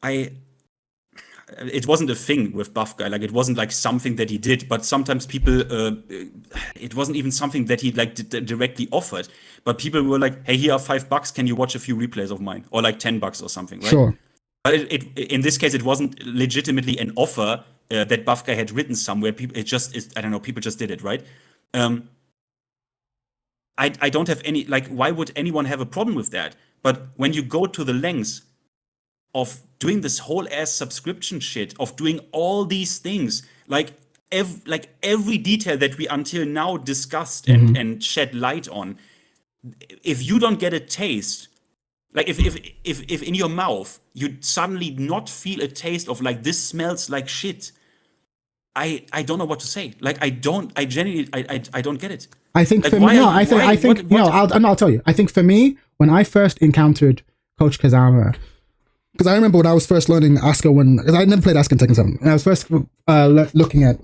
It wasn't a thing with Buff Guy. Like, it wasn't like something that he did, but sometimes people, it wasn't even something that he like directly offered, but people were like, hey, here are $5. Can you watch a few replays of mine? Or like $10 or something, right? Sure. But in this case, it wasn't legitimately an offer that Buff Guy had written somewhere. People, I don't know, people just did it, right? I don't have any, like, why would anyone have a problem with that? But when you go to the lengths of doing this whole ass subscription shit, of doing all these things, like every detail that we until now discussed and shed light on, if you don't get a taste, like if in your mouth you suddenly not feel a taste of like, this smells like shit, I don't know what to say. Like, I genuinely don't get it. I think like, for me, I'll tell you. I think for me, when I first encountered Coach Kazama, because I remember when I was first learning Asuka, because I never played Asuka in Tekken 7, and I was first looking at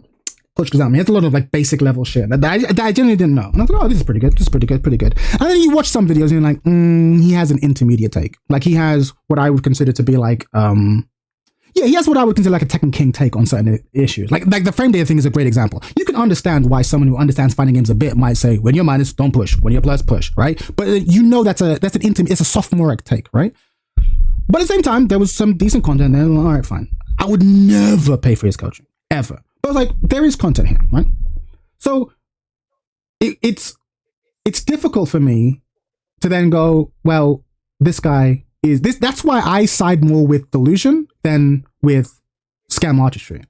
Coach Kazama. He has a lot of like basic level shit that I genuinely didn't know. And I was like, oh, this is pretty good. And then you watch some videos and you're like, he has an intermediate take. Like, he has what I would consider to be like, he has what I would consider like a Tekken King take on certain issues. Like the frame data thing is a great example. You can understand why someone who understands fighting games a bit might say, when you're minus, don't push. When you're plus, push, right? But you know it's a sophomoric take, right? But at the same time, there was some decent content there. All right, fine. I would never pay for his coaching, ever. But I was like, there is content here, right? So it's difficult for me to then go, well, this guy is this. That's why I side more with delusion than with scam artistry.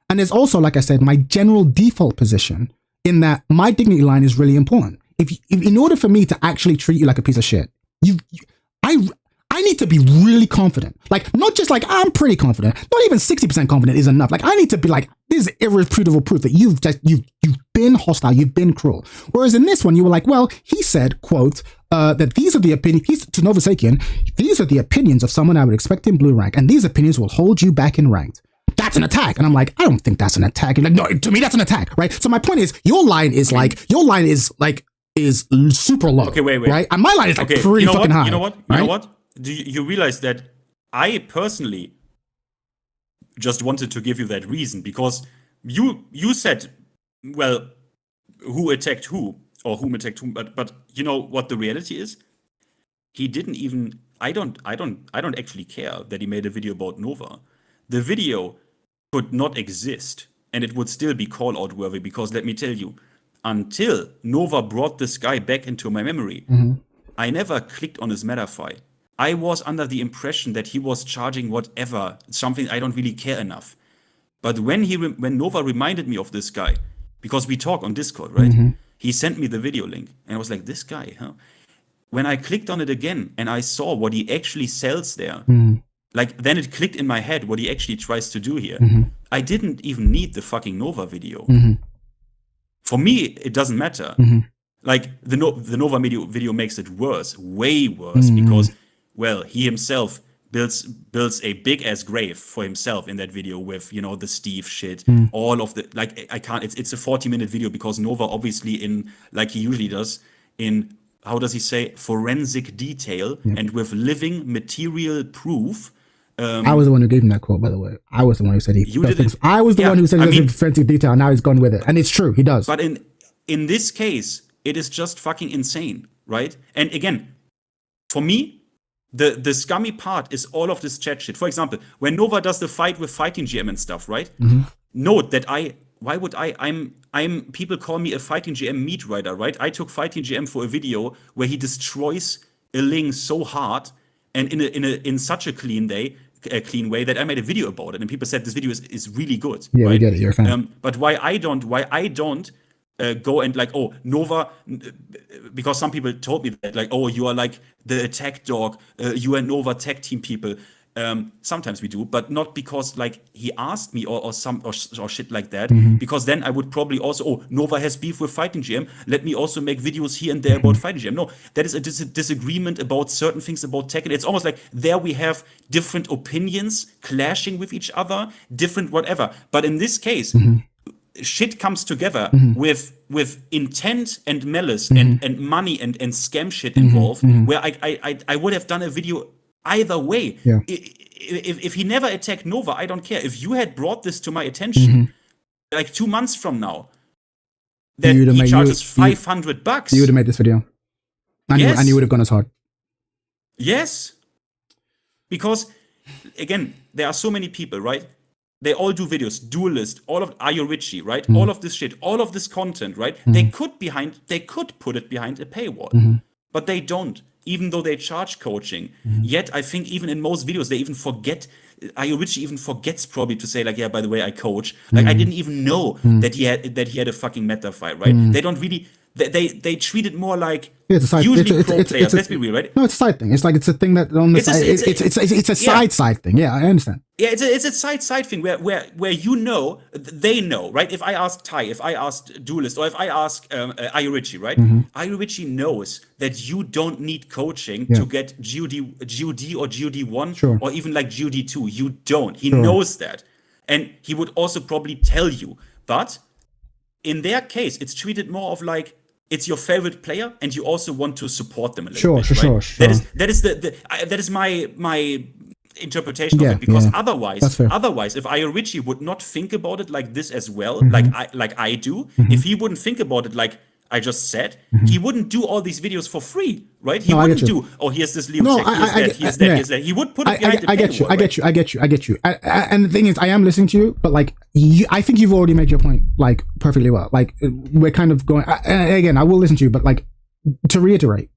And there's also, like I said, my general default position in that my dignity line is really important. If in order for me to actually treat you like a piece of shit, I need to be really confident. Like, not just like, I'm pretty confident. Not even 60% confident is enough. Like, I need to be like, this is irrefutable proof that you've been hostile, you've been cruel. Whereas in this one, you were like, well, he said, quote, that these are the opinions, to Novosakian, these are the opinions of someone I would expect in blue rank, and these opinions will hold you back in ranked. That's an attack. And I'm like, I don't think that's an attack. And like, no, to me, that's an attack, right? So my point is, your line is super low. Okay, wait. Right? And my line is like pretty fucking high. You know what? Right? You know what? Do you realize that I personally just wanted to give you that reason because you said, well, who attacked who or whom attacked whom, but you know what the reality is? He didn't even. I don't actually care that he made a video about Nova. The video could not exist, and it would still be call-out worthy because let me tell you, until Nova brought this guy back into my memory, I never clicked on his Metafy. I was under the impression that he was charging whatever, something I don't really care enough. But when Nova reminded me of this guy, because we talk on Discord, right? He sent me the video link, and I was like, this guy, huh? When I clicked on it again and I saw what he actually sells there, like then it clicked in my head what he actually tries to do here. I didn't even need the fucking Nova video. For me, it doesn't matter. Like the Nova video makes it worse, way worse, because well, he himself builds a big ass grave for himself in that video with, you know, the Steve shit, all of the, like, I can't, it's a 40-minute video because Nova obviously in, like he usually does, in, how does he say, forensic detail and with living material proof. I was the one who gave him that quote, by the way. I was the one who said he does things. I was the one who said he does in forensic detail, and now he's gone with it. And it's true, he does. But in this case, it is just fucking insane, right? And again, for me, the scummy part is all of this chat shit. For example, when Nova does the fight with Fighting GM and stuff, right? Note that people call me a Fighting GM meat rider, right? I took Fighting GM for a video where he destroys a Ling so hard and in such a clean way that I made a video about it, and people said this video is really good. Yeah, right? we get it. You're a fan. But why I don't go and like, oh, Nova, because some people told me that, like, oh, you are like the attack dog, you and Nova tag team people. Sometimes we do, but not because like he asked me or shit like that. Because then I would probably also, oh, Nova has beef with Fighting GM. Let me also make videos here and there about Fighting GM. No, that is a disagreement about certain things about tech. And it's almost like there we have different opinions clashing with each other, different whatever. But in this case, shit comes together with intent and malice and money and scam shit involved, where I would have done a video either way. If he never attacked Nova, I don't care. If you had brought this to my attention, like 2 months from now, that he charges $500, you would have made this video, and you would have gone as hard. Yes, because again, there are so many people, right? They all do videos, Duelist, all of Ayo Richie, right? All of this shit, all of this content, right? They could put it behind a paywall, but they don't. Even though they charge coaching, yet I think even in most videos they even forget. Ayo Richie even forgets probably to say like, yeah, by the way, I coach. Like I didn't even know that he had a fucking meta fight, right? They don't really. They treat it more like usually pro players. Let's be real, right? No, it's a side thing. It's like it's a thing that on the side. It's a side thing. Yeah, I understand. Yeah, it's a side thing where you know they know, right? If I ask Ty, if I ask Duelist, or if I ask Ayo Richie, right? Ayo Richie knows that you don't need coaching to get GOD or GOD1 or even like GOD2. You don't. He knows that, and he would also probably tell you. But in their case, it's treated more of like, it's your favorite player, and you also want to support them a little bit. Sure. That is my interpretation of it. Because otherwise, if Ayo Richie would not think about it like this as well, like I do, if he wouldn't think about it like I just said, he wouldn't do all these videos for free, right? He wouldn't do, oh, here's this Leo check, here's that. He would put it behind the paywall. I get you. And the thing is, I am listening to you, but like, I think you've already made your point like perfectly well. Like we're kind of going, again, I will listen to you, but like to reiterate,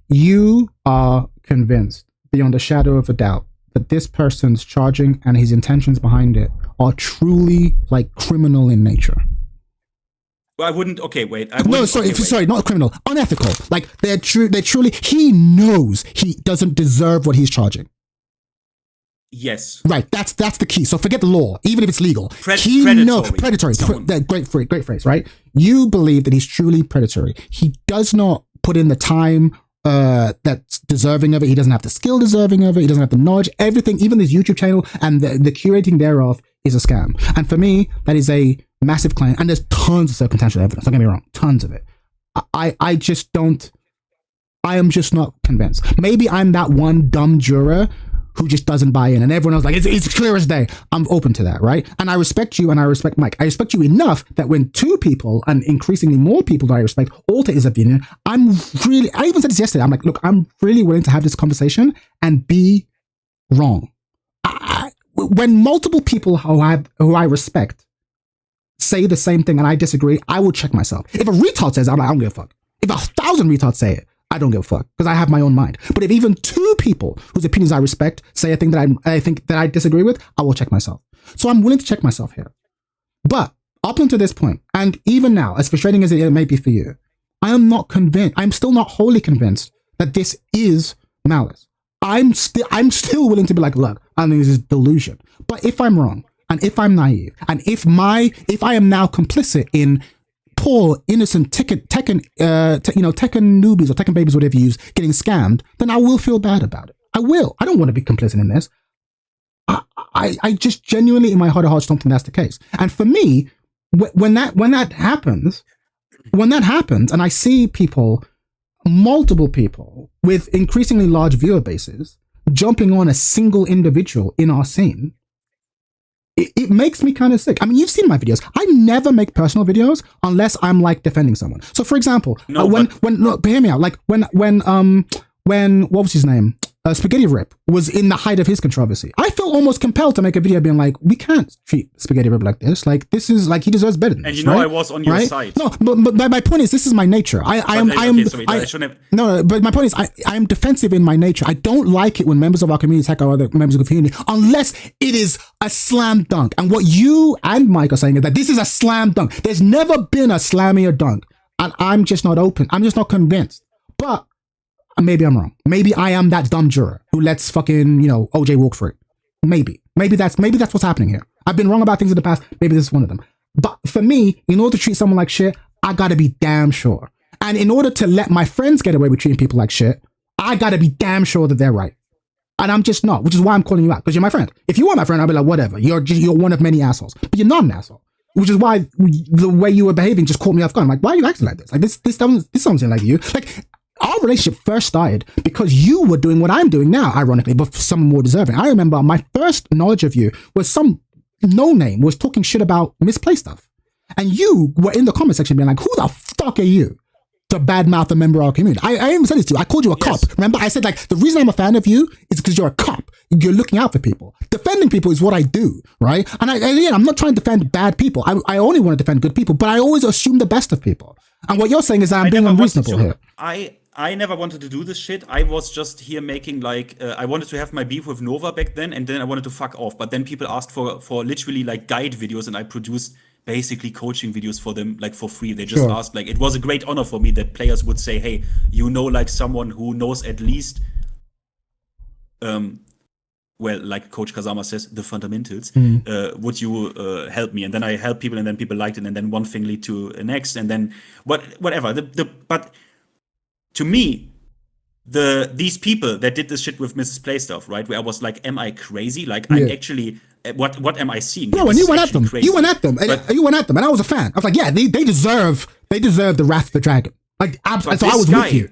you are convinced beyond a shadow of a doubt that this person's charging and his intentions behind it are truly like criminal in nature. I wouldn't. Okay, wait. Sorry, not criminal. Unethical. Like they're truly. He knows he doesn't deserve what he's charging. Yes. Right. That's the key. So forget the law, even if it's legal. Predatory. Great phrase. Right. You believe that he's truly predatory. He does not put in the time that's deserving of it. He doesn't have the skill deserving of it. He doesn't have the knowledge. Everything, even his YouTube channel and the curating thereof is a scam. And for me, that is a massive claim. And there's tons of circumstantial evidence. Don't get me wrong, tons of it. I just don't. I am just not convinced. Maybe I'm that one dumb juror who just doesn't buy in, and everyone else like it's clear as day. I'm open to that, right? And I respect you, and I respect Mike. I respect you enough that when two people, and increasingly more people that I respect, alter his opinion, I even said this yesterday. I'm like, look, I'm really willing to have this conversation and be wrong. When multiple people who I respect say the same thing and I disagree, I will check myself. If a retard says it, I'm like, I don't give a fuck. If 1,000 retards say it, I don't give a fuck because I have my own mind. But if even two people whose opinions I respect say a thing that I think that I disagree with, I will check myself. So I'm willing to check myself here. But up until this point, and even now, as frustrating as it may be for you, I am not convinced. I'm still not wholly convinced that this is malice. I'm still willing to be like, look, I think this is delusion. But if I'm wrong, and if I'm naive, and if I am now complicit in poor, innocent Tekken newbies or Tekken babies, whatever you use, getting scammed, then I will feel bad about it. I will. I don't want to be complicit in this. I just genuinely, in my heart of hearts, don't think that's the case. And for me, when that happens, and I see people, multiple people with increasingly large viewer bases jumping on a single individual in our scene, it makes me kind of sick. I mean, you've seen my videos. I never make personal videos unless I'm like defending someone. So, for example, hear me out. Like when what was his name? Spaghetti Rip was in the height of his controversy. I felt almost compelled to make a video being like, we can't treat Spaghetti Rip like this. Like, this is like, he deserves better than this. And you know, right? I was on your side. No, but my point is, this is my nature. But my point is, I am defensive in my nature. I don't like it when members of our community attack our other members of the community unless it is a slam dunk. And what you and Mike are saying is that this is a slam dunk. There's never been a slammier dunk. And I'm just not open. I'm just not convinced. But maybe I'm wrong. Maybe I am that dumb juror who lets fucking, OJ walk free. Maybe that's what's happening here. I've been wrong about things in the past. Maybe this is one of them. But for me, in order to treat someone like shit, I gotta be damn sure. And in order to let my friends get away with treating people like shit, I gotta be damn sure that they're right. And I'm just not, which is why I'm calling you out, because you're my friend. If you are my friend, I'll be like, whatever. You're one of many assholes. But you're not an asshole. Which is why the way you were behaving just caught me off guard. I'm like, why are you acting like this? Like this doesn't like you. Like, our relationship first started because you were doing what I'm doing now, ironically, but for someone more deserving. I remember my first knowledge of you was some no-name was talking shit about misplaced stuff. And you were in the comment section being like, who the fuck are you to badmouth a member of our community? I even said this to you. I called you a cop. Remember? I said, like, the reason I'm a fan of you is because you're a cop. You're looking out for people. Defending people is what I do, right? And again, I'm not trying to defend bad people. I only want to defend good people, but I always assume the best of people. And what you're saying is that I'm being unreasonable here. I never wanted to do this shit. I was just here making I wanted to have my beef with Nova back then, and then I wanted to fuck off. But then people asked for literally like guide videos, and I produced basically coaching videos for them like for free. They just asked, like, it was a great honor for me that players would say, hey, like someone who knows at least well, like Coach Kazama says, the fundamentals, would you help me? And then I help people, and then people liked it, and then one thing lead to the next, and then whatever. But to me, these people that did this shit with Mrs. Play stuff, right? Where I was like, am I crazy? Like, I'm actually, what am I seeing? No, and you went at them. Crazy. You went at them. And I was a fan. I was like, yeah, they deserve the wrath of the dragon. Like, so I was with you.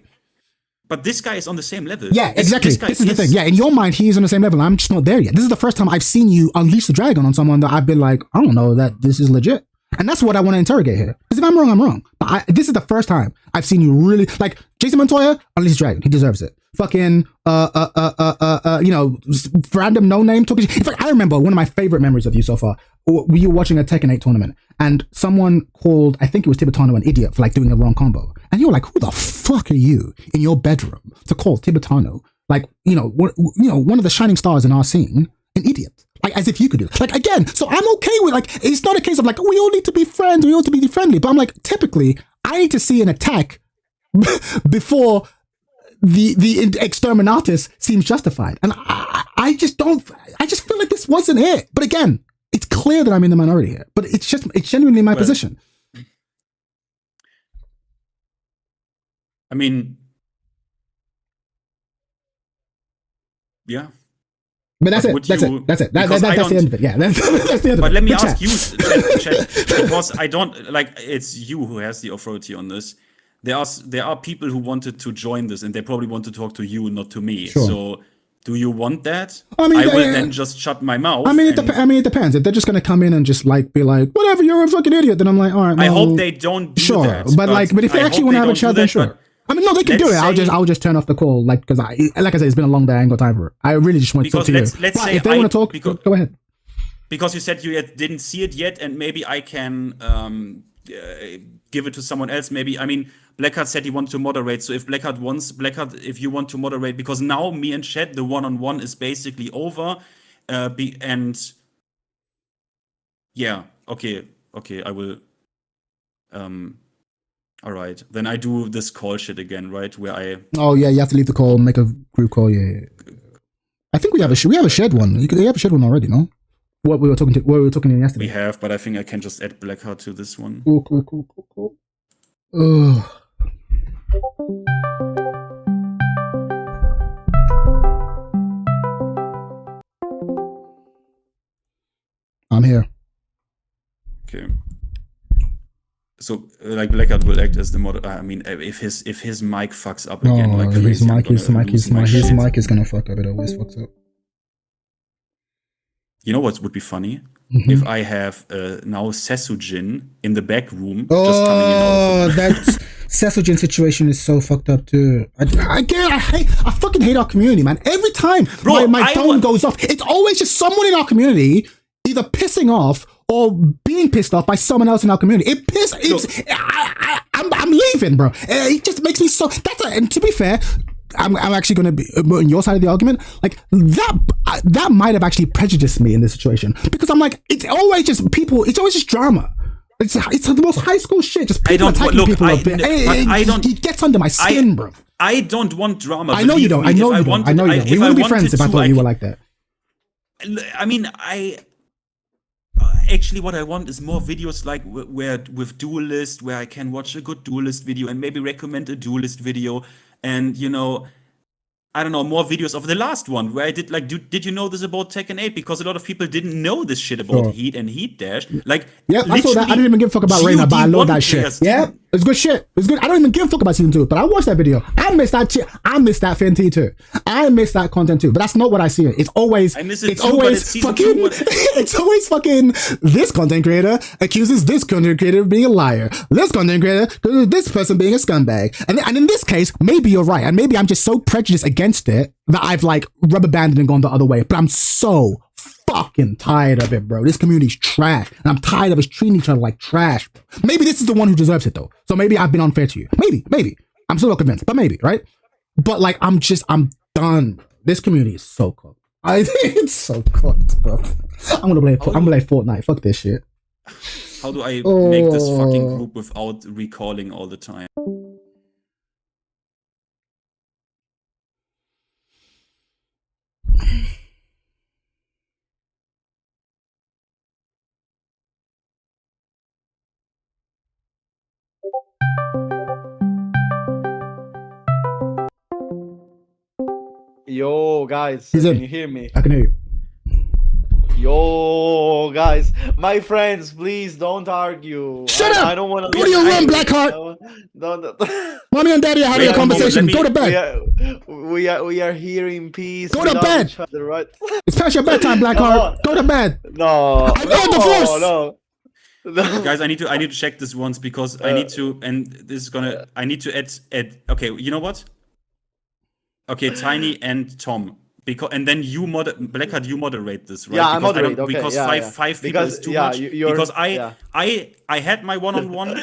But this guy is on the same level. Yeah, exactly. This is the thing. Yeah, in your mind, he is on the same level. I'm just not there yet. This is the first time I've seen you unleash the dragon on someone that I've been like, I don't know that this is legit. And that's what I want to interrogate here. Because if I'm wrong, I'm wrong. But this is the first time I've seen you really, like, Jason Montoya, unleash the dragon. He deserves it. Fucking, random no-name talking. In fact, I remember one of my favorite memories of you so far. You were watching a Tekken 8 tournament, and someone called, I think it was Tibetano, an idiot for like doing the wrong combo. And you were like, who the fuck are you in your bedroom to call Tibetano, like, one of the shining stars in our scene, an idiot? Like, as if you could do it. Like, again, so I'm okay with, like, it's not a case of like, we all need to be friends, we all need to be friendly. But I'm like, typically, I need to see an attack before the exterminatus seems justified. And I just feel like this wasn't it. But again, it's clear that I'm in the minority here. But it's genuinely my position. I mean, yeah. But that's But it. would That's you- it. That's it. because I That's the don't- end of it. Yeah, that's the end of But it. let me Good ask chat. you, chat, because I don't like. It's you who has the authority on this. There are people who wanted to join this, and they probably want to talk to you, not to me. Sure. So, do you want that? I mean, will yeah. then just shut my mouth. I mean, and it depends. If they're just gonna come in and just like be like, whatever, you're a fucking idiot, then I'm like, all right. I well, hope they don't do sure, that. but if they I actually hope want to have a don't chat, do then that, sure. but I mean, no, they can do it. let's I'll just turn off the call, like, because like I said, it's been a long day. I ain't got time for it. I really just want to talk Because to you. let's But say if they want to talk, go ahead. because you said you didn't see it yet, and maybe I can give it to someone else. Maybe, I mean, Blackheart said he wanted to moderate. So if Blackheart, if you want to moderate, because now me and Chet, the one-on-one is basically over. And yeah, okay, I will. All right, then I do this call shit again, right? Where I Oh yeah, you have to leave the call, make a group call. Yeah. I think we have a shared one. You have a shared one already, no? What we were talking in yesterday. we have, but I think I can just add Blackheart to this one. Cool. Ugh. I'm here. Okay. So like Blackheart will act as the mod. I mean, if his mic fucks up again, like his crazy, I'm mic gonna lose my shit. is gonna fuck up. It always fucks up. You know what would be funny? Mhm. If I have now Sesujin in the back room, just coming in out of the that Sesojin situation is so fucked up too. I fucking hate our community, man. Every time Bro, my phone goes off, it's always just someone in our community either pissing off or being pissed off by someone else in our community. I'm leaving, bro. It just makes me so. And to be fair, I'm actually going to be on your side of the argument. Like that might have actually prejudiced me in this situation, because I'm like, it's always just people. It's always just drama. It's the most high school shit. Just people attacking people. It gets under my skin, bro. I don't want drama. I know you don't. I know you don't. We wouldn't be friends if I thought you were like that. I mean, actually, what I want is more videos like where with Duelist, where I can watch a good Duelist video and maybe recommend a Duelist video, and I don't know, more videos of the last one where I did like, did you know this about Tekken 8? Because a lot of people didn't know this shit about Heat and Heat Dash. Like, yeah, I saw that. I didn't even give a fuck about Reina, but I love that shit. Yeah, it's good shit. It's good. I don't even give a fuck about season 2, but I watched that video. I missed that shit. I missed that FNT too. I missed that content too. But that's not what I see. It's always, it's always fucking this content creator accuses this content creator of being a liar. This content creator accuses this person being a scumbag. And in this case, maybe you're right. And maybe I'm just so prejudiced against it that I've like rubber banded and gone the other way. But I'm so fucking tired of it, bro. This community's trash, and I'm tired of us treating each other like trash, bro. Maybe this is the one who deserves it though. So maybe I've been unfair to you. Maybe. I'm still not convinced, but maybe, right? But like, I'm done. This community is so cooked. I think it's so cooked, bro. I'm gonna play Fortnite. Fuck this shit. How do I make this fucking group without recalling all the time? Yo, guys, He's can in. you hear me? I can hear you. Yo, guys, my friends, please don't argue. Shut up! I don't want to. Go to your room, Blackheart. No. Mommy and Daddy are having a conversation. Go to bed. We are here in peace. Go to without bed. each other, right? It's past your bedtime, Blackheart. Go to bed. No. I got divorced. No. Guys, I need to check this once because I need to, and this is gonna. I need to add. Okay, you know what? Okay, Tiny and Tom. Because and then Blackheart, you moderate this, right? Yeah, I because moderate. Okay, because yeah, five people is too much. Because I had my one-on-one.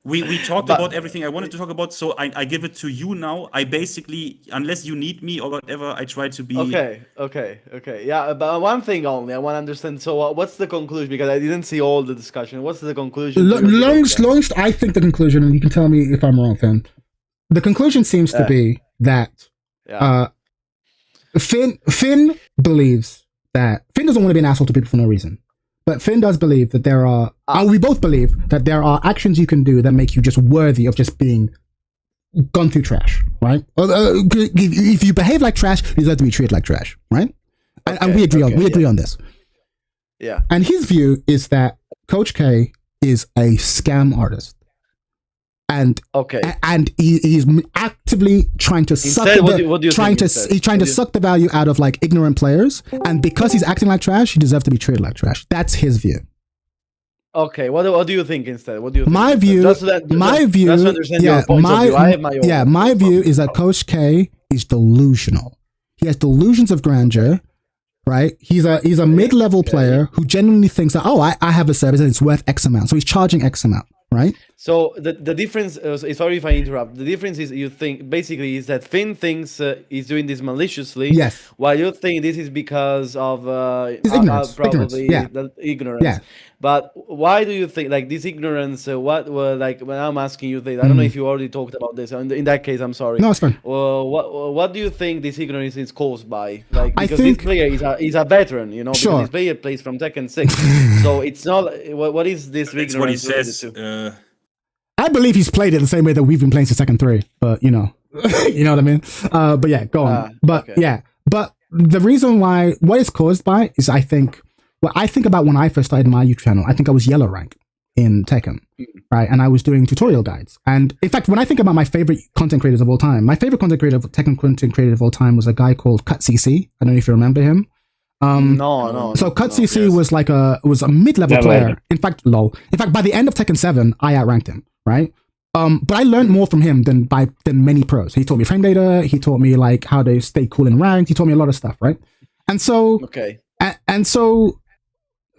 we talked about everything I wanted to talk about, so I give it to you now. I basically, unless you need me or whatever, I try to be. Okay. Yeah, but one thing only I want to understand. So, what's the conclusion? Because I didn't see all the discussion. What's the conclusion? Longest, I think the conclusion, and you can tell me if I'm wrong, Finn. The conclusion seems to be that Finn believes that Finn doesn't want to be an asshole to people for no reason, but Finn does believe that there are. We both believe that there are actions you can do that make you just worthy of just being gone through trash, right? If you behave like trash, you deserve to be treated like trash, right? And we agree on this. Yeah. And his view is that Coach K is a scam artist. And he's actively trying to suck the value out of like ignorant players, and because he's acting like trash, he deserves to be treated like trash. That's his view. Okay, what do you think instead? What do you think? My view is that Coach K is delusional. He has delusions of grandeur, right? He's a mid-level player who genuinely thinks that, I have a service and it's worth X amount, so he's charging X amount, right? So the difference, sorry if I interrupt, the difference is you think, basically, is that Finn thinks he's doing this maliciously, yes, while you think this is because of ignorance. Ignorance. Yeah. But why do you think, like, this ignorance, when I'm asking you this, I don't know if you already talked about this, in that case, I'm sorry. No, it's fine. What do you think this ignorance is caused by? Like, because this player is a veteran, you know, because this player plays from Tekken 6, so it's not, what is this ignorance? That's what he says. I believe he's played it the same way that we've been playing since Tekken 3, but you know what I mean? But yeah, go on. But the reason why, what it's caused by is I think about when I first started my YouTube channel, I think I was yellow rank in Tekken, right? And I was doing tutorial guides. And in fact, when I think about my favorite content creators of all time, my favorite Tekken content creator of all time was a guy called CutCC. I don't know if you remember him. No. So CutCC was a mid-level player. In fact, by the end of Tekken 7, I outranked him, right? But I learned more from him than many pros. He taught me frame data. He taught me like how to stay cool in ranked. He taught me a lot of stuff, right? And so, so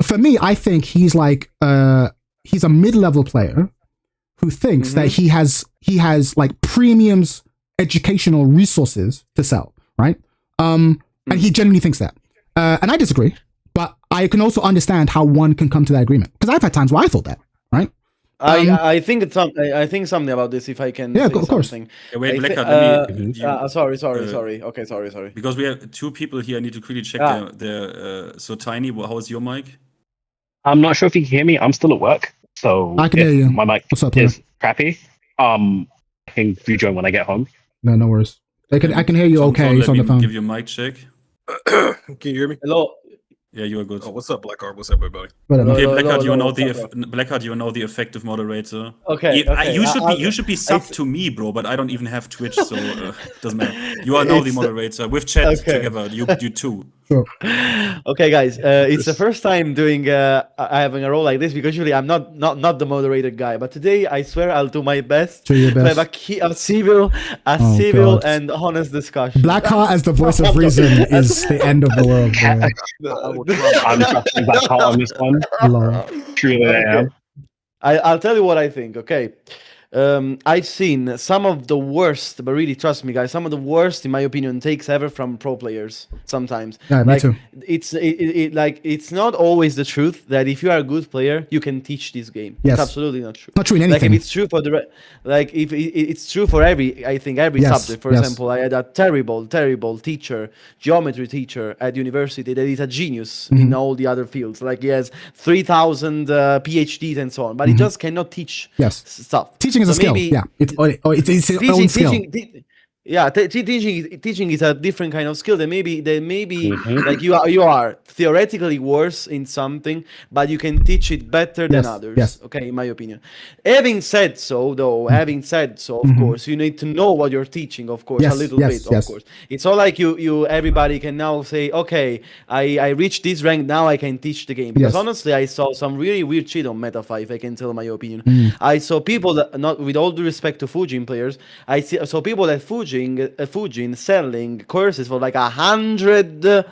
for me, I think he's like he's a mid-level player who thinks that he has like premiums educational resources to sell, right? And he genuinely thinks that. And I disagree, but I can also understand how one can come to that agreement, because I've had times where I thought that, right? I think something about this, if I can. Yeah, of course. Something. Wait, Blackheart, sorry. Okay, sorry. Because we have two people here. I need to quickly check their. So Tiny, how is your mic? I'm not sure if you can hear me. I'm still at work, so I can hear you. My mic is crappy. I can rejoin when I get home. No worries. I can hear you. Okay, it's on the phone. Give you a mic check. Can you hear me? Hello. Yeah, you are good. Oh, what's up, Blackheart? What's up, everybody? Okay, Blackheart, you know the effective moderator. Okay. You should be sub to me, bro. But I don't even have Twitch, so doesn't matter. You are now the moderator. We've chatted together. You two. Sure. Okay, guys. It's the first time doing having a role like this, because usually I'm not the moderator guy. But today, I swear I'll do my best to have a civil and honest discussion. Blackheart as the voice of reason is the end of the world, bro. I'm trusting Blackheart on this one. Truly, I am. I'll tell you what I think. Okay. I've seen some of the worst, but really trust me, guys, some of the worst, in my opinion, takes ever from pro players. Sometimes, me too. It's not always the truth that if you are a good player, you can teach this game. Yes. It's absolutely not true. Not true in anything. Like if it's true for if it's true for every subject. For example, I had a terrible teacher, geometry teacher at university that is a genius in all the other fields. Like he has 3,000 PhDs and so on, but he just cannot teach stuff. Teaching is a skill. It's its own skill. Teaching is a different kind of skill. Maybe like you are theoretically worse in something, but you can teach it better than others. Yes. Okay, in my opinion. Having said so, of course, you need to know what you're teaching. Of course, a little bit. Of course, it's all like you. Everybody can now say, okay, I reached this rank. Now I can teach the game. Because honestly, I saw some really weird shit on Meta 5. I can tell my opinion. I saw people that, not with all due respect to Fujin players, saw people at Fujin selling courses for like $100 to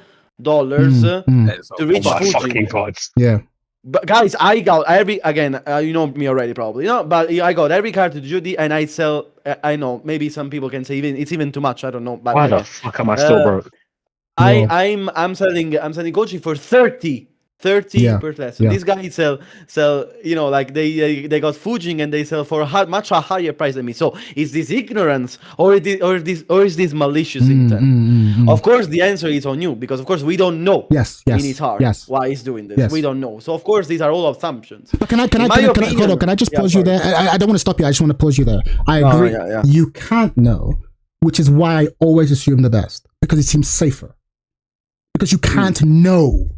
reach Fujin. Yeah. But guys, I got you know me already probably, but I got every card to Judy, and I sell. I know maybe some people can say it's even too much. I don't know. But why the fuck am I still broke? I'm selling Gochi for 30 30 Yeah, per lesson. yeah. These guys sell, you know, like they got Fujin and they sell for a much higher price than me. So is this ignorance or is this malicious intent? Of course, the answer is on you, because of course we don't know. Yes, in his heart, yes. why he's doing this. Yes. We don't know. So of course these are all assumptions. But can I hold on? Can I just pause you there? I don't want to stop you. I just want to pause you there. I agree. Yeah. You can't know, which is why I always assume the best, because it seems safer. Because you can't know.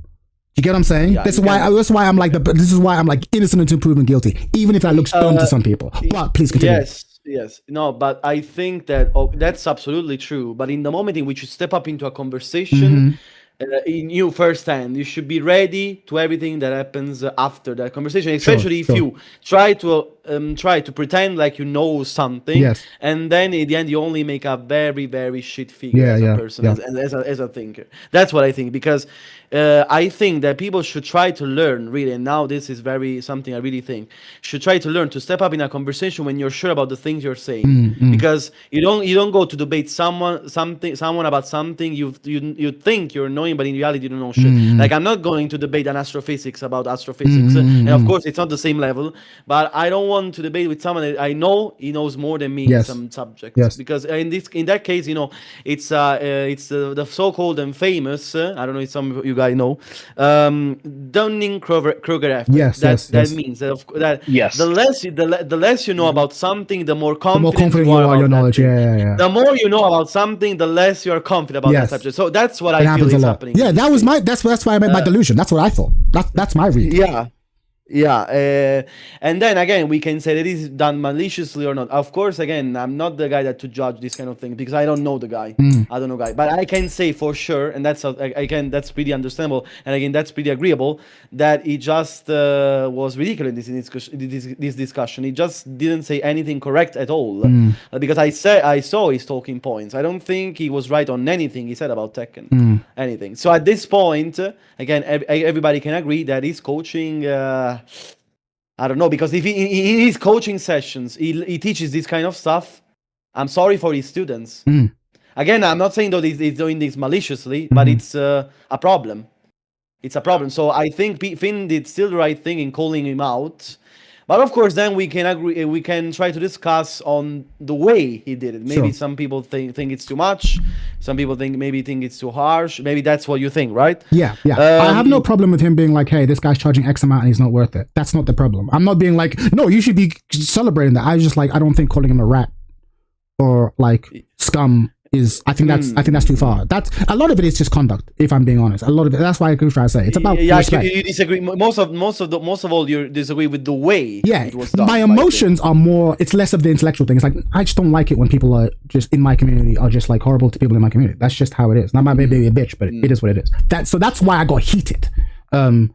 You get what I'm saying? Yeah, That's why I'm like this is why I'm like innocent until proven guilty, even if that looks dumb to some people. But please continue. Yes. No, but I think that that's absolutely true. But in the moment in which you step up into a conversation, in you firsthand, you should be ready to everything that happens after that conversation, especially if you try to pretend like you know something, and then in the end you only make a very, very shit figure as a person, as a thinker. That's what I think, because I think that people should try to learn, really, and now this is something I really think, should try to learn to step up in a conversation when you're sure about the things you're saying, because you don't go to debate someone about something you think you're knowing, but in reality you don't know shit. Like, I'm not going to debate an astrophysics about astrophysics, and of course it's not the same level, but I don't want to debate with someone that I know he knows more than me in some subjects, because in that case, you know, it's the so-called and famous, I don't know if some of you guys know, Dunning-Kruger effect. That means that the less you know about something, the more confident you are your knowledge. The more you know about something, the less you are confident about that subject. So that's what I feel is happening. Yeah, that's why I meant by delusion. That's what I thought. That's my reading. And then again, we can say that this is done maliciously or not. Of course, again, I'm not the guy to judge this kind of thing, because I don't know the guy. I don't know guy, but I can say for sure, and that's pretty understandable, and again, that's pretty agreeable, that he just was ridiculous in this discussion. He just didn't say anything correct at all, because I saw his talking points. I don't think he was right on anything he said about Tekken, anything. So at this point, again, everybody can agree that his coaching. I don't know, because if in his coaching sessions he teaches this kind of stuff, I'm sorry for his students. Again, I'm not saying that he's doing this maliciously, but it's a problem. It's a problem. So I think Finn did still the right thing in calling him out. But of course, then we can agree. We can try to discuss on the way he did it. Maybe some people think it's too much. Some people think it's too harsh. Maybe that's what you think, right? Yeah. I have no problem with him being like, "Hey, this guy's charging X amount and he's not worth it." That's not the problem. I'm not being like, "No, you should be celebrating that." I was just like, I don't think calling him a rat or like scum is. I think that's too far. That's a lot of it is just conduct. If I'm being honest, a lot of it. That's why I try to say it's about respect. You disagree. Most of all, you disagree with the way. It was done. My emotions are more. It's less of the intellectual thing. It's like I just don't like it when people are just in my community are just like horrible to people in my community. That's just how it is. Not my baby a bitch, but it is what it is. That's why I got heated. I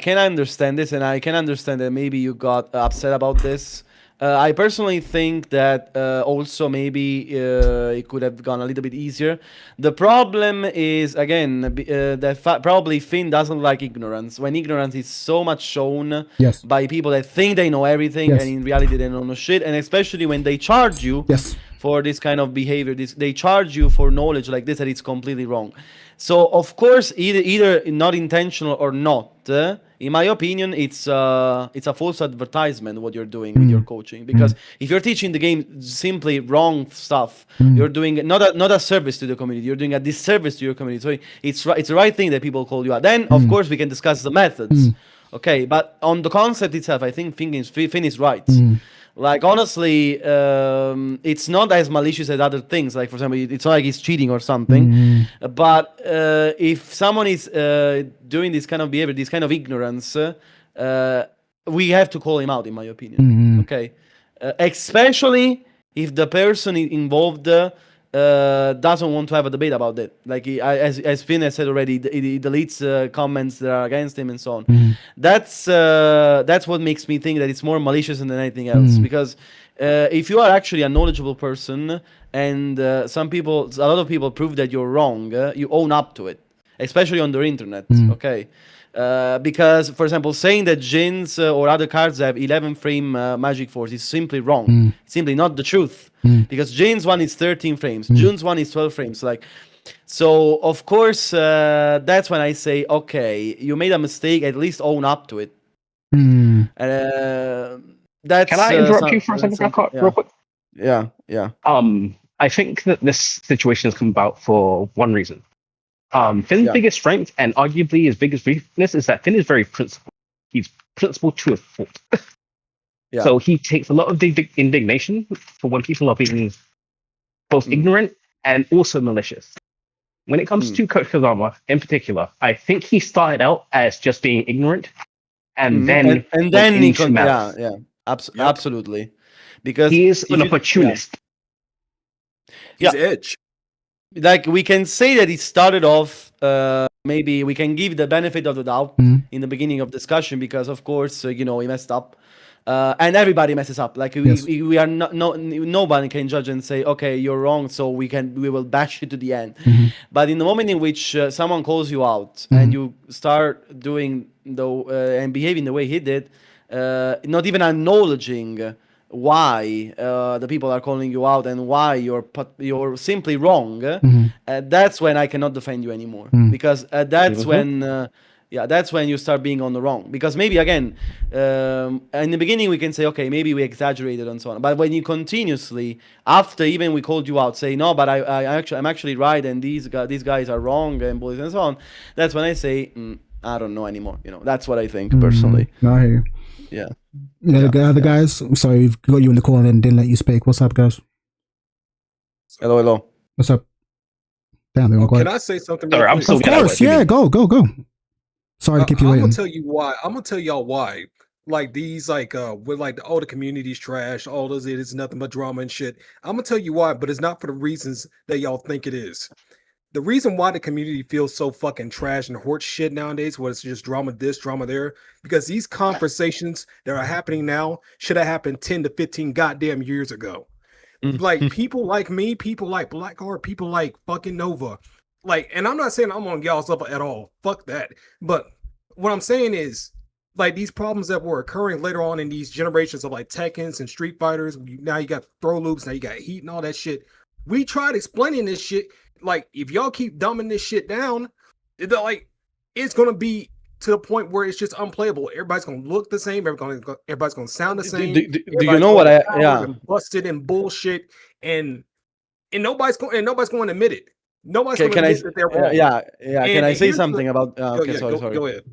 can understand this, and I can understand that maybe you got upset about this. I personally think that also maybe it could have gone a little bit easier. The problem is, again, that probably Finn doesn't like ignorance. When ignorance is so much shown by people that think they know everything, and in reality they don't know shit, and especially when they charge you for this kind of behavior, they charge you for knowledge like this, that it's completely wrong. So of course, either not intentional or not, in my opinion, it's a false advertisement what you're doing with your coaching. Because if you're teaching the game simply wrong stuff, you're doing not a service to the community. You're doing a disservice to your community. So it's the right thing that people call you out. Then of course we can discuss the methods. Okay, but on the concept itself, I think Finn is right. Like, honestly, it's not as malicious as other things. Like, for example, it's not like he's cheating or something. But if someone is doing this kind of behavior, this kind of ignorance, we have to call him out, in my opinion. Okay? Especially if the person involved doesn't want to have a debate about it. Like, as Finn has said already, he deletes comments that are against him and so on. That's what makes me think that it's more malicious than anything else. Because if you are actually a knowledgeable person, and a lot of people prove that you're wrong, you own up to it, especially on the internet. Okay. Because, for example, saying that Jin's or other cards have 11 frame magic force is simply wrong. Simply not the truth. Because Jin's one is 13 frames, Jun's one is 12 frames. Like, So of course, that's when I say, okay, you made a mistake. At least own up to it. That's. Can I interrupt you for a second, real quick? Yeah. I think that this situation has come about for one reason. Finn's biggest strength and arguably his biggest weakness is that Finn is very principled. He's principled to a fault. So he takes a lot of indignation for when people are being both ignorant and also malicious. When it comes to Coach Kazama in particular, I think he started out as just being ignorant, and then he absolutely, because he is an opportunist. He's edge. Like we can say that he started off. Maybe we can give the benefit of the doubt in the beginning of discussion because, of course, he messed up. And everybody messes up. Like we are not, nobody can judge and say, okay, you're wrong, so we will bash it to the end. But in the moment in which someone calls you out and you start doing and behaving the way he did, not even acknowledging why the people are calling you out and why you're simply wrong, that's when I cannot defend you anymore because that's when. That's when you start being on the wrong. Because maybe, again, in the beginning we can say, okay, maybe we exaggerated and so on. But when you continuously, after even we called you out, say, no, but I'm actually right and these guys are wrong and bullies and so on, that's when I say, I don't know anymore. That's what I think, personally. No, I hear you. The other guys, sorry, we've got you in the call and then didn't let you speak. What's up, guys? Hello. What's up? Damn, can I say something? Sorry, I'm still of course, go. Sorry to keep you waiting. I'm gonna tell you why. I'm gonna tell y'all why. Like these, with all the community's trash, all those it is nothing but drama and shit. I'm gonna tell you why, but it's not for the reasons that y'all think it is. The reason why the community feels so fucking trash and horse shit nowadays, where it's just drama this, drama there, because these conversations that are happening now should have happened 10 to 15 goddamn years ago. Like people like me, people like Blackheart, people like fucking Nova. And I'm not saying I'm on y'all's level at all. Fuck that. But what I'm saying is, these problems that were occurring later on in these generations of Tekkens and Street Fighters, now you got throw loops, now you got Heat and all that shit. We tried explaining this shit. If y'all keep dumbing this shit down, it's gonna be to the point where it's just unplayable. Everybody's gonna look the same. Everybody's gonna sound the same. Do you know what busted and bullshit and nobody's going to admit it. Nobody's going to admit that they're wrong. Can I say something about? Sorry. Go ahead.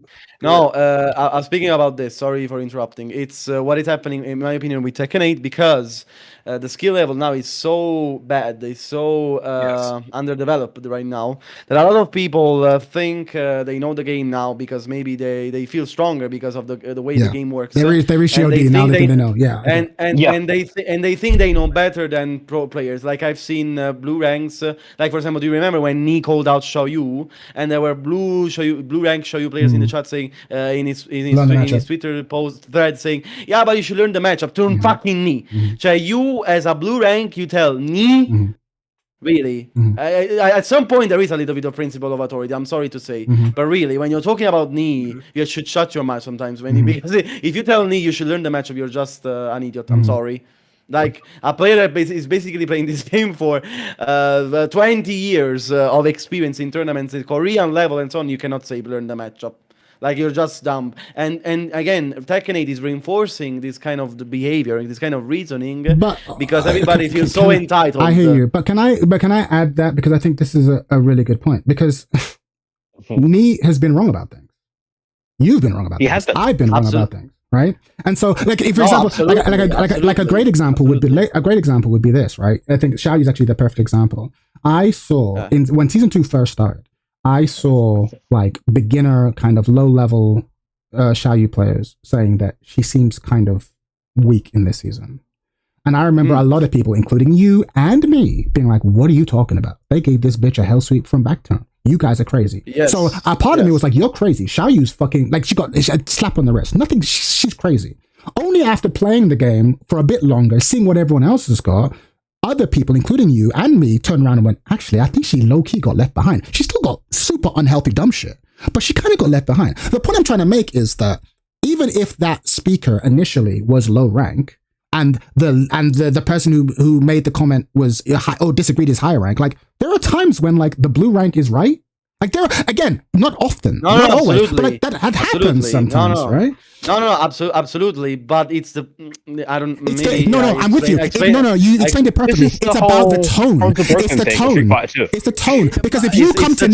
No, I'm speaking about this. Sorry for interrupting. It's what is happening, in my opinion, with Tekken 8 because the skill level now is so bad. It's so underdeveloped right now that a lot of people think they know the game now because maybe they feel stronger because of the way the game works. They reach OD now that they know. And they think they know better than pro players. Like I've seen blue ranks. Like for example, do you remember when Nee called out Xiaoyu and there were blue rank Xiaoyu players in the chat saying in his Twitter post thread saying, yeah, but you should learn the matchup. Turn fucking Nee. You as a blue rank, you tell Nee. Really, at some point there is a little bit of principle of authority. I'm sorry to say, but really, when you're talking about Nee, you should shut your mouth sometimes. Because if you tell Nee you should learn the matchup, you're just an idiot. I'm sorry. Like a player that is basically playing this game for 20 years of experience in tournaments at Korean level and so on, you cannot say learn the matchup. Like you're just dumb. And again, Tekken 8 is reinforcing this kind of behavior, this kind of reasoning, because everybody feels so entitled. I hear you, but can I add that because I think this is a really good point because Nee has been wrong about things. You've been wrong about things. I've been wrong about things. Right, and so if for example, like a great example would be this, right? I think Xiaoyu is actually the perfect example. I saw when season 2 first started, I saw beginner kind of low level Xiaoyu players saying that she seems kind of weak in this season, and I remember a lot of people, including you and me, being like, "What are you talking about? They gave this bitch a hell sweep from back turn. You guys are crazy." Yes. So a part of me was like, you're crazy. Xiaoyu's fucking, she got a slap on the wrist. Nothing, she's crazy. Only after playing the game for a bit longer, seeing what everyone else has got, other people, including you and me, turned around and went, actually, I think she low-key got left behind. She still got super unhealthy dumb shit, but she kind of got left behind. The point I'm trying to make is that even if that speaker initially was low rank, and the person who made the comment was or disagreed is higher rank, there there are times when like the blue rank is right. Like there, again, not often, not always, absolutely. but like that happens sometimes, right? No, absolutely. But it's the I'm with you. You explained it perfectly. It's about the tone. It's the tone. It's the tone. Because if you come to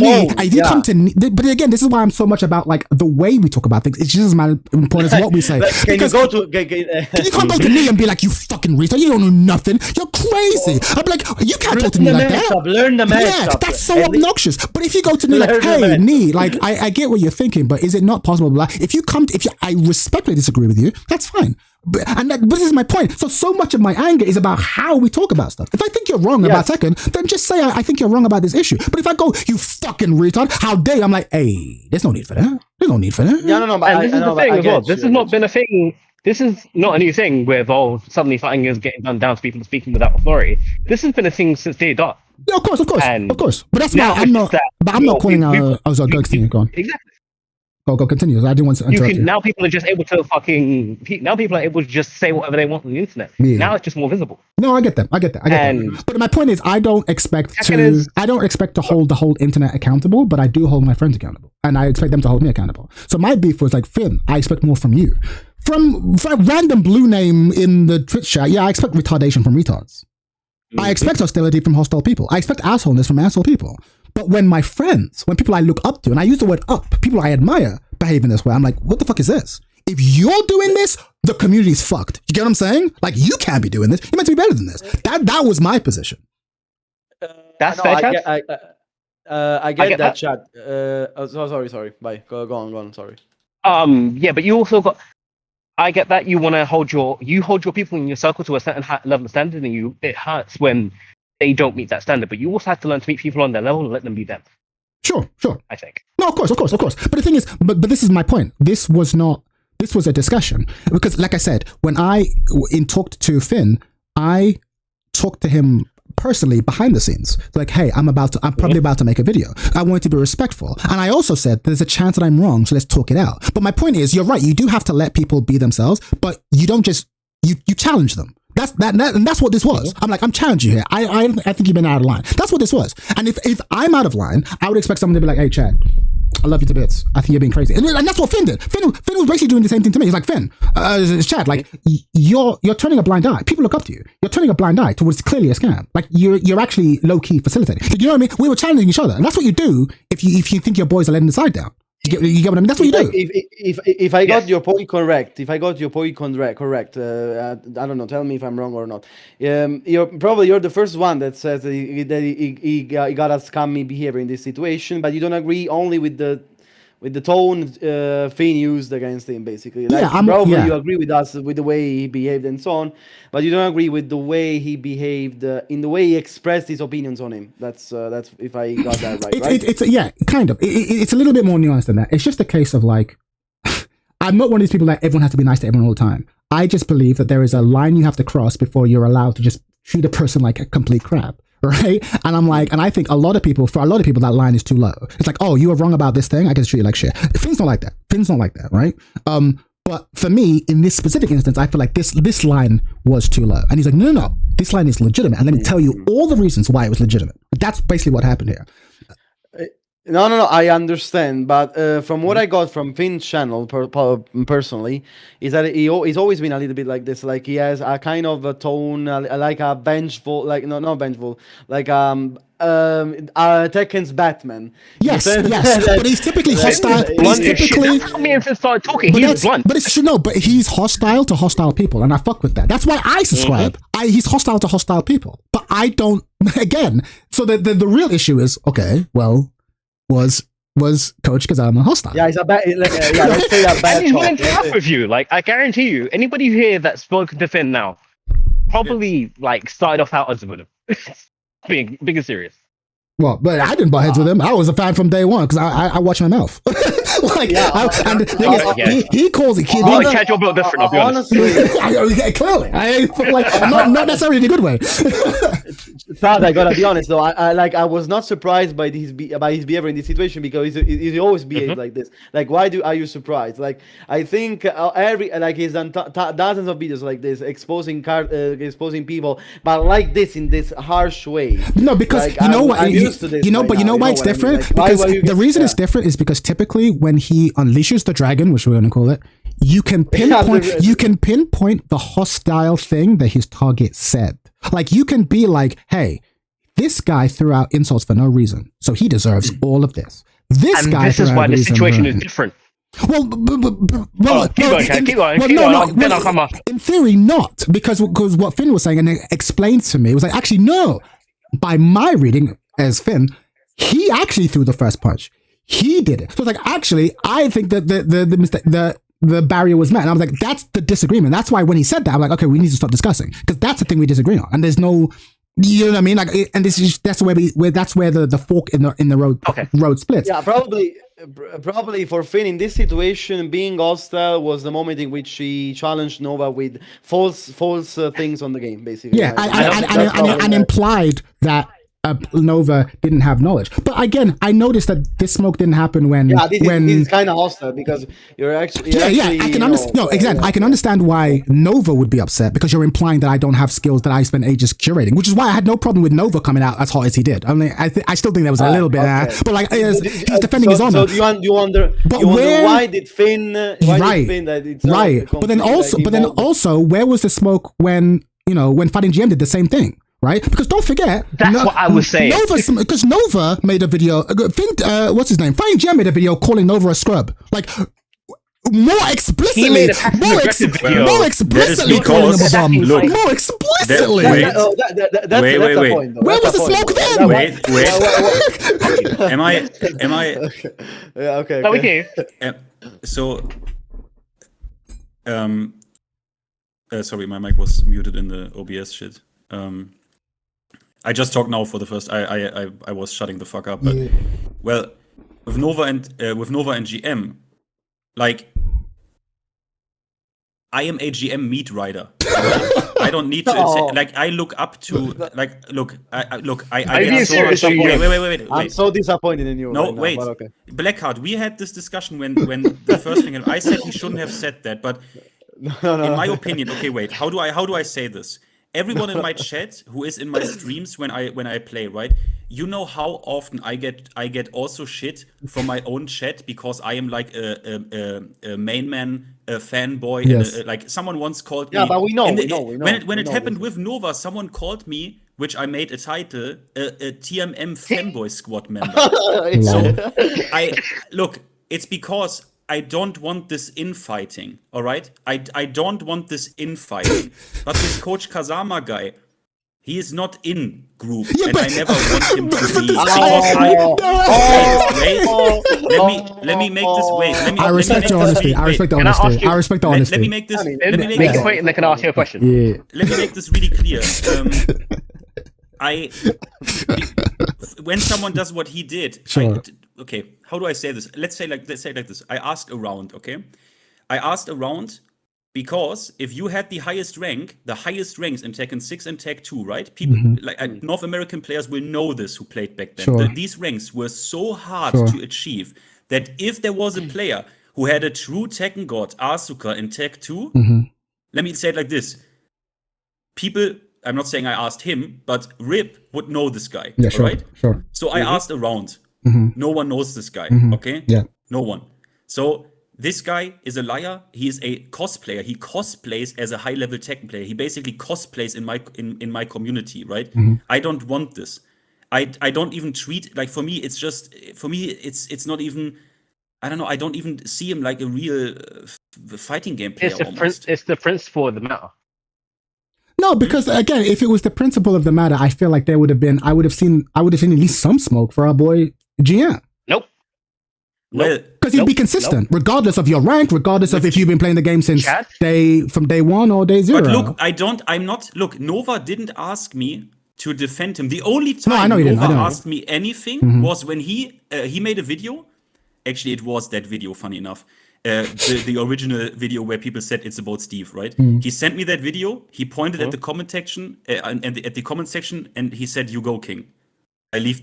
me, but again, this is why I'm so much about like the way we talk about things. It's just as important as what we say. Can you can't go to me and be like, you fucking retard, you don't know nothing. You're crazy. I'm like, you can't talk to me like that. Learn the matchup. Yeah, that's so obnoxious. But if you go to me like, hey, Nee, like I get what you're thinking, but is it not possible? I respectfully disagree with you, that's fine. But this is my point. So much of my anger is about how we talk about stuff. If I think you're wrong about Tekken, then just say I think you're wrong about this issue. But if I go, you fucking retard, how dare you? I'm like, hey, there's no need for that. There's no need for that. Yeah, no. But this is the thing as well. This has not been a thing. This is not a new thing where suddenly fighting is getting done down to people speaking without authority. This has been a thing since day dot. Yeah, of course. But that's not. I'm not calling out as a good thing. Go on. Exactly. Go, continue. I didn't want to interrupt you. Now people are just able to now people are able to just say whatever they want on the internet. Yeah. Now it's just more visible. No, I get that. But my point is, I don't expect to hold the whole internet accountable, but I do hold my friends accountable, and I expect them to hold me accountable. So my beef was like, Finn, I expect more from you. From random blue name in the Twitch chat, I expect retardation from retards. I expect hostility from hostile people. I expect assholeness from asshole people. But when my friends, when people I look up to, and I use the word up, people I admire behave in this way, I'm like, what the fuck is this? If you're doing this, the community's fucked. You get what I'm saying? Like, you can't be doing this. You're meant to be better than this. That was my position. That's fair, Chad. I get that, Chad. Sorry. Bye. Go on. Sorry. Yeah, but you also I get that you want to hold your people in your circle to a certain level of standard, and it hurts when they don't meet that standard. But you also have to learn to meet people on their level and let them be them. Sure. I think. No, of course. But the thing is, but this is my point. This was a discussion because, like I said, when I talked to Finn, I talked to him personally behind the scenes, like, hey, I'm probably about to make a video. I want to be respectful, and I also said there's a chance that I'm wrong, so let's talk it out. But my point is, you're right. You do have to let people be themselves, but you don't just you challenge them. That's what this was. I'm like, I'm challenging you here. I think you've been out of line. That's what this was. And if I'm out of line, I would expect someone to be like, hey, Chad, I love you to bits. I think you're being crazy. And that's what Finn did. Finn was basically doing the same thing to me. He's like, Finn, Chad, like, you're turning a blind eye. People look up to you. You're turning a blind eye towards clearly a scam. Like, you're actually low-key facilitating. You know what I mean? We were challenging each other. And that's what you do if you think your boys are letting the side down. You get what I mean? That's what you do. If I got your point correct, I don't know. Tell me if I'm wrong or not. You're the first one that says that he got a scummy behavior in this situation, but you don't agree only with the tone Finn used against him, basically. Like, you agree with us with the way he behaved and so on, but you don't agree with the way he behaved in the way he expressed his opinions on him. That's if I got that right. It's kind of. It's a little bit more nuanced than that. It's just a case of like, I'm not one of these people that everyone has to be nice to everyone all the time. I just believe that there is a line you have to cross before you're allowed to just treat a person like a complete crap. Right? And I'm like, and I think for a lot of people, that line is too low. It's like, oh, you were wrong about this thing, I can treat you like shit. Finn's not like that, right? But for me, in this specific instance, I feel like this line was too low. And he's like, no, this line is legitimate. And let me tell you all the reasons why it was legitimate. That's basically what happened here. No, I understand, but from what I got from Finn's channel personally, is that he's always been a little bit like this. Like, he has a kind of a tone, like a vengeful, like not vengeful, like Tekken's Batman. Yes, but he's typically hostile. Start talking. He's blunt. But he's hostile to hostile people, and I fuck with that. That's why I subscribe. He's hostile to hostile people, but I don't. Again, so the real issue is, okay, well, was Coach Kazama hostile? Yeah, he's a bad. Let's say a bad. And he's willing to laugh with you. Like, I guarantee you, anybody here that's spoken to Finn now probably like started off out as with him. being and serious. Well, but I didn't butt heads with him. I was a fan from day one because I watch my mouth. He calls it. Catch your blood different. I'll be honest. Clearly, not necessarily in a good way. But I gotta be honest though, I was not surprised by his behavior in this situation because he always behaved like this. Like, why are you surprised? Like, I think he's done dozens of videos like this, exposing people, but like this in this harsh way. No, because like, you know what? I'm used to this. But you know why it's different? I mean? Like, because the reason it's different is because typically when he unleashes the dragon, which we're going to call it, you can pinpoint the hostile thing that his target said. Like, you can be like, hey, this guy threw out insults for no reason, so he deserves all of this. This is why the situation is different. Well, keep going. In theory, not because what Finn was saying and it explained to me was like, actually, no. By my reading as Finn, he actually threw the first punch. He did it. So it's like, actually, I think that the barrier was met. And I was like, that's the disagreement. That's why when he said that, I'm like, okay, we need to stop discussing because that's the thing we disagree on. And there's no, you know what I mean? Like, and that's where the fork in the road splits. Yeah, probably for Finn in this situation, being hostile was the moment in which he challenged Nova with false things on the game, basically. Yeah, and implied that Nova didn't have knowledge. But again, I noticed that this smoke didn't happen when this is kind of hostile because you're actually I can understand. No, exactly. I can understand why Nova would be upset because you're implying that I don't have skills that I spent ages curating, which is why I had no problem with Nova coming out as hot as he did. I mean, I still think there was a little bit, but like he's defending his honor. So you wonder why did Finn? That it's right? But then also, where was the smoke when Fighting GM did the same thing? Right? Because don't forget, that's what I was saying. Because Nova made a video. What's his name? Fighting GM made a video calling Nova a scrub. Like more explicitly. He made a passive-aggressive video. More explicitly calling him a bum. Look, more explicitly. That's the point. Where was the smoke then? Wait. Am I? Yeah. Okay. No, we can. So, sorry, my mic was muted in the OBS shit. I just talked now for the first. I was shutting the fuck up. But well, with Nova and GM, like I am a GM meat rider. I don't need to like. I look up to like. Look. I get so much. Wait. I'm so disappointed in you. No, right wait. Now, okay. Blackheart. We had this discussion when the first thing. I said he shouldn't have said that, but in my opinion, okay, wait. How do I say this? Everyone in my chat who is in my streams when I play, right? You know how often I get also shit from my own chat because I am like a main man, a fanboy. Yes. Like someone once called me. Yeah, but we know. When it happened with Nova, someone called me, which I made a title, a TMM fanboy squad member. So it's because I don't want this infighting, all right? I don't want this infighting. But this Coach Kazama guy, he is not in group, and I never want him to be. Let me make this. Wait, I respect your honesty. I respect the honesty. Let me make this. Let me make a point, and I can ask you a question. Yeah. Let me make this really clear. When someone does what he did, sure. Okay, how do I say this? Let's say like this. I asked around, okay? I asked around because if you had the highest ranks in Tekken 6 and Tekken 2, right? People like North American players will know this who played back then. Sure. These ranks were so hard to achieve that if there was a player who had a true Tekken god, Asuka, in Tekken 2, let me say it like this. People, I'm not saying I asked him, but Rip would know this guy, yeah, sure, right? Sure. So I asked around. No one knows this guy, okay? Yeah. No one. So this guy is a liar. He is a cosplayer. He cosplays as a high-level Tekken player. He basically cosplays in my community, right? I don't want this. I don't even treat like for me. It's not even. I don't know. I don't even see him like a real fighting game player. It's the principle of the matter. No, because again, if it was the principle of the matter, I feel like I would have seen at least some smoke for our boy GM. Nope. Well, because he'd be consistent, regardless of your rank, regardless of if you've been playing the game since from day one or day zero. But look, Nova didn't ask me to defend him. The only time Nova asked me anything was when he made a video. Actually, it was that video, funny enough. the original video where people said it's about Steve, right? He sent me that video. He pointed at the comment section and at the comment section, and he said, "You go, King. I leave,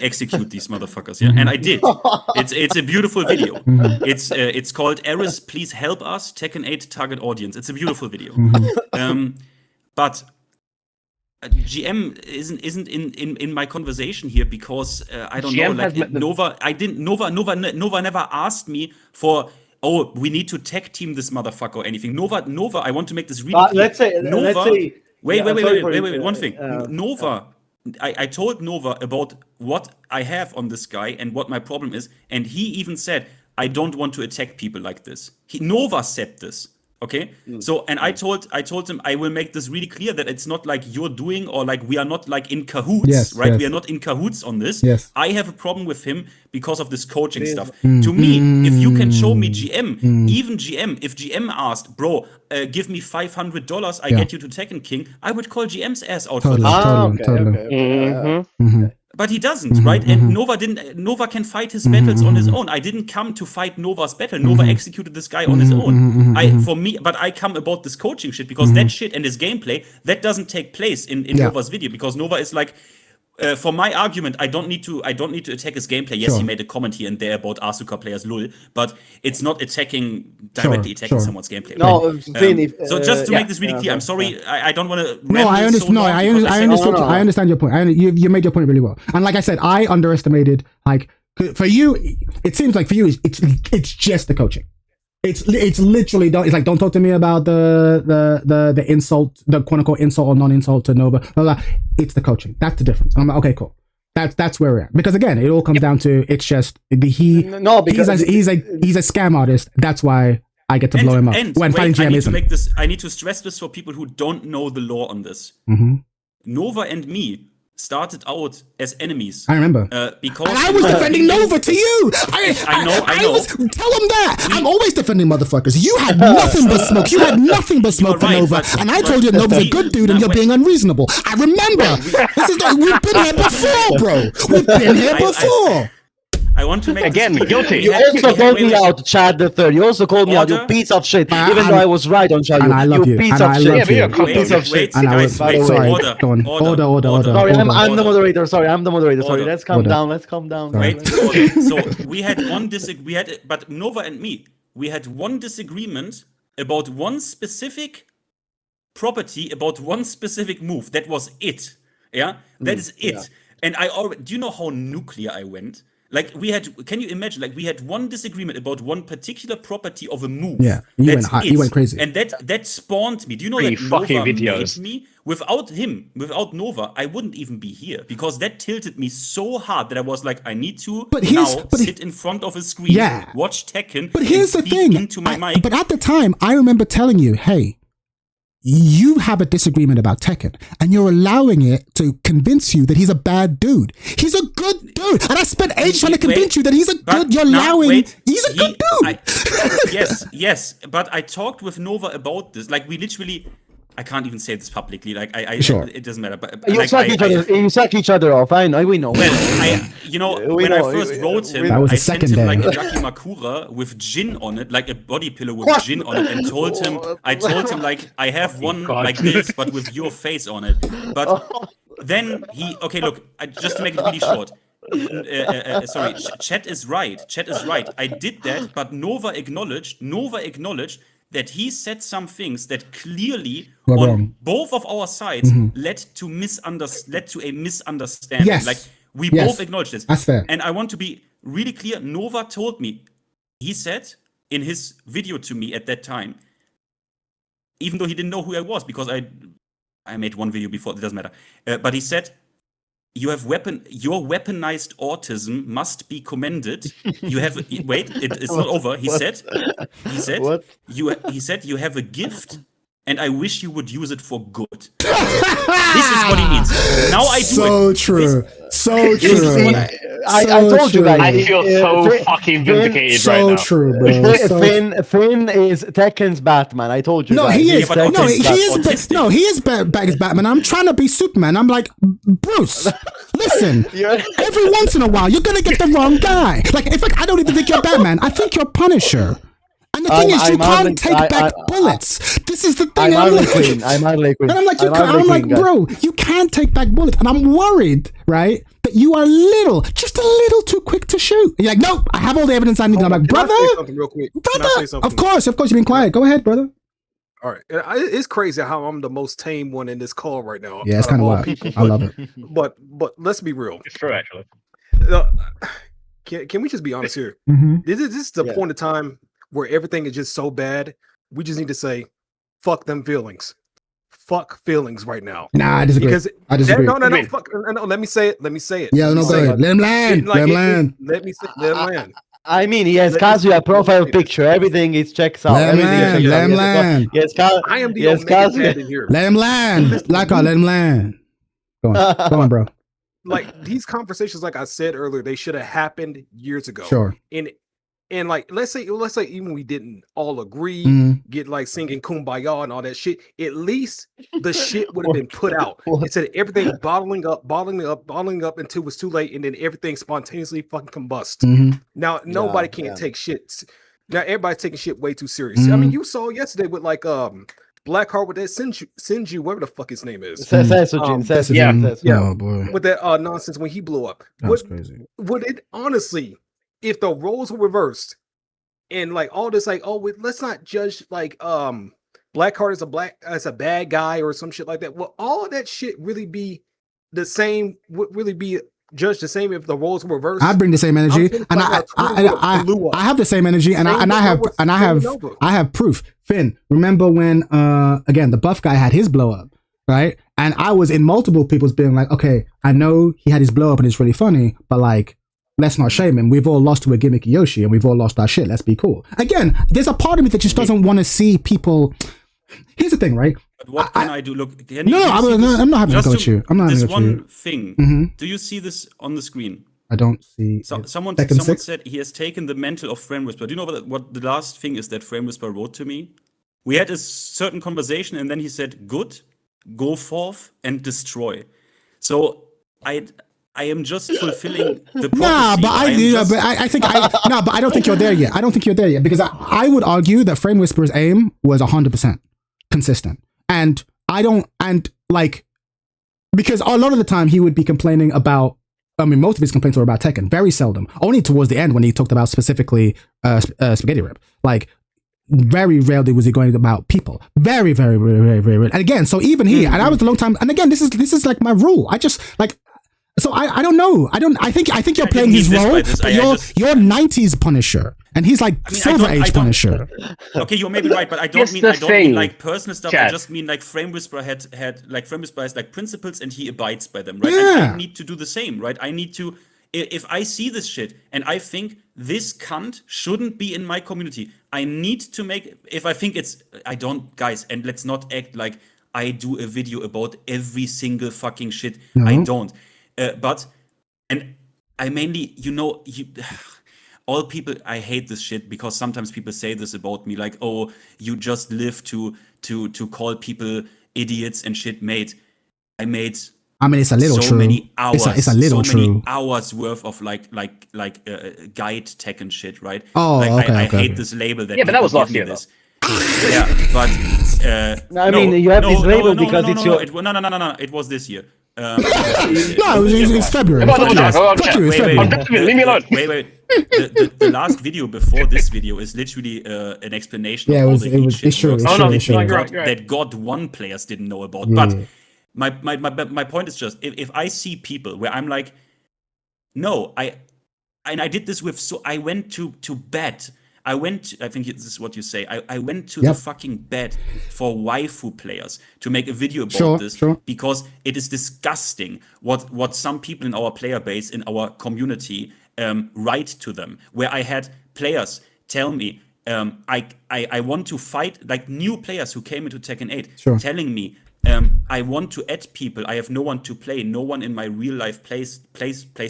execute these motherfuckers." Yeah, and I did. It's a beautiful video. It's called "Eris, Please Help Us." Tekken 8 target audience. It's a beautiful video. But GM isn't in my conversation here because I don't know. Like Nova never asked me for. Oh, we need to tag team this motherfucker or anything. Nova. I want to make this really clear. Let's say. Wait. One thing. Nova. I told Nova about what I have on this guy and what my problem is, and he even said, "I don't want to attack people like this." Nova said this. Okay, so and I told him I will make this really clear that it's not like you're doing or like we are not like in cahoots, right? We are not in cahoots on this. I have a problem with him because of this coaching stuff. To me, if you can show me GM, even GM, if GM asked, "Bro, give me $500, I get you to Tekken King," I would call GM's ass out for that. Okay. But he doesn't, right? And Nova can fight his battles on his own. I didn't come to fight Nova's battle. Nova executed this guy on his own. But I come about this coaching shit because that shit and his gameplay, that doesn't take place in Nova's video because Nova is like, for my argument, I don't need to attack his gameplay. Yes, he made a comment here and there about Asuka players, lol, but it's not directly attacking someone's gameplay. No, so just to make this really clear, I'm sorry, I don't want to. No, I understand. I understand your point. You made your point really well. And like I said, I underestimated. Like for you, it seems like for you, it's just the coaching. It's literally it's like don't talk to me about the insult, the quote unquote insult or non-insult to Nova. Blah, blah. It's the coaching. That's the difference. I'm like, okay, cool. That's where we're at. Because again, it all comes down to it's just he's a scam artist. That's why I get to blow him up. When fighting GM isn't. I need to stress this for people who don't know the law on this. Nova and me started out as enemies. I remember. Because and I was defending Nova to you. I know. Tell him that. I'm always defending motherfuckers. You had nothing but smoke. You had nothing but smoke for Nova. And I told you Nova's a good dude and you're being unreasonable. I remember. We've been here before, bro. We've been here before. I want to make again guilty. You also called me out, Chad the Third. You also called me out, you piece of shit. Even though I was right on Chad. And I love you. Piece of shit. You piece of shit. Order. Sorry, I'm the moderator. Sorry, let's calm down. Wait. So we had but Nova and me, we had one disagreement about one specific property, about one specific move. That was it. Yeah, that is it. Yeah. And do you know how nuclear I went? Like can you imagine? Like we had one disagreement about one particular property of a move. Yeah, you went crazy, and that spawned me. Do you know that Nova made me? Without him, without Nova, I wouldn't even be here because that tilted me so hard that I was like, I need to sit in front of a screen, watch Tekken, but here's the thing. Into my mic. But at the time, I remember telling you, hey. You have a disagreement about Tekken, and you're allowing it to convince you that he's a bad dude. He's a good dude, and I spent ages trying to convince you that he's a good. You're allowing. He's a good dude. Yes, but I talked with Nova about this. Like we literally. I can't even say this publicly. Like it doesn't matter. But you suck each other off. I know. We know. Well, when I first wrote him, I sent him like a Yakimakura with gin on it, like a body pillow with gin on it, and I told him like I have one like this, but with your face on it. But then just to make it really short. Sorry, Chat is right. I did that, but Nova acknowledged that he said some things that clearly on both of our sides led to a misunderstanding. Yes. Like we both acknowledged this. That's fair. And I want to be really clear. Nova told me, he said in his video to me at that time, even though he didn't know who I was because I made one video before, it doesn't matter. But he said, your weaponized autism must be commended. You have it's not over. He said what? He said you have a gift and I wish you would use it for good. This is what he means. Now I do so it. True. So This is true. what I told you guys. I feel so fucking vindicated right now. So true, bro. Finn is Tekken's Batman. I told you. No, guys. he is. Yeah, but No, he is. autistic. No, he is back as Batman. I'm trying to be Superman. I'm like, Bruce, listen. Every once in a while, you're gonna get the wrong guy. Like, if I don't even think you're Batman, I think you're Punisher. And the thing is, you can't take back bullets. This is the thing. I'm Harley Quinn. I'm Harley Quinn. And I'm like, bro, you can't take back bullets. And I'm worried, right, that you are just a little too quick to shoot. And you're like, nope, I have all the evidence I need. I'm like, brother, real quick. of course, you've been quiet. Go ahead, brother. All right, it's crazy how I'm the most tame one in this call right now. Yeah, it's kind of wild. I love it. But let's be real. It's true, actually. Can we just be honest here? Mm-hmm. This is the point of time where everything is just so bad. We just need to say, "Fuck them feelings." Fuck feelings right now. Nah, I disagree. Because I disagree. No. Fuck. No. Let me say it. Yeah, no, go ahead. Let him land. Let him land. Let me say. Let him land. I mean, he has Kazuya profile picture. Everything is checks out. Let him land. Let him land. Yes, I am the Omega dad in here. Let him land. Let him land. Go on, bro. Like these conversations, like I said earlier, they should have happened years ago. Sure. And like let's say even we didn't all agree, get like singing Kumbaya and all that shit. At least the shit would have been put out. Instead of everything bottling up until it was too late, and then everything spontaneously fucking combust. Now nobody can't take shit. Now everybody's taking shit way too seriously. I mean, you saw yesterday with like Blackheart with that Sinju, whatever the fuck his name is. Sesujin. Yeah. Oh boy. With that nonsense when he blew up. That's crazy. Would it honestly, if the roles were reversed and like all this, like, let's not judge like Blackheart as a bad guy or some shit like that. Will all of that shit really be the same? Would really be judged the same if the roles were reversed? I bring the same energy, and I have the same energy, and I have proof. Finn, remember when again the buff guy had his blow up, right? And I was in multiple people's being like, okay, I know he had his blow up and it's really funny, but like, let's not shame him. We've all lost to a gimmicky Yoshi, and we've all lost our shit. Let's be cool. Again, there's a part of me that just doesn't want to see people. Here's the thing, right? But what can I do? Look, I'm not having to go with you. I'm not having to go with you. This one thing. Do you see this on the screen? I don't see. Someone said he has taken the mantle of Frame Whisper. Do you know what the last thing is that Frame Whisper wrote to me? We had a certain conversation, and then he said, "Good, go forth and destroy." So I am just fulfilling the prophecy. But I don't think you're there yet. I don't think you're there yet, because I would argue that Frame Whisper's aim was 100% consistent, and because a lot of the time he would be complaining about. I mean, most of his complaints were about Tekken. Very seldom. Only towards the end when he talked about specifically Spaghetti Rip. Like, very rarely was he going about people. Very, very, very, very, very rarely. And again, so even he, and I was a long time. And again, this is like my rule. I just like. So I don't know. I think you're playing his role. You're 90s Punisher, and he's like Silver Age Punisher. Okay, you may be right, but I don't mean like personal stuff. Chad. I just mean like Frame Whisperer Frame Whisperer has like principles, and he abides by them, right? Yeah. I need to do the same, right? I need to. If I see this shit and I think this cunt shouldn't be in my community, I need to make. If I think guys, and let's not act like I do a video about every single fucking shit. No. I don't. And I mainly, all people, I hate this shit because sometimes people say this about me, like, oh, you just live to call people idiots and shit. Mate, I made. I mean, it's a little true. Many hours, it's a little true. Many hours worth of like guide tech and shit, right? Oh, like, okay. I hate this label that. Yeah, but that was last year. Yeah, but you have this label because it's your. No. It was this year. It's February. Leave me alone. Wait. The last video before this video is literally an explanation of all the heat shit that God 1 players didn't know about. But my point is just if I see people where I'm like, no, I did this with, so I went to bed. I think this is what you say. I went to the fucking bed for waifu players to make a video about this because it is disgusting what some people in our player base, in our community, write to them. Where I had players tell me, I want to fight, like new players who came into Tekken 8 Sure. telling me, I want to add people. I have no one to play. No one in my real life plays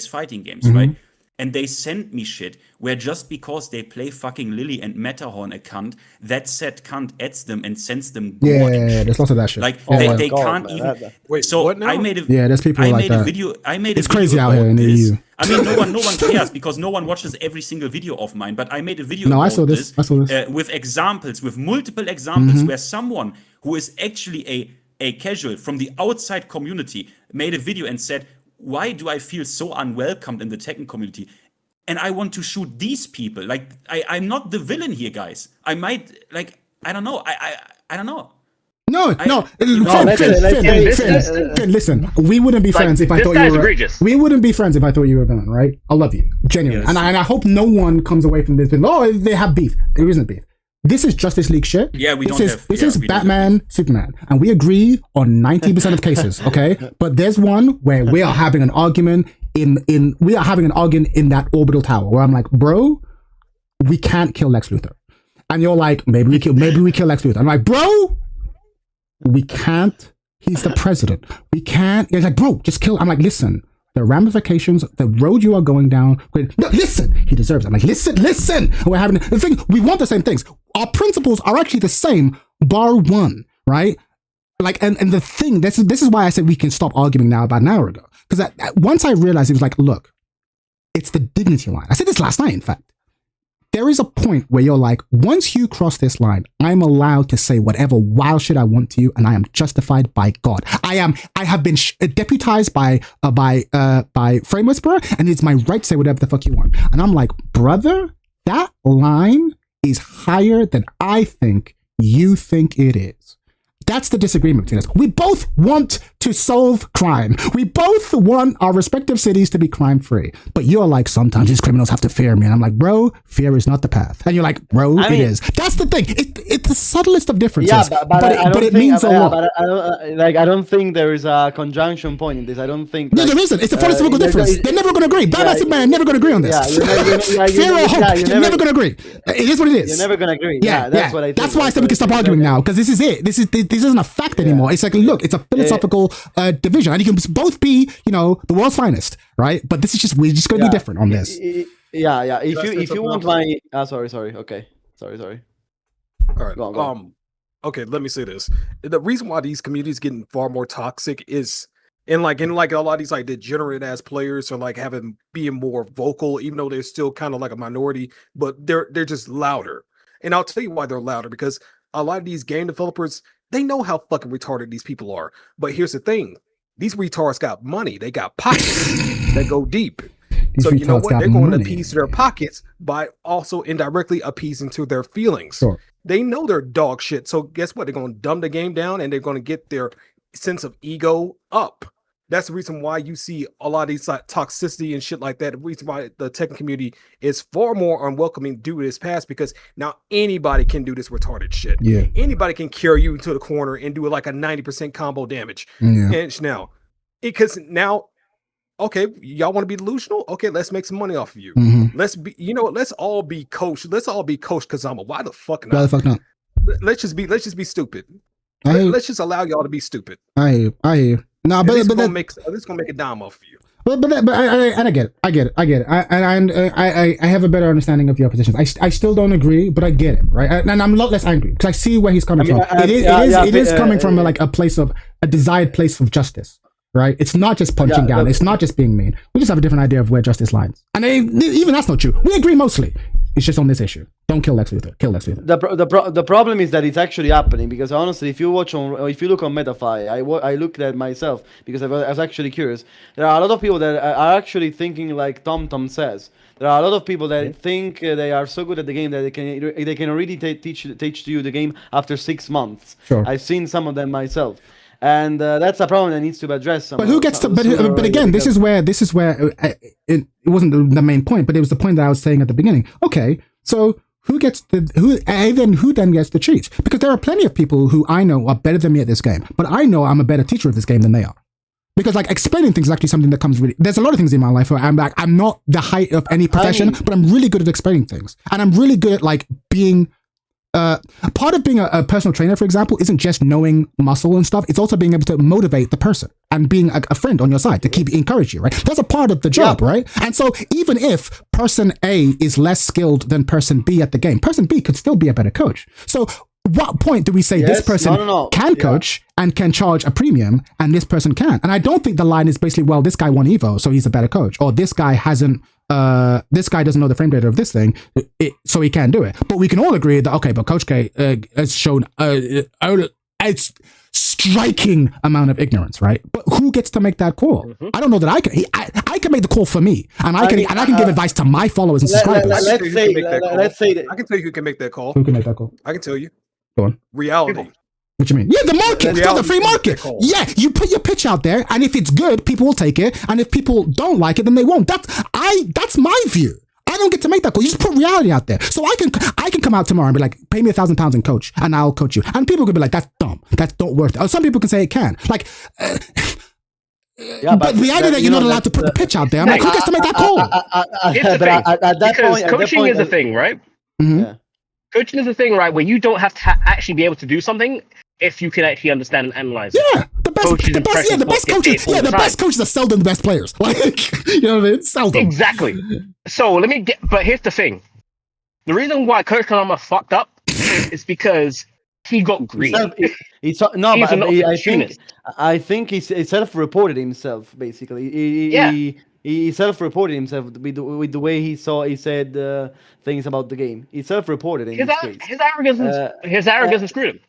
fighting games, right? And they send me shit where just because they play fucking Lily and Matterhorn a cunt, that said cunt adds them and sends them gore and shit. There's lots of that shit. Like Oh my they God, can't man, even. Wait, So what now? I made a there's people I like made that. a video. I made a It's video crazy out about here in the this. EU. I mean, no one cares because no one watches every single video of mine. But I made a video No, about I saw this. with examples, with multiple examples, where someone who is actually a casual from the outside community made a video and said, "Why do I feel so unwelcomed in the Tekken community?" And I want to shoot these people. Like I'm not the villain here, guys. I might I don't know. I don't know. No, Finn, listen, we wouldn't be friends if I thought you were egregious. We wouldn't be friends if I thought you were a villain, right? I love you, genuinely. Yes. And I hope no one comes away from this being, oh, they have beef. There isn't beef. This is Justice League shit. Yeah, This is Batman, Superman, and we agree on 90% of cases, okay? But there's one where we are having an argument in that orbital tower where I'm like, bro, we can't kill Lex Luthor. And you're like, maybe we kill Lex Luthor. I'm like, bro, we can't. He's the president. We can't. You're like, bro, just kill. I'm like, listen, the ramifications, the road you are going down. No, listen, he deserves it. I'm like, listen. We're having the thing. We want the same things. Our principles are actually the same, bar one, right? Like, and the thing, this is why I said we can stop arguing now about an hour ago. Because once I realized, it was like, look, it's the dignity line. I said this last night, in fact. There is a point where you're like, once you cross this line, I'm allowed to say whatever wild shit I want to you, and I am justified by God. I have been deputized by Frame Whisperer, and it's my right to say whatever the fuck you want. And I'm like, brother, that line is higher than I think you think it is. That's the disagreement between us. We both want to solve crime. We both want our respective cities to be crime-free. But you're like, sometimes these criminals have to fear me. And I'm like, bro, fear is not the path. And you're like, bro, it is. That's the thing. It's the subtlest of differences. Yeah, but it means a lot. But I don't think there is a conjunction point in this. I don't think. No, there isn't. It's a philosophical difference. They're never going to agree. Batman and Superman never going to agree on this. Fear or hope, you're never going to agree. It is what it is. You're never going to agree. Yeah, that's what I think. That's why I said we can stop arguing now, because this is it. This isn't a fact anymore. It's like, look, it's a philosophical division, and you can both be, the world's finest, right? But this is just, we're just going to be different on this. Yeah. If you want my, sorry. Okay, sorry. All right. Go on. Okay, let me say this. The reason why these communities getting far more toxic is in like a lot of these like degenerate ass players are like being more vocal, even though they're still kind of like a minority, but they're just louder. And I'll tell you why they're louder, because a lot of these game developers, they know how fucking retarded these people are. But here's the thing. These retards got money. They got pockets that go deep. So you know what? They're going to appease their pockets by also indirectly appeasing to their feelings. Sure. They know they're dog shit. So guess what? They're going to dumb the game down, and they're going to get their sense of ego up. That's the reason why you see a lot of these like toxicity and shit like that. The reason why the Tekken community is far more unwelcoming due to this past, because now anybody can do this retarded shit. Yeah. Anybody can carry you into the corner and do like a 90% combo damage. Yeah. And now, because now, okay, y'all want to be delusional? Okay, let's make some money off of you. Mm-hmm. Let's all be coached. Let's all be coached, Kazama. Why the fuck not? Why the fuck not? Let's just be stupid. Let's just allow y'all to be stupid. I hear. No, but this is gonna make a dime off of you. But I get it. I have a better understanding of your position. I still don't agree, but I get it, right? And I'm a lot less angry because I see where he's coming from. It is coming from like a desired place of justice, right? It's not just punching down. It's not just being mean. We just have a different idea of where justice lies, and even that's not true. We agree mostly. It's just on this issue. Don't kill Lex Luthor. Kill Lex Luthor. The problem is that it's actually happening, because honestly, if you look on Metafy, I looked at myself because I was actually curious. There are a lot of people that are actually thinking like Tom says. There are a lot of people that think they are so good at the game that they can already teach to you the game after 6 months. Sure. I've seen some of them myself. And that's a problem that needs to be addressed. But who gets to? But again, this is where it wasn't the main point, but it was the point that I was saying at the beginning. Okay, so who then gets the cheat? Because there are plenty of people who I know are better than me at this game, but I know I'm a better teacher of this game than they are. because like explaining things is actually something that comes really. There's a lot of things in my life where I'm like, I'm not the height of any profession, but I'm really good at explaining things, and I'm really good at like being. Part of being a personal trainer, for example, isn't just knowing muscle and stuff. It's also being able to motivate the person and being a friend on your side to keep encourage you, right? That's a part of the job, right? And so even if person A is less skilled than person B at the game, person B could still be a better coach. So what point do we say this person can coach and can charge a premium and this person can? And I don't think the line is basically, well, this guy won Evo, so he's a better coach, or this guy hasn't this guy doesn't know the frame data of this thing, so he can't do it. But we can all agree that, okay, but Coach K has shown a striking amount of ignorance, right? But who gets to make that call? Mm-hmm. I don't know that I can. I can make the call for me, and I can give advice to my followers and subscribers. Let's say that I can tell you who can make that call. Who can make that call? I can tell you. Go on. Reality. What you mean? Yeah, the market. It's the free market. Yeah, you put your pitch out there, and if it's good, people will take it, and if people don't like it, then they won't. That's my view. I don't get to make that call. You just put reality out there. So I can come out tomorrow and be like, pay me £1,000 and coach, and I'll coach you. And people could be like, that's dumb. That's not worth it. Or some people can say it can. Like, but the idea that you're not allowed to put the pitch out there, I'm like, who gets to make that call? Because coaching is a thing, right? Mm-hmm. Yeah. Coaching is a thing, right, where you don't have to actually be able to do something if you can actually understand and analyze it. Yeah, the best coaches are seldom the best players. Like, you know what I mean? Seldom. Exactly. So but here's the thing. The reason why Coach Konama fucked up is because he got green. I think he self-reported himself, basically. He self-reported himself with the way he said things about the game. He self-reported in this case. His arrogance screwed him.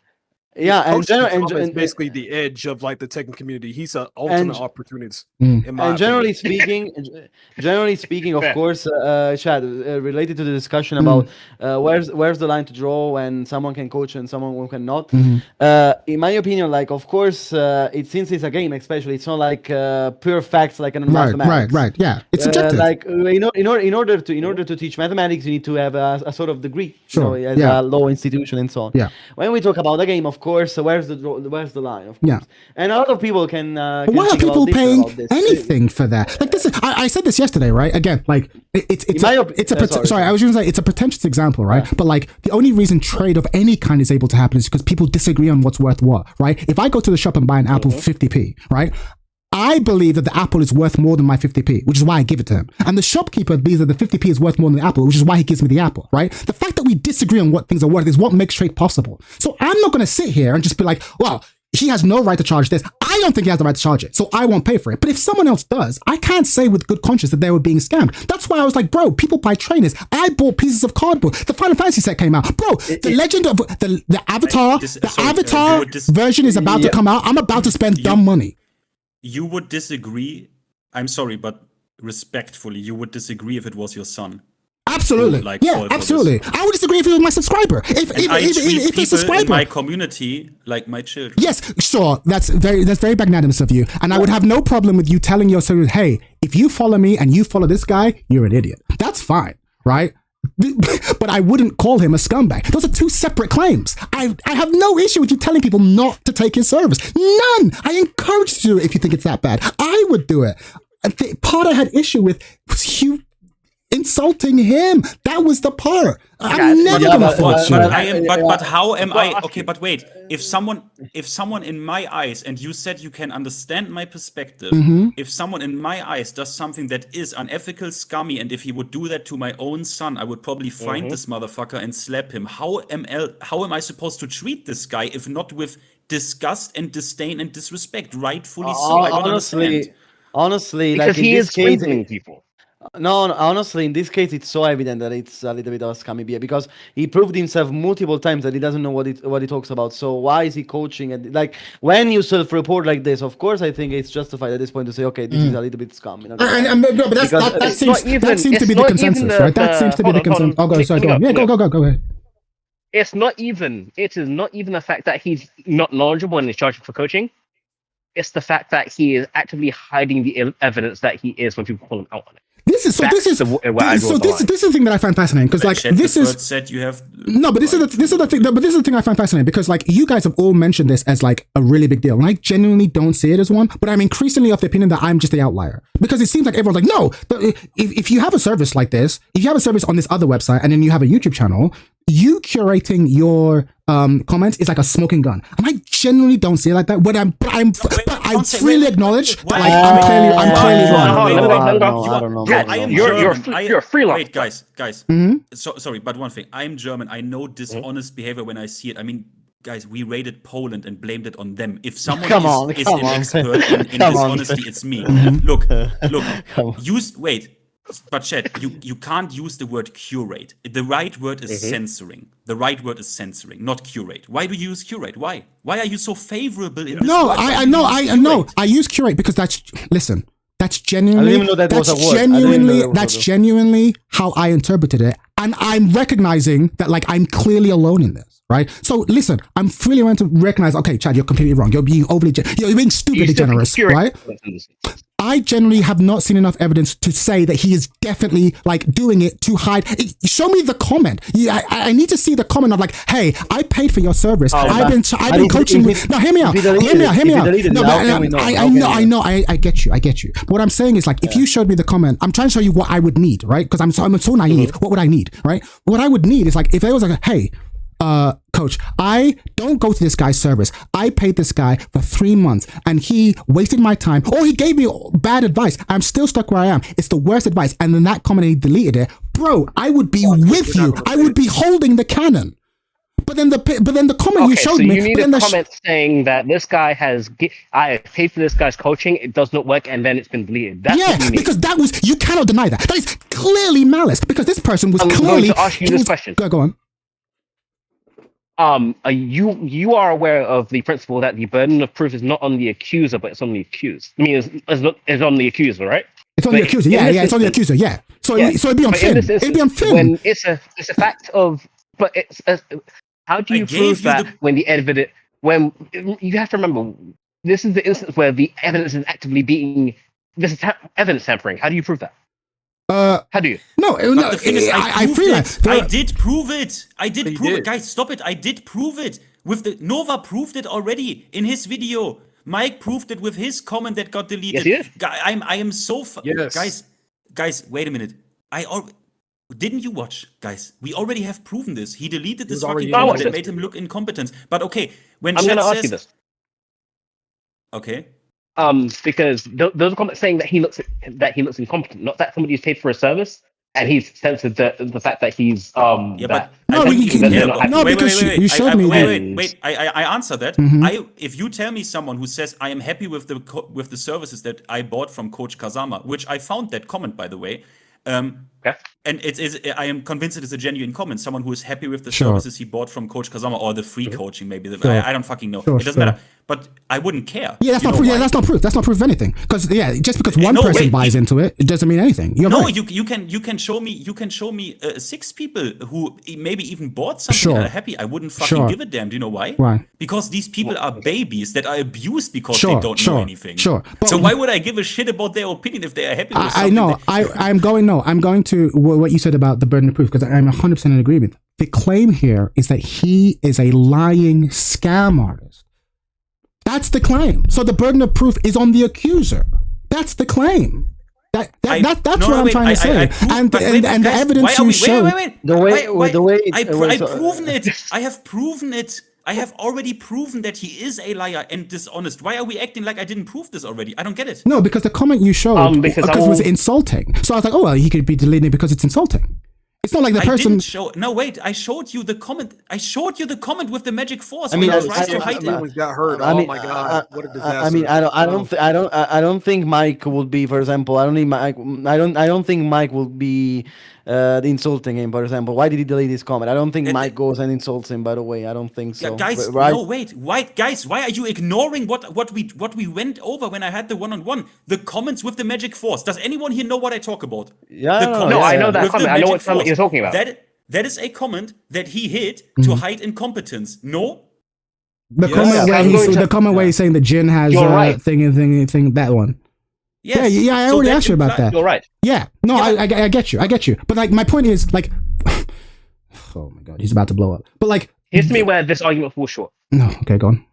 Yeah, and is basically the edge of like the technical community. He's an ultimate opportunist. Generally speaking, of course, Chad, related to the discussion about where's the line to draw when someone can coach and someone cannot. In my opinion, like of course, since it's a game, especially, it's not like pure facts like in mathematics. Right. Yeah, it's subjective. Like in order to teach mathematics, you need to have a sort of degree, as a law institution and so on. Yeah. When we talk about the game, of course, where's the line? Of course. Yeah. And a lot of people can. Why are people paying anything for that? Like this is, I said this yesterday, right? Again, like sorry, I was going to say it's a pretentious example, right? Yeah. But like the only reason trade of any kind is able to happen is because people disagree on what's worth what, right? If I go to the shop and buy an apple for 50p, right? I believe that the apple is worth more than my 50p, which is why I give it to him. And the shopkeeper believes that the 50p is worth more than the apple, which is why he gives me the apple, right? The fact that we disagree on what things are worth is what makes trade possible. So I'm not going to sit here and just be like, well, he has no right to charge this. I don't think he has the right to charge it, so I won't pay for it. But if someone else does, I can't say with good conscience that they were being scammed. That's why I was like, bro, people buy trainers. I bought pieces of cardboard. The Final Fantasy set came out. Bro, the legend of the Avatar, Avatar version is about to come out. I'm about to spend dumb money. You would disagree, I'm sorry, but respectfully, you would disagree if it was your son. Absolutely. Absolutely. I would disagree if it was my subscriber. If a subscriber in my community, like my children. Yes, sure. That's very magnanimous of you. And I would have no problem with you telling your son, hey, if you follow me and you follow this guy, you're an idiot. That's fine, right? But I wouldn't call him a scumbag. Those are two separate claims. I have no issue with you telling people not to take his service. None. I encourage you to do it if you think it's that bad. I would do it. The part I had issue with was you insulting him. That was the part. I'm never gonna fault you. But how am I? Okay, but wait. If someone in my eyes, and you said you can understand my perspective, if someone in my eyes does something that is unethical, scummy, and if he would do that to my own son, I would probably find this motherfucker and slap him. How am I supposed to treat this guy if not with disgust and disdain and disrespect? Rightfully so. I don't understand. Honestly, because like he is swindling people. No, honestly, in this case, it's so evident that it's a little bit of a scummy beer because he proved himself multiple times that he doesn't know what he talks about. So why is he coaching? And like when you self-report like this, of course, I think it's justified at this point to say, okay, this is a little bit scum. But that seems to be the consensus, right? That seems to be the consensus. Oh, go, sorry, go on. Yeah, go ahead. It is not even the fact that he's not knowledgeable and is charged for coaching. It's the fact that he is actively hiding the evidence that he is when people call him out on it. This is This is the thing that I find fascinating because like this is said you have no, but this is the thing. But this is the thing I find fascinating because like you guys have all mentioned this as like a really big deal, and I genuinely don't see it as one. But I'm increasingly of the opinion that I'm just the outlier because it seems like everyone's like, no, if you have a service like this, if you have a service on this other website, and then you have a YouTube channel, you curating your comments is like a smoking gun, and I genuinely don't see it like that. But I freely acknowledge that like I'm clearly wrong. I don't know. You're a freelancer. Wait, guys. Mm-hmm. So sorry, but one thing. I'm German. I know dishonest behavior when I see it. I mean, guys, we raided Poland and blamed it on them. If someone is an expert in dishonesty, it's me. Look. But Chet, you can't use the word curate. The right word is censoring. The right word is censoring, not curate. Why do you use curate? Why? Why are you so favorable in this No, word? I know. I use curate because that's genuinely. I didn't even know that was a word. That's genuinely how I interpreted it, and I'm recognizing that like I'm clearly alone in this, right? So listen, I'm freely willing to recognize. Okay, Chad, you're completely wrong. You're being you're being stupidly generous, right? I generally have not seen enough evidence to say that he is definitely like doing it to hide. Show me the comment. I need to see the comment of like, hey, I paid for your service. I've been coaching with. No, hear me out. No, I know. I get you. But what I'm saying is like, if you showed me the comment, I'm trying to show you what I would need, right? Because I'm so naive. What would I need, right? What I would need is like, if there was like, hey, coach, I don't go to this guy's service. I paid this guy for 3 months and he wasted my time or he gave me bad advice. I'm still stuck where I am. It's the worst advice. And then that comment, he deleted it. Bro, I would be with you. I would be holding the cannon. But then the comment you showed me. So you need a comment saying that this guy I paid for this guy's coaching. It does not work, and then it's been deleted. That's what you need. Because you cannot deny that. That is clearly malice because this person was clearly. I'm going to ask you this question. Go on. You are aware of the principle that the burden of proof is not on the accuser, but it's on the accused. I mean, it's on the accuser, right? It's on the accuser. Yeah, it's on the accuser. Yeah. So it'd be on Finn. It'd be on Finn. When it's a fact of, but how do you prove that when the evidence? When you have to remember, this is the instance where the evidence is actively being. This is evidence tampering. How do you prove that? How do you? No. The thing is, I did prove it. I did prove it. Guys, stop it. I did prove it. Nova proved it already in his video. Mike proved it with his comment that got deleted. Yes, I am so yes. Guys, wait a minute. Didn't you watch, guys? We already have proven this. He deleted this fucking comment that made him look incompetent. But okay, when I'm going to ask you this. Okay. Because those are comments saying that he looks incompetent, not that somebody's paid for a service and he's censored the fact that he's because you showed me. Wait. I answer that. Mm-hmm. If you tell me someone who says I am happy with the services that I bought from Coach Kazama, which I found that comment by the way. And I am convinced it is a genuine comment. Someone who is happy with the services he bought from Coach Kazama or the free coaching, maybe. I don't fucking know. It doesn't matter. But I wouldn't care. Yeah, that's not proof. Yeah, that's not proof. That's not proof of anything. Because just because one person buys into it, it doesn't mean anything. You can show me 6 people who maybe even bought something and are happy. I wouldn't fucking give a damn. Do you know why? Why? Because these people are babies that are abused because they don't know anything. But so why would I give a shit about their opinion if they are happy with something? I know. I'm going to what you said about the burden of proof because I'm 100% in agreement. The claim here is that he is a lying scam artist. That's the claim. So the burden of proof is on the accuser. That's the claim. That's what I'm trying to say. And the evidence you show. I've proven it. I have proven it. I have already proven that he is a liar and dishonest. Why are we acting like I didn't prove this already? I don't get it. No, because the comment you showed because it was insulting. So I was like, oh, well, he could be deleting it because it's insulting. It's not like the person. I showed you the comment. I showed you the comment with the magic force. I mean, got hurt. Oh my god! What a disaster. I mean, I don't think Mike would be, for example. I don't think Mike would be insulting him, for example. Why did he delete his comment? I don't think Mike goes and insults him. By the way, I don't think so. Guys, right? No, wait. Why, guys? Why are you ignoring what we went over when I had the one-on-one? The comments with the magic force. Does anyone here know what I talk about? Yeah. I know that comment. I know what comment you're talking about. That is a comment that he hid to hide incompetence. No. The comment where he's saying the Jin has thing that one. Yes. Yeah. I So already that asked you about that. You're right. Yeah. No, Yeah, I get you. But like, my point is like, oh my god, he's about to blow up. But like, Here's to me where this argument falls short. no, okay, go on.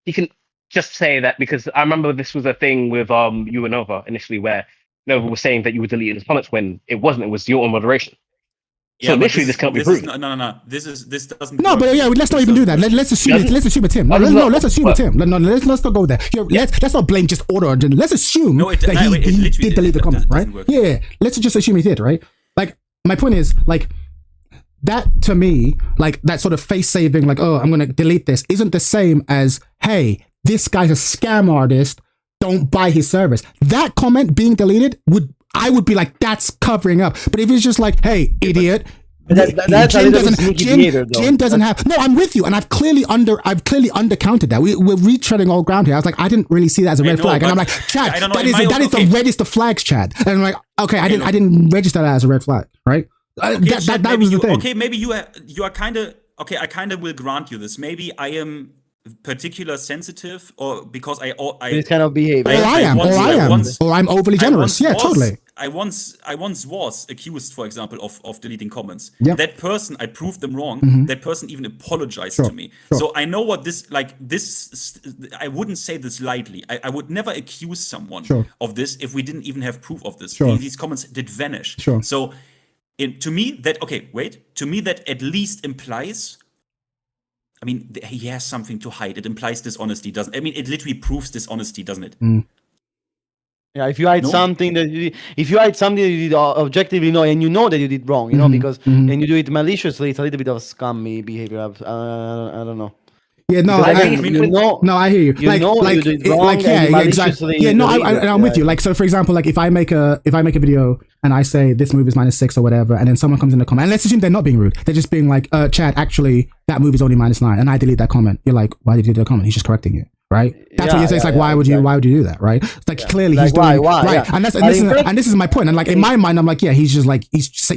You can just say that because I remember this was a thing with you and Nova initially, where Nova was saying that you were deleting his comments when it wasn't. It was your own moderation. So literally, this can't be proven. No. This doesn't. No, but yeah, let's not even do that. Let's assume it's him. Let's assume it's him. No, let's not go there. Let's not blame just order. Let's assume that he did delete the comment, right? Yeah, let's just assume he did, right? Like, my point is, like, that to me, like, that sort of face saving, like, oh, I'm gonna delete this, isn't the same as, hey, this guy's a scam artist, don't buy his service. That comment being deleted I would be like, that's covering up. But if it's just like, hey, idiot, that's Jim doesn't have. No, I'm with you, and I've clearly undercounted that. We're retreading all ground here. I was like, I didn't really see that as a red flag, and I'm like, Chad, that is the reddest of flags, Chad. And I'm like, okay, I didn't register that as a red flag, right? That was the thing. Okay, maybe you are kind of okay. I kind of will grant you this. Maybe I am particular sensitive, or because I this kind of behavior. Or I'm overly generous. Yeah, totally. I once was accused, for example, of deleting comments. Yep. That person, I proved them wrong. That person even apologized to me. So I know what this. I wouldn't say this lightly. I would never accuse someone of this if we didn't even have proof of this. These comments did vanish. So to me, that at least implies. I mean, he has something to hide. It implies dishonesty, doesn't? I mean, it literally proves dishonesty, doesn't it? Yeah, if you hide something that you did objectively know, and you know that you did wrong, you know, because and you do it maliciously, it's a little bit of scummy behavior. I don't know. Yeah, no, I hear you. You did wrong, exactly. Yeah, no, I'm with you. Like, so for example, like if I make a video and I say this movie is -6 or whatever, and then someone comes in the comment, and let's assume they're not being rude, they're just being like, Chad, actually that movie is only -9, and I delete that comment. You're like, why did you delete the comment? He's just correcting you. Right, that's what you're saying. It's like, why would you do that? Right, it's like clearly he's doing right, and this is my point. And like in my mind, I'm like, yeah, he's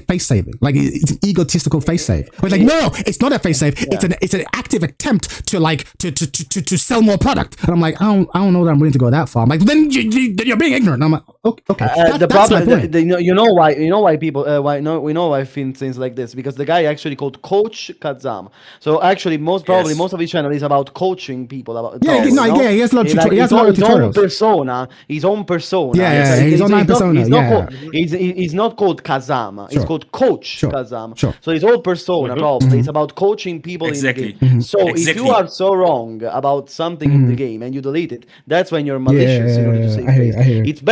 face saving. Like, it's an egotistical face save. But like, no, it's not a face save. It's an active attempt to like to sell more product. And I'm like, I don't know that I'm willing to go that far. I'm like, then you're being ignorant. And I'm like, okay. The problem, you know why people we know why Finn things like this, because the guy actually called Coach Kazam. So actually, most of his channel is about coaching people about. He has a lot of tutorials. His own persona. Yeah, his own persona. He's not called Kazama. It's called Coach Kazama. So his whole persona probably is about coaching people in the game. So if you are so wrong about something in the game and you delete it, that's when you're malicious. You know, to say it's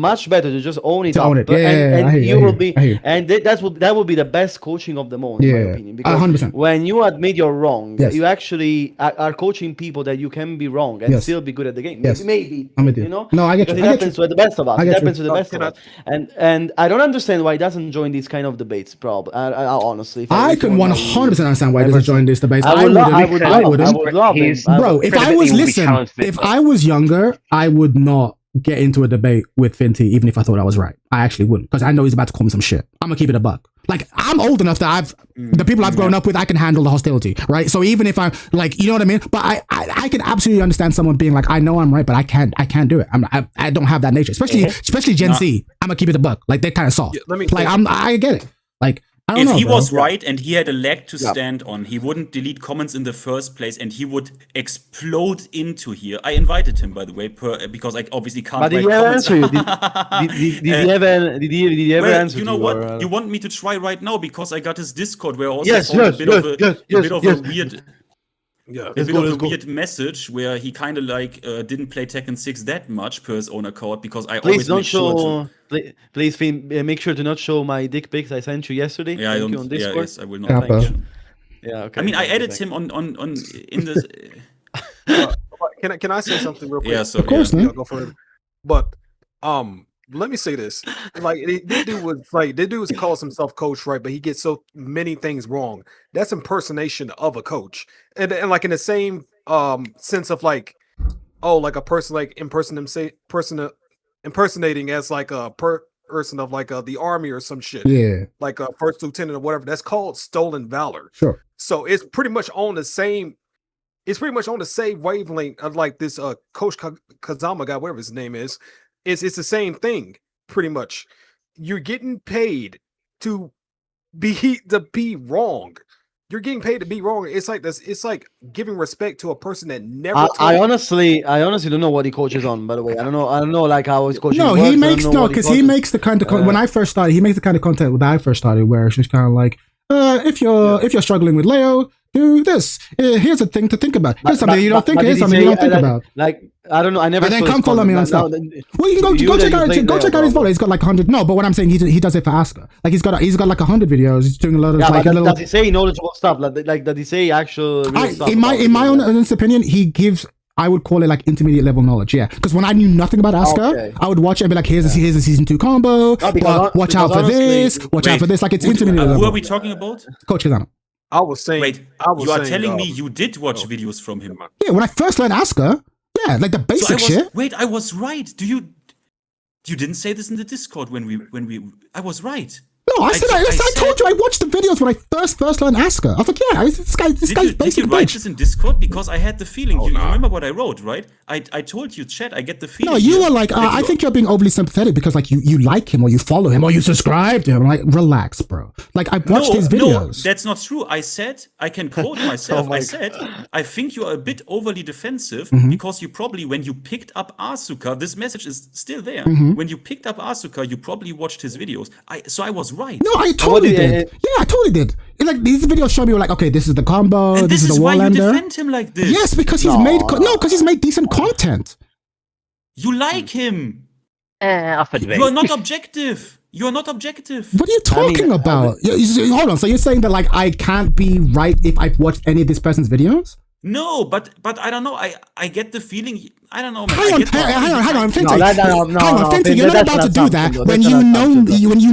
much better to just own it up. And you will be, and that will be the best coaching of them all, in my opinion. Because 100%. When you admit you're wrong, you actually are coaching people that you can be wrong and still be good at the game. Maybe. I'm with you. You know? No, I get you. It happens to the best of us. It happens to the best of us. And I don't understand why he doesn't join these kind of debates, probably. Honestly. I can 100% understand why he doesn't join these debates. I would love him. Bro, if I was younger, I would not get into a debate with Finty, even if I thought I was right. I actually wouldn't, because I know he's about to call me some shit. I'm gonna keep it a buck. Like, I'm old enough that the people I've grown up with, I can handle the hostility, right? So even if I'm like, you know what I mean? But I can absolutely understand someone being like, I know I'm right, but I can't do it. I don't have that nature, especially Gen Z. I'm gonna keep it a buck. Like, they're kind of soft. I get it. Like, I don't know, he was right and he had a leg to stand on, he wouldn't delete comments in the first place, and he would explode into here. I invited him, by the way, because I obviously can't. But did he ever answer you? Did he ever answer you? You know what? You want me to try right now, because I got his Discord where I also found a bit of a weird. Yeah, a bit of a weird message where he kind of like didn't play Tekken 6 that much per his own account, because I always make sure to... Please make sure to not show my dick pics I sent you yesterday. Yeah, yes, I will not. Yeah, okay. I mean, I added him on in this. Can I say something real quick? Yeah, so of course, man. Go for it. But let me say this: like, this dude was calls himself coach, right? But he gets so many things wrong. That's impersonation of a coach, and like in the same sense of like, like a person like impersonating as like a person of like the army or some shit. Yeah, like a first lieutenant or whatever. That's called stolen valor. Sure. So it's pretty much on the same. It's pretty much on the same wavelength of like this Coach Kazama guy, whatever his name is. it's the same thing, pretty much. You're getting paid to be wrong. You're getting paid to be wrong. It's like this. It's like giving respect to a person that never. I honestly don't know what he coaches on. By the way, I don't know like how his coaching. No, works. he makes because he makes the kind of when I first started, he makes the kind of content that I first started, where it's just kind of like, if you're struggling with Leo, do this. Here's a thing to think about. Here's something you don't think. Here's something you don't think about. Like I don't know. I never. And then come follow me on stuff. Well, you can go check out his follow. He's got like 100. No, but what I'm saying, he does it for Asuka. Like he's got like 100 videos. He's doing a lot of like but does he say knowledgeable stuff? Like does he say actual real stuff? In my own opinion, he gives. I would call it like intermediate level knowledge, yeah. Because when I knew nothing about Asuka, I would watch it and be like, here's a season 2 combo. Watch out for this. Watch out for this. Like it's intermediate level. Who are we talking about? Coach Kizano. I was saying. Wait, you are telling me you did watch videos from him? Yeah, when I first learned Asuka, yeah, like the basic shit. Wait, I was right. You didn't say this in the Discord when we I was right. No, I told you I watched the videos when I first learned Asuka. I was like, yeah, this guy's basic. Did you write this in Discord? Because I had the feeling. You remember what I wrote, right? I told you, chat. I get the feeling. No, you were like, I think you're being overly sympathetic because like you like him or you follow him or you subscribe to him. I'm like, relax, bro. Like I watched his videos. No, that's not true. I said, I can quote myself. I said, I think you are a bit overly defensive because you probably, when you picked up Asuka, this message is still there. When you picked up Asuka, you probably watched his videos. So I was right. No, I totally did. Yeah, I totally did. Like these videos show me like, okay, this is the combo. And this is the why wall you ender. defend him like this. Yes, because he's made decent content. You like him. You are not objective. You are not objective. What are you talking about? Hold on. So you're saying that like I can't be right if I've watched any of this person's videos? No, but I don't know. I get the feeling. I don't know. Man. Hang on, Finty. No, Finty, you're not about to do that when you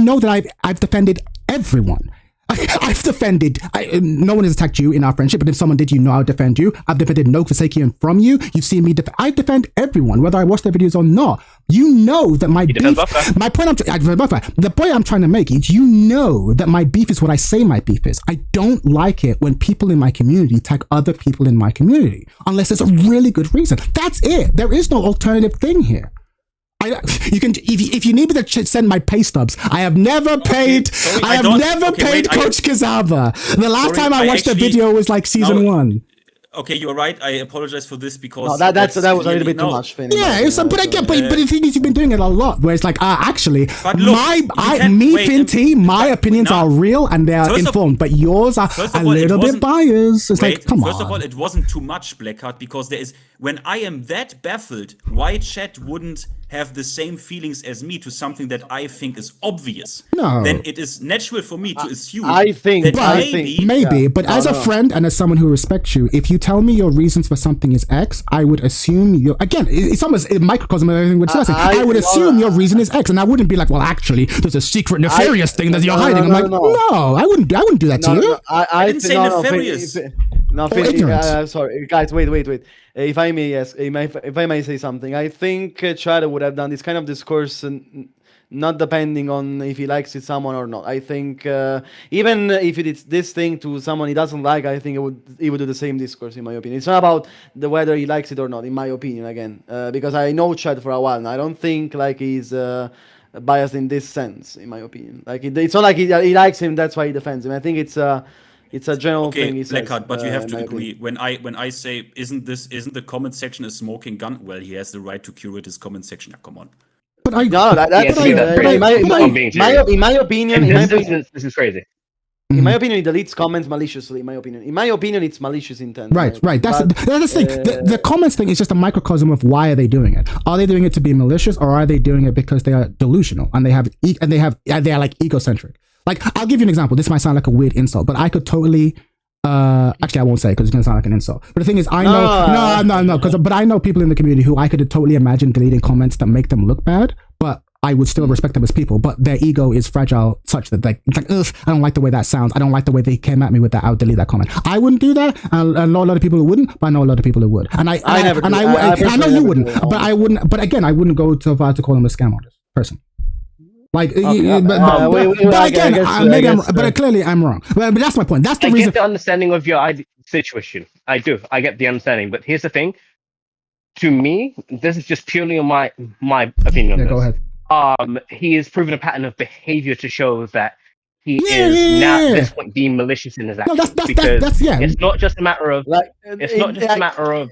know that I've defended everyone. I've defended. No one has attacked you in our friendship, but if someone did, you know I'll defend you. I've defended No Forsakian from you. You've seen me. I defend everyone, whether I watch their videos or not. You know that my beef. The point I'm trying to make is, you know that my beef is what I say my beef is. I don't like it when people in my community tag other people in my community, unless there's a really good reason. That's it. There is no alternative thing here. You can if you need me to send my pay stubs. I have never paid. I have never paid Coach Kazava. The last time I watched the video was like season 1. Okay, you're right. I apologize for this because that was a little bit too much. But the thing is, you've been doing it a lot. Where it's like, actually, Finty, my opinions are real and they are informed, but yours are a little bit biased. It's like, come on. First of all, it wasn't too much, Blackheart, because there is. When I am that baffled, why chat wouldn't have the same feelings as me to something that I think is obvious? No. Then it is natural for me to assume maybe. But as a friend and as someone who respects you, if you tell me your reasons for something is X, I would assume it's almost a microcosm of everything we're discussing. I would assume your reason is X, and I wouldn't be like, well, actually, there's a secret nefarious thing that you're hiding. I'm like, no, I wouldn't do that to you. I didn't say nefarious. Sorry, guys, wait. If I may say something, I think Chad would have done this kind of discourse, not depending on if he likes it someone or not. I think even if he did this thing to someone he doesn't like, I think he would do the same discourse, in my opinion. It's not about whether he likes it or not, in my opinion. Again, because I know Chad for a while, and I don't think like he's biased in this sense, in my opinion. Like it's not like he likes him, that's why he defends him. I think it's a general thing. He says, Blackheart, but you have to agree. When I say, isn't the comment section a smoking gun? Well, he has the right to curate his comment section. Come on. But in my opinion, this is crazy. In my opinion, he deletes comments maliciously. In my opinion, it's malicious intent. Right. That's the thing. The comments thing is just a microcosm of why are they doing it? Are they doing it to be malicious, or are they doing it because they are delusional and they are like egocentric? Like, I'll give you an example. This might sound like a weird insult, but I could totally. Actually, I won't say it because it's gonna sound like an insult. But the thing is, I know, but I know people in the community who I could totally imagine deleting comments that make them look bad, but I would still respect them as people. But their ego is fragile, such that it's like, ugh, I don't like the way that sounds. I don't like the way they came at me with that. I'll delete that comment. I wouldn't do that. I know a lot of people who wouldn't, but I know a lot of people who would. And I know you wouldn't, but I wouldn't. But again, I wouldn't go so far to call them a scam artist person. Like, but clearly I'm wrong. But that's my point. That's the reason. I get the understanding of your situation. I do. I get the understanding. But here's the thing. to me, this is just purely on my opinion on this. Go ahead. He has proven a pattern of behavior to show that he is now at this point being malicious in his actions. No, that's it's not just a matter of Like, it's not just a matter of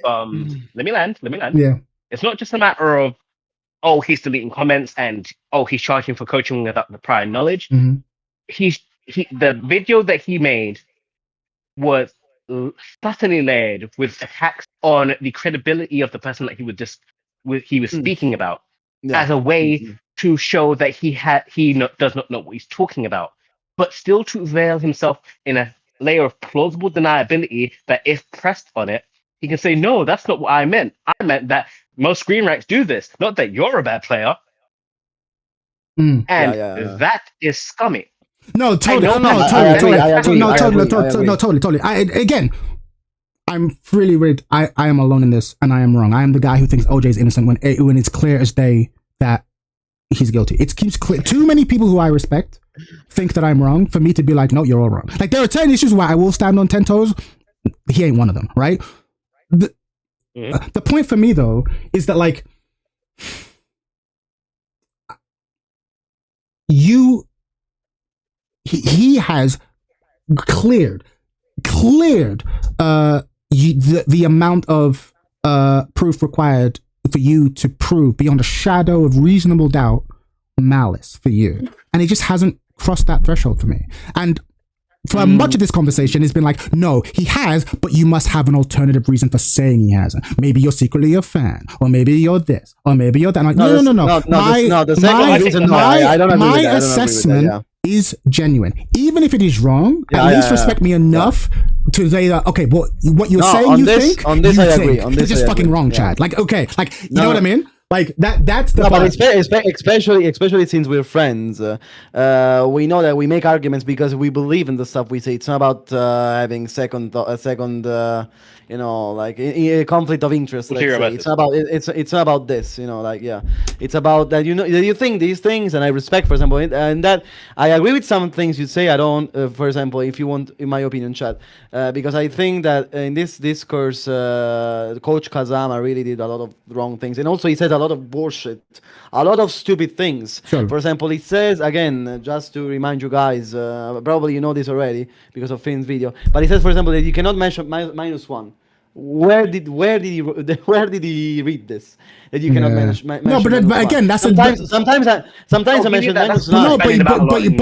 let me land. Yeah. It's not just a matter of he's deleting comments and he's charging for coaching without the prior knowledge. Mm-hmm. The video that he made was subtly layered with attacks on the credibility of the person that he was speaking about as a way to show that he does not know what he's talking about, but still to veil himself in a layer of plausible deniability that if pressed on it, he can say, no, that's not what I meant. I meant that most screen ranks do this, not that you're a bad player. And that is scummy. No, totally. Totally. Again, I'm really weird. I am alone in this, and I am wrong. I am the guy who thinks OJ is innocent when it's clear as day that he's guilty. It keeps clear. Too many people who I respect think that I'm wrong for me to be like, no, you're all wrong. Like, there are 10 issues where I will stand on 10 toes. He ain't one of them, right? The point for me, though, is that, like, he has cleared the amount of proof required for you to prove beyond a shadow of reasonable doubt malice for you, and it just hasn't crossed that threshold for me. And for much of this conversation, it's been like, no, he has, but you must have an alternative reason for saying he hasn't. Maybe you're secretly a fan, or maybe you're this, or maybe you're that. Like, no. My assessment is genuine. Even if it is wrong, at least respect me enough to say that, okay, what you're saying you think, on this you I think. agree. On this it's just fucking wrong, Chad. Like, okay, like, you know what I mean? Like that's the but especially since we're friends, we know that we make arguments because we believe in the stuff we say. It's not about having like a conflict of interest. Let's say. It's not about this, it's about that you think these things, and I respect, for example, and that I agree with some things you say. I don't, for example, if you want, in my opinion, Chad, because I think that in this discourse, Coach Kazama really did a lot of wrong things, and also he said a lot of bullshit, a lot of stupid things. Sure. For example, he says, again, just to remind you guys, probably you know this already because of Finn's video, but he says, for example, that you cannot mention -1. Where did he read this? That you cannot mention. No, but again, that's sometimes I mention -9. No, but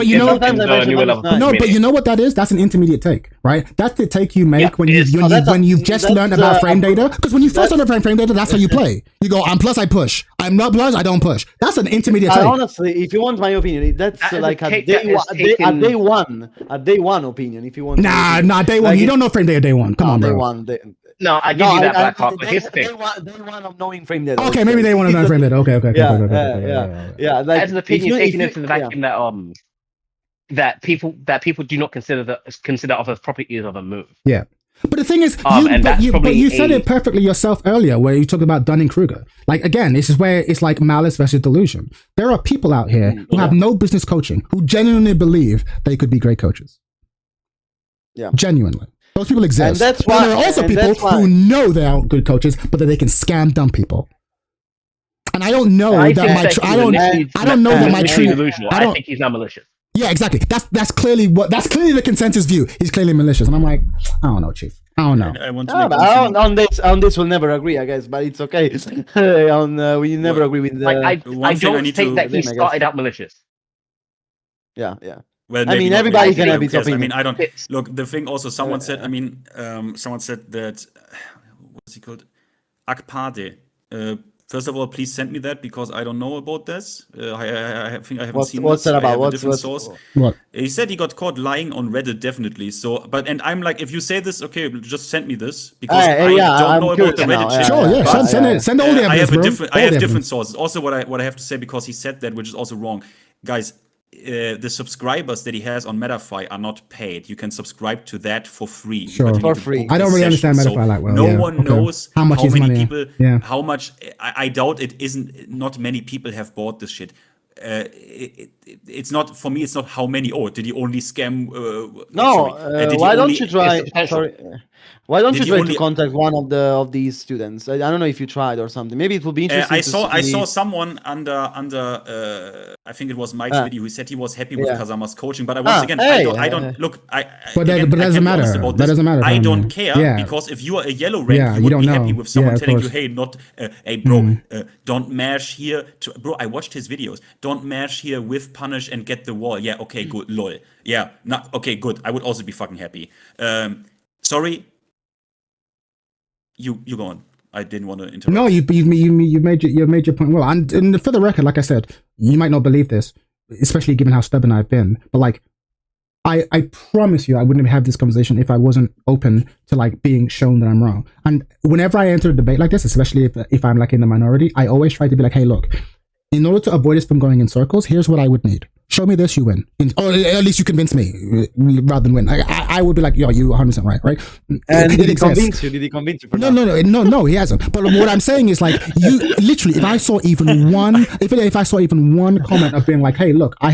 you know, but you know what that is? That's an intermediate take, right? That's the take you make when you've just learned about frame data. Because when you first learn about frame data, that's how you play. You go, I'm plus, I push. I'm not plus, I don't push. That's an intermediate take. Honestly, if you want my opinion, that's like a day one opinion. If you want. Nah, day one. You don't know frame data day one. Come on, bro. Day one. No, I give you that, Blackhawk. But here's the thing. Day one of knowing frame data. Okay, maybe they want to know frame data. Okay. Yeah. Like, as an opinion taken into the vacuum that people do not consider other properties of a move. Yeah. But the thing is, you said it perfectly yourself earlier, where you talked about Dunning-Kruger. Like, again, this is where it's like malice versus delusion. There are people out here who have no business coaching, who genuinely believe they could be great coaches. Yeah. Genuinely. Those people exist. And that's why, there are also people who know they aren't good coaches, but that they can scam dumb people. And I don't know I don't know that my tree. I think he's not malicious. Yeah, exactly. That's clearly the consensus view. He's clearly malicious, and I'm like, I don't know, Chief. I don't know. On this, we'll never agree, I guess, but it's okay. We never agree with. I don't think that he started out malicious. Yeah. Well, I mean, everybody can have his opinion. I mean, I don't look. The thing also, someone said. I mean, someone said that. What's he called? Akpade. First of all, please send me that because I don't know about this. I think I haven't seen. What's that about? What's a different source? What? He said he got caught lying on Reddit, definitely. So, and I'm like, if you say this, okay, just send me this because I don't know about the Reddit shit. Sure, yeah, send it. Send all the evidence, I have different sources. Also, what I have to say, because he said that, which is also wrong, guys. The subscribers that he has on Metafy are not paid. You can subscribe to that for free. Sure, for free. I don't really understand Metafy like well. No one knows how many people. Yeah. How much? I doubt it isn't. Not many people have bought this shit. It's not for me. It's not how many. Oh, did he only scam? No. Why don't you try? Sorry. Why don't you Did try only... to contact one of these students? I don't know if you tried or something. Maybe it will be interesting. I saw someone under I think it was Mike's video who said he was happy with Kazama's coaching, but once again, I don't look. But that doesn't matter. That doesn't matter. I don't care because if you are a yellow rank, you would be happy with someone telling you, "Hey, hey, bro, don't mash here." Bro, I watched his videos. Don't mash here with punish and get the wall. Yeah, okay, good. Lol. Yeah, okay, good. I would also be fucking happy. Sorry. You go on. I didn't want to interrupt. No, you made your point well. And for the record, like I said, you might not believe this, especially given how stubborn I've been. But like, I promise you, I wouldn't have this conversation if I wasn't open to like being shown that I'm wrong. And whenever I enter a debate like this, especially if I'm like in the minority, I always try to be like, hey, look, in order to avoid this from going in circles, here's what I would need. Show me this, you win. Or at least you convince me rather than win. I would be like, yo, you 100% right? And did he convince you? Did he convince you? No, he hasn't. But what I'm saying is like, you literally, if I saw even one comment of being like, hey, look, I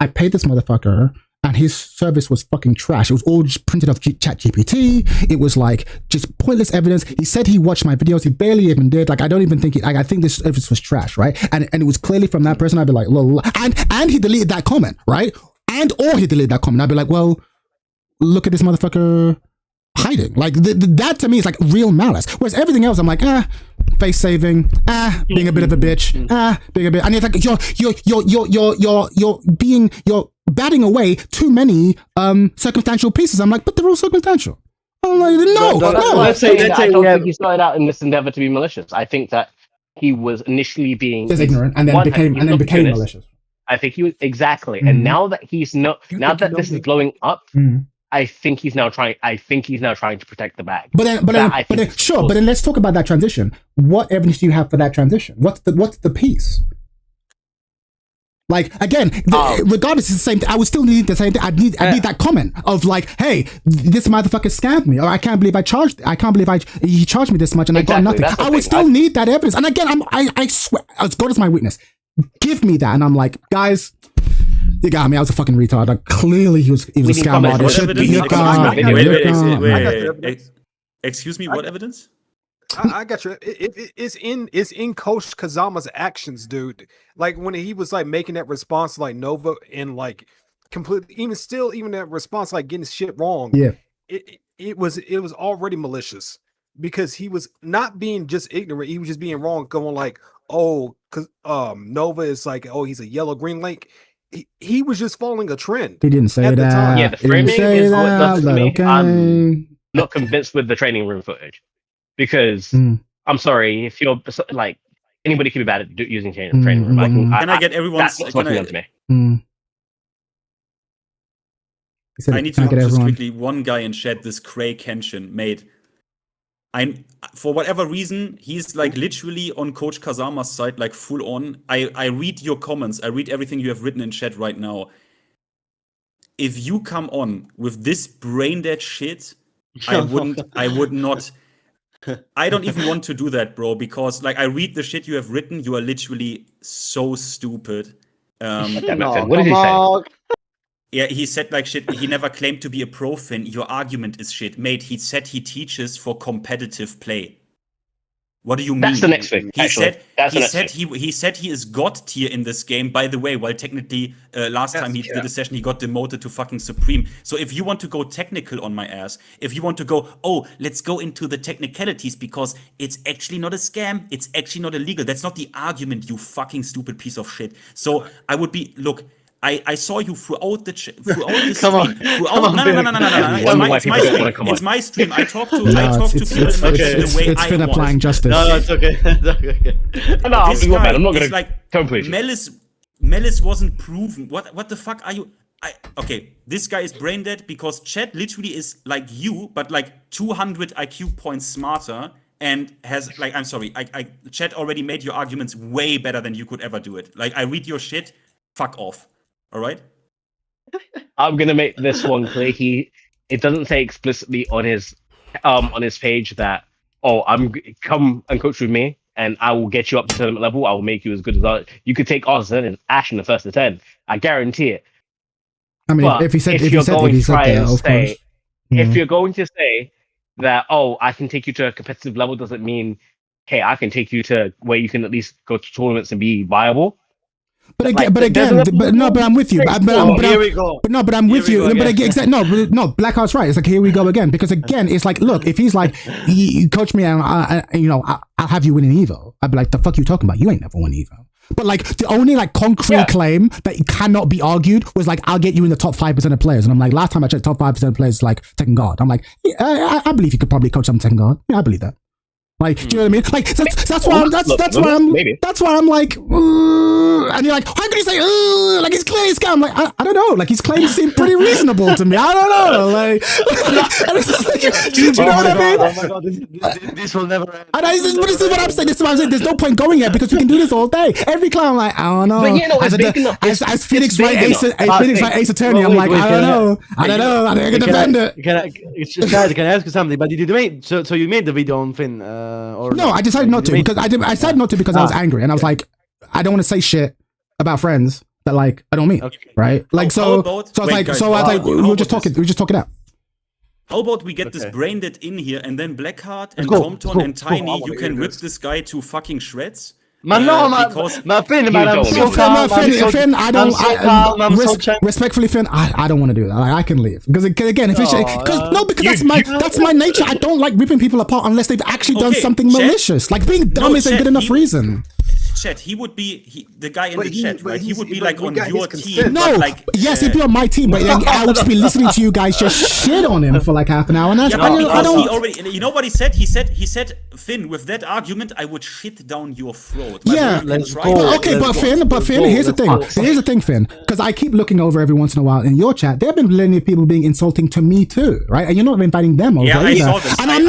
paid this motherfucker and his service was fucking trash. It was all just printed off ChatGPT. It was like just pointless evidence. He said he watched my videos. He barely even did. Like, I don't even think I think this evidence was trash, right? And it was clearly from that person. I'd be like, and he deleted that comment, right? Or he deleted that comment. I'd be like, well, look at this motherfucker hiding. Like that to me is like real malice. Whereas everything else, I'm like, face saving, being a bit of a bitch, being a bit. And it's like you're batting away too many circumstantial pieces. I'm like, but they're all circumstantial. I'm like, no. Let's say I don't think he started out in this endeavor to be malicious. I think that he was initially being just ignorant and then became malicious. I think he was exactly. And now that this is blowing up, I think he's now trying to protect the bag. But then let's talk about that transition. What evidence do you have for that transition? What's the piece? Like, again, regardless, it's the same thing. I would still need the same thing. I need that comment of like, hey, this motherfucker scammed me, or I can't believe he charged me this much and I got nothing. I would still need that evidence. And again, I swear, God is my witness. Give me that. And I'm like, guys, you got me. I was a fucking retard. Like, clearly he was a scam artist. Wait. Excuse me, what evidence? I got you. It's in Coach Kazama's actions, dude. Like when he was like making that response, like Nova, and like completely, even that response, like getting shit wrong. Yeah, it was already malicious because he was not being just ignorant. He was just being wrong, going like, oh, because Nova is like, oh, he's a yellow green link. He was just following a trend. He didn't say that. Yeah, the framing is what does to me. Okay. I'm not convinced with the training room footage. Because I'm sorry, if you're like anybody can be bad at using training room. Can I get everyone's? That's what's to me. I need to just quickly. One guy in chat, this Cray Kenshin, made. For whatever reason, he's like literally on Coach Kazama's side, like full on. I read your comments. I read everything you have written in chat right now. If you come on with this brain dead shit, I would not. I don't even want to do that, bro, because like I read the shit you have written. You are literally so stupid. What did he say? Yeah, he said like shit. He never claimed to be a pro Finn. Your argument is shit, mate. He said he teaches for competitive play. What do you mean? That's the next thing. He said he is God tier in this game. By the way, while technically last time he did a session, he got demoted to fucking Supreme. So if you want to go technical on my ass, if you want to go, oh, let's go into the technicalities because it's actually not a scam, it's actually not illegal. That's not the argument, you fucking stupid piece of shit. So I would be I saw you throughout the stream. No. It's my stream. I talk to people the way I been applying justice. No, it's okay. I'm not gonna complete. Melis wasn't proven. What the fuck are you? Okay, this guy is brain dead because chat literally is like you, but like 200 IQ points smarter. And has like, I'm sorry, chat already made your arguments way better than you could ever do it. Like, I read your shit. Fuck off. All right. I'm gonna make this one clear. It doesn't say explicitly on his page that come and coach with me and I will get you up to tournament level. I will make you as good as you could take Ash in the first to 10. I guarantee it. I mean, if you're going to say that, oh, I can take you to a competitive level doesn't mean, hey, I can take you to where you can at least go to tournaments and be viable. But I'm with you. Here we go. But I'm with you. But again, no, Blackheart's right. It's like, here we go again. Because again, it's like, look, if he's like, you coach me and I'll have you win an Evo. I'd be like, the fuck you talking about? You ain't never won Evo. But like the only like concrete claim that cannot be argued was like, I'll get you in the top 5% of players. And I'm like, last time I checked, top 5% of players like Tekken God. I'm like, yeah, I believe you could probably coach some Tekken God. Yeah, I believe that. Like, do you know what I mean? Like, that's why I'm like, and you're like, how can you say, like, he's clear, he's calm? I'm like, I don't know. Like, his claims seem pretty reasonable to me. I don't know. Like, do you know what I mean? Oh my god, this will never end. But this is what I'm saying. This is what I'm saying. There's no point going here because we can do this all day. Every clown, I'm like, I don't know. But as Phoenix Wright Ace Attorney, I'm like, I don't know. I think I can defend it. Can I ask you something? But did you make so you made the video on Finn? No, I decided not to because I decided not to because I was angry and I was like, I don't want to say shit about friends that like I don't meet, right? Like so I was like, we'll just talk it out. How about we get this brain dead in here and then Blackheart and TomTom and Tiny, you can rip this guy to fucking shreds? Finn, respectfully, Finn, I don't want to do that. Like, I can leave because again, if it's because that's my nature. I don't like ripping people apart unless they've actually done something malicious. Like being dumb isn't good enough reason. Chat, he would be the guy in the chat, right? He would be like on your team. No, like, yes, he'd be on my team, but I would just be listening to you guys just shit on him for like half an hour. And that's, I don't. He already, you know what he said? He said, Finn, with that argument, I would shit down your throat. Let's go. Okay, but Finn, here's the thing. Here's the thing, Finn, because I keep looking over every once in a while in your chat. There have been plenty of people being insulting to me too, right? And you're not inviting them over either. I saw this. And I'm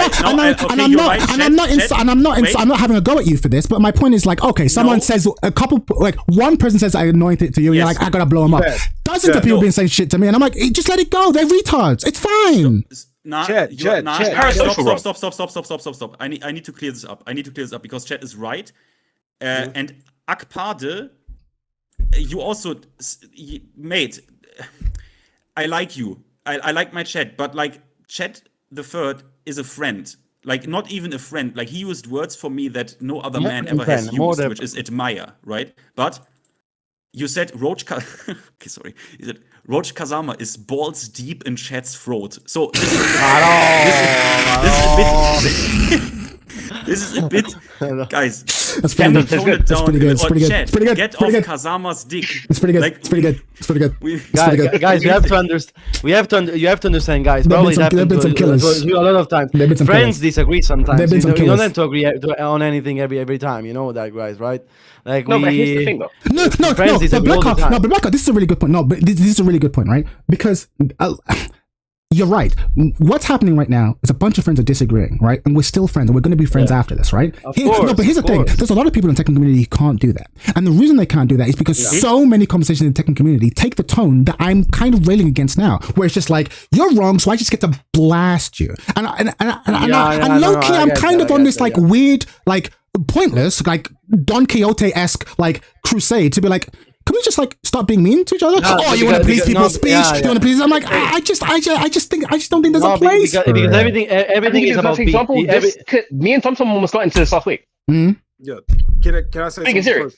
not having a go at you for this. But my point is like, okay, someone says one person says I anointed it to you, and you're like, I gotta blow him up. Dozens of people been saying shit to me, and I'm like, just let it go. They're retards. It's fine. Stop. I need to clear this up. Because Chat is right. And Akpade, you also, mate, I like you. I like my Chat, but like Chat the third is a friend. Like, not even a friend. Like, he used words for me that no other man ever has used, which is admire, right? But you said Roach Kazama is balls deep in Chat's throat. So this is a bit, guys. That's pretty good. That's pretty good. It's pretty good. Get off Kazama's dick. It's pretty good. It's pretty good. Guys, you have to understand, guys. Probably there have been some killers. A lot of times. Friends disagree sometimes. You don't have to agree on anything every time. You know that, guys, right? Like but here's the thing, though. No, but Blackheart, this is a really good point. No, but this is a really good point, right? Because you're right. What's happening right now is a bunch of friends are disagreeing, right? And we're still friends, and we're going to be friends after this, right? But here's the thing. There's a lot of people in the Tekken community who can't do that. And the reason they can't do that is because so many conversations in the Tekken community take the tone that I'm kind of railing against now, where it's just like, you're wrong, so I just get to blast you. And low-key, I'm kind of on this like weird, like pointless, like Don Quixote-esque like crusade to be like, can we just like stop being mean to each other? You want to please people's speech? You want to please? I'm like, I just don't think there's a place. Because everything is about example. Me and TomTom almost got into this last week. Yeah. Can I say something serious?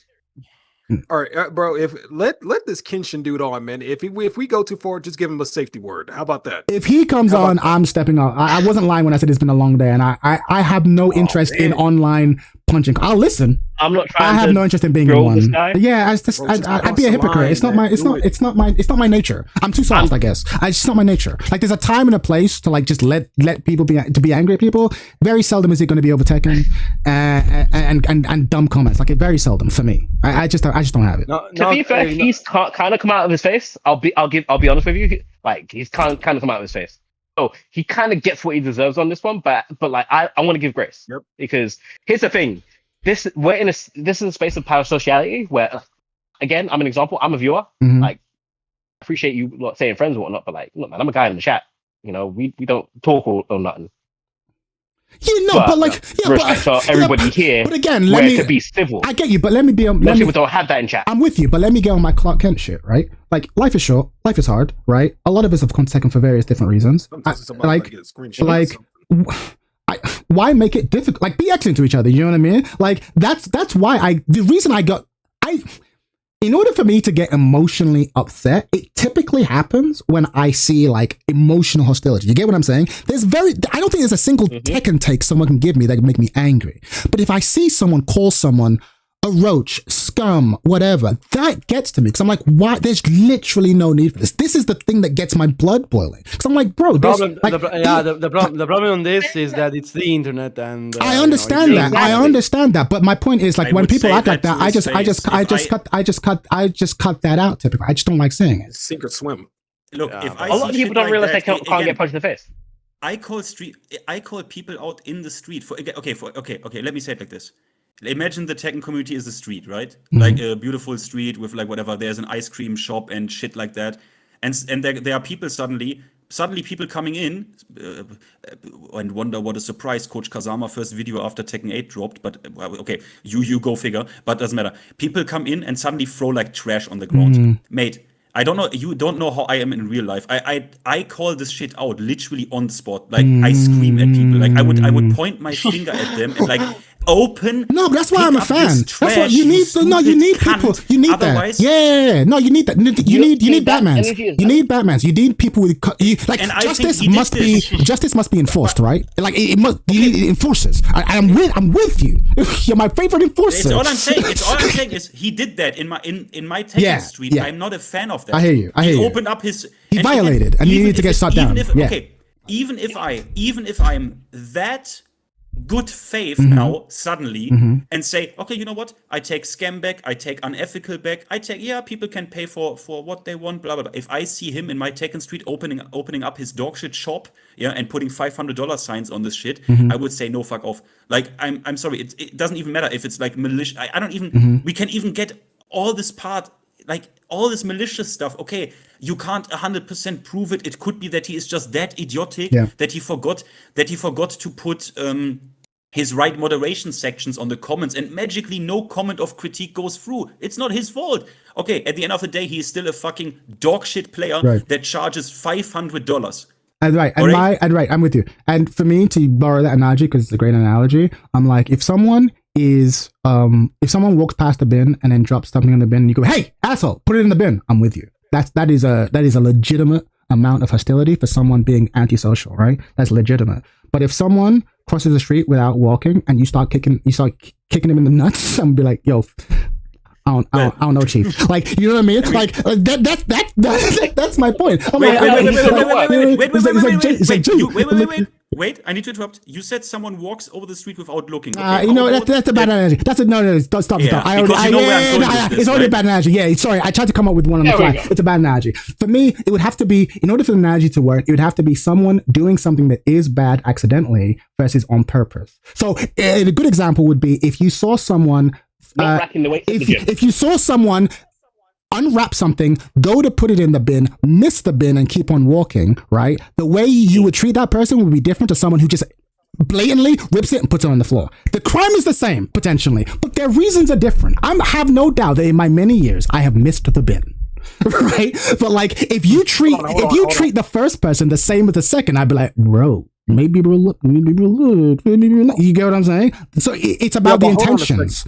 All right, bro. If let this Kenshin dude on, man. If we go too far, just give him a safety word. How about that? If he comes on, I'm stepping up. I wasn't lying when I said it's been a long day, and I have no interest in online punching. I'll listen. I'm not trying. I have no interest in being in one. Yeah, I'd be a hypocrite. It's not my nature. I'm too soft, I guess. It's just not my nature. Like, there's a time and a place to like just let people be angry at people. Very seldom is it going to be overtaken and dumb comments. Like, very seldom for me. I just don't have it. To be fair, he's kind of come out of his face. I'll be honest with you. Like, he's kind of come out of his face. So he kind of gets what he deserves on this one, but like I want to give grace because here's the thing: this is a space of parasociality where, again, I'm an example. I'm a viewer. Mm-hmm. Like, I appreciate you saying friends and whatnot, but like, look, man, I'm a guy in the chat. You know, we don't talk or nothing. Respect for everybody here. But again, let me to be civil. I get you, but let me be. Most people don't have that in chat. I'm with you, but let me get on my Clark Kent shit, right? Like, life is short, life is hard, right? A lot of us have come to Tekken for various different reasons. why make it difficult? Like, be excellent to each other. You know what I mean? Like, that's why the reason in order for me to get emotionally upset, it typically happens when I see like emotional hostility. You get what I'm saying? I don't think there's a single Tekken take someone can give me that can make me angry. But if I see someone call someone a roach, scum, whatever, that gets to me because I'm like, why? There's literally no need for this. This is the thing that gets my blood boiling. Because I'm like, bro, the problem on this is that it's the internet, and I understand that. Exactly. I understand that. But my point is, like, when people act like that, I just cut that out. Typically, I just don't like saying it. Sink or swim. Look, a lot of people don't realize they can't get punched in the face. I call people out in the street for okay. Let me say it like this. Imagine the Tekken community is a street, right? Like a beautiful street with like whatever. There's an ice cream shop and shit like that, and there are people suddenly people coming in and wonder what a surprise Coach Kazama first video after Tekken 8 dropped. But okay, you go figure. But doesn't matter. People come in and suddenly throw like trash on the ground, mate. I don't know. You don't know how I am in real life. I call this shit out literally on the spot. Like I scream at people. Like I would point my finger at them and like open. No, that's why I'm a fan. That's what you need. No, you need people. You need that. Yeah. No, you need that. You need Batmans. You need Batmans. You need people with like justice must be enforced, right? Like it must. You need enforcers. I'm with you. You're my favorite enforcer. It's all I'm saying is he did that in my Tekken street. Yeah. I'm not a fan of that. I hear you. He opened up his. He violated, and you need to get shut down. Even if I'm that good faith now suddenly and say, okay, you know what? I take scam back, I take unethical back, people can pay for what they want, blah blah blah. If I see him in my Tekken street opening up his dog shit shop, and putting $500 signs on this shit, I would say no, fuck off. Like I'm sorry, it doesn't even matter if it's like malicious. I don't even we can even get all this part. Like all this malicious stuff, okay, you can't 100% prove it. It could be that he is just that idiotic that he forgot to put his right moderation sections on the comments, and magically no comment of critique goes through. It's not his fault. Okay, at the end of the day, he is still a fucking dog shit player that charges $500. I'm with you. And for me to borrow that analogy, because it's a great analogy, I'm like, if someone walks past the bin and then drops something in the bin and you go, hey, asshole, put it in the bin, I'm with you. That is a legitimate amount of hostility for someone being antisocial, right? That's legitimate. But if someone crosses the street without walking and you start kicking him in the nuts, I'm be like, yo, I don't know, Chief. Like, you know what I mean? Like that's my point. Wait, I need to interrupt. You said someone walks over the street without looking. That's a bad analogy. Stop. It's already a bad analogy. Yeah, sorry. I tried to come up with one on the fly. It's a bad analogy. For me, it would have to be, in order for the analogy to work, it would have to be someone doing something that is bad accidentally versus on purpose. So a good example would be if you saw someone if you saw someone unwrap something, go to put it in the bin, miss the bin and keep on walking, right? The way you would treat that person would be different to someone who just blatantly rips it and puts it on the floor. The crime is the same, potentially, but their reasons are different. I have no doubt that in my many years, I have missed the bin. Right? But like, if you treat the first person the same as the second, I'd be like, bro, maybe we're not. You get what I'm saying? So it's about the intentions.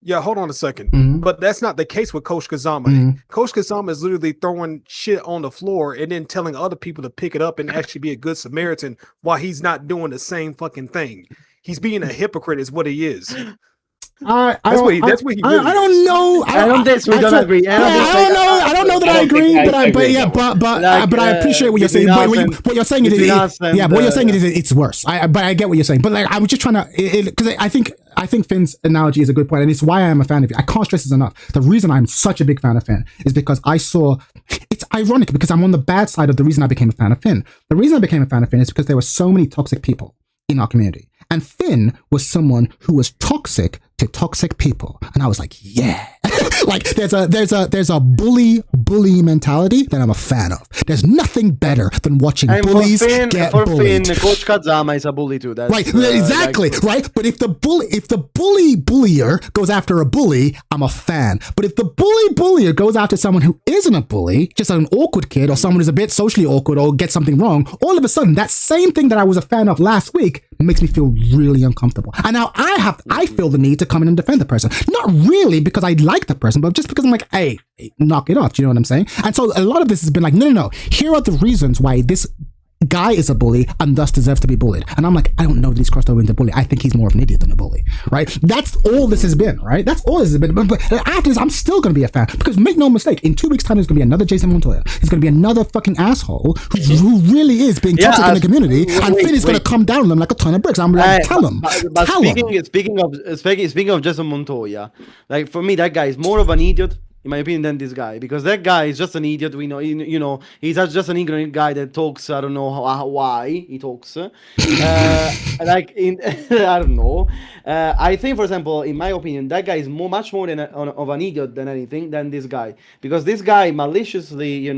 Yeah, hold on a second. But that's not the case with Coach Kazama. Coach Kazama is literally throwing shit on the floor and then telling other people to pick it up and actually be a good Samaritan while he's not doing the same fucking thing. He's being a hypocrite is what he is. I don't know. I don't agree. I don't know that I agree, but I appreciate what you're saying. What you're saying is it's worse. But I get what you're saying. But like, I was just trying to, because I think Finn's analogy is a good point, and it's why I'm a fan of it. I can't stress this enough. The reason I'm such a big fan of Finn is because it's ironic because I'm on the bad side of the reason I became a fan of Finn. The reason I became a fan of Finn is because there were so many toxic people in our community. And Finn was someone who was toxic to toxic people. And I was like, yeah. Like there's a bully mentality that I'm a fan of. There's nothing better than watching bullies get bullied. Coach Kazama is a bully too. That's, right, exactly, right. But if the bullier goes after a bully, I'm a fan. But if the bullier goes after someone who isn't a bully, just an awkward kid or someone who's a bit socially awkward or gets something wrong, all of a sudden that same thing that I was a fan of last week makes me feel really uncomfortable. And now I feel the need to come in and defend the person. Not really because I like the person, but just because I'm like, hey, knock it off. Do you know what I'm saying? And so a lot of this has been like, no. Here are the reasons why this guy is a bully and thus deserves to be bullied. And I'm like, I don't know that he's crossed over into bully. I think he's more of an idiot than a bully, right? That's all this has been, right? That's all this has been. But after this, I'm still going to be a fan because make no mistake, in 2 weeks' time, there's going to be another Jason Montoya. There's going to be another fucking asshole who really is being toxic in the community, and Finn is going to come down on them like a ton of bricks. I'm like, tell him. But speaking of Jason Montoya, like for me, that guy is more of an idiot, in my opinion, than this guy, because that guy is just an idiot. We know, he's just an ignorant guy that talks. I don't know why he talks. I don't know. I think, for example, in my opinion, that guy is much more of an idiot than anything than this guy, because this guy maliciously,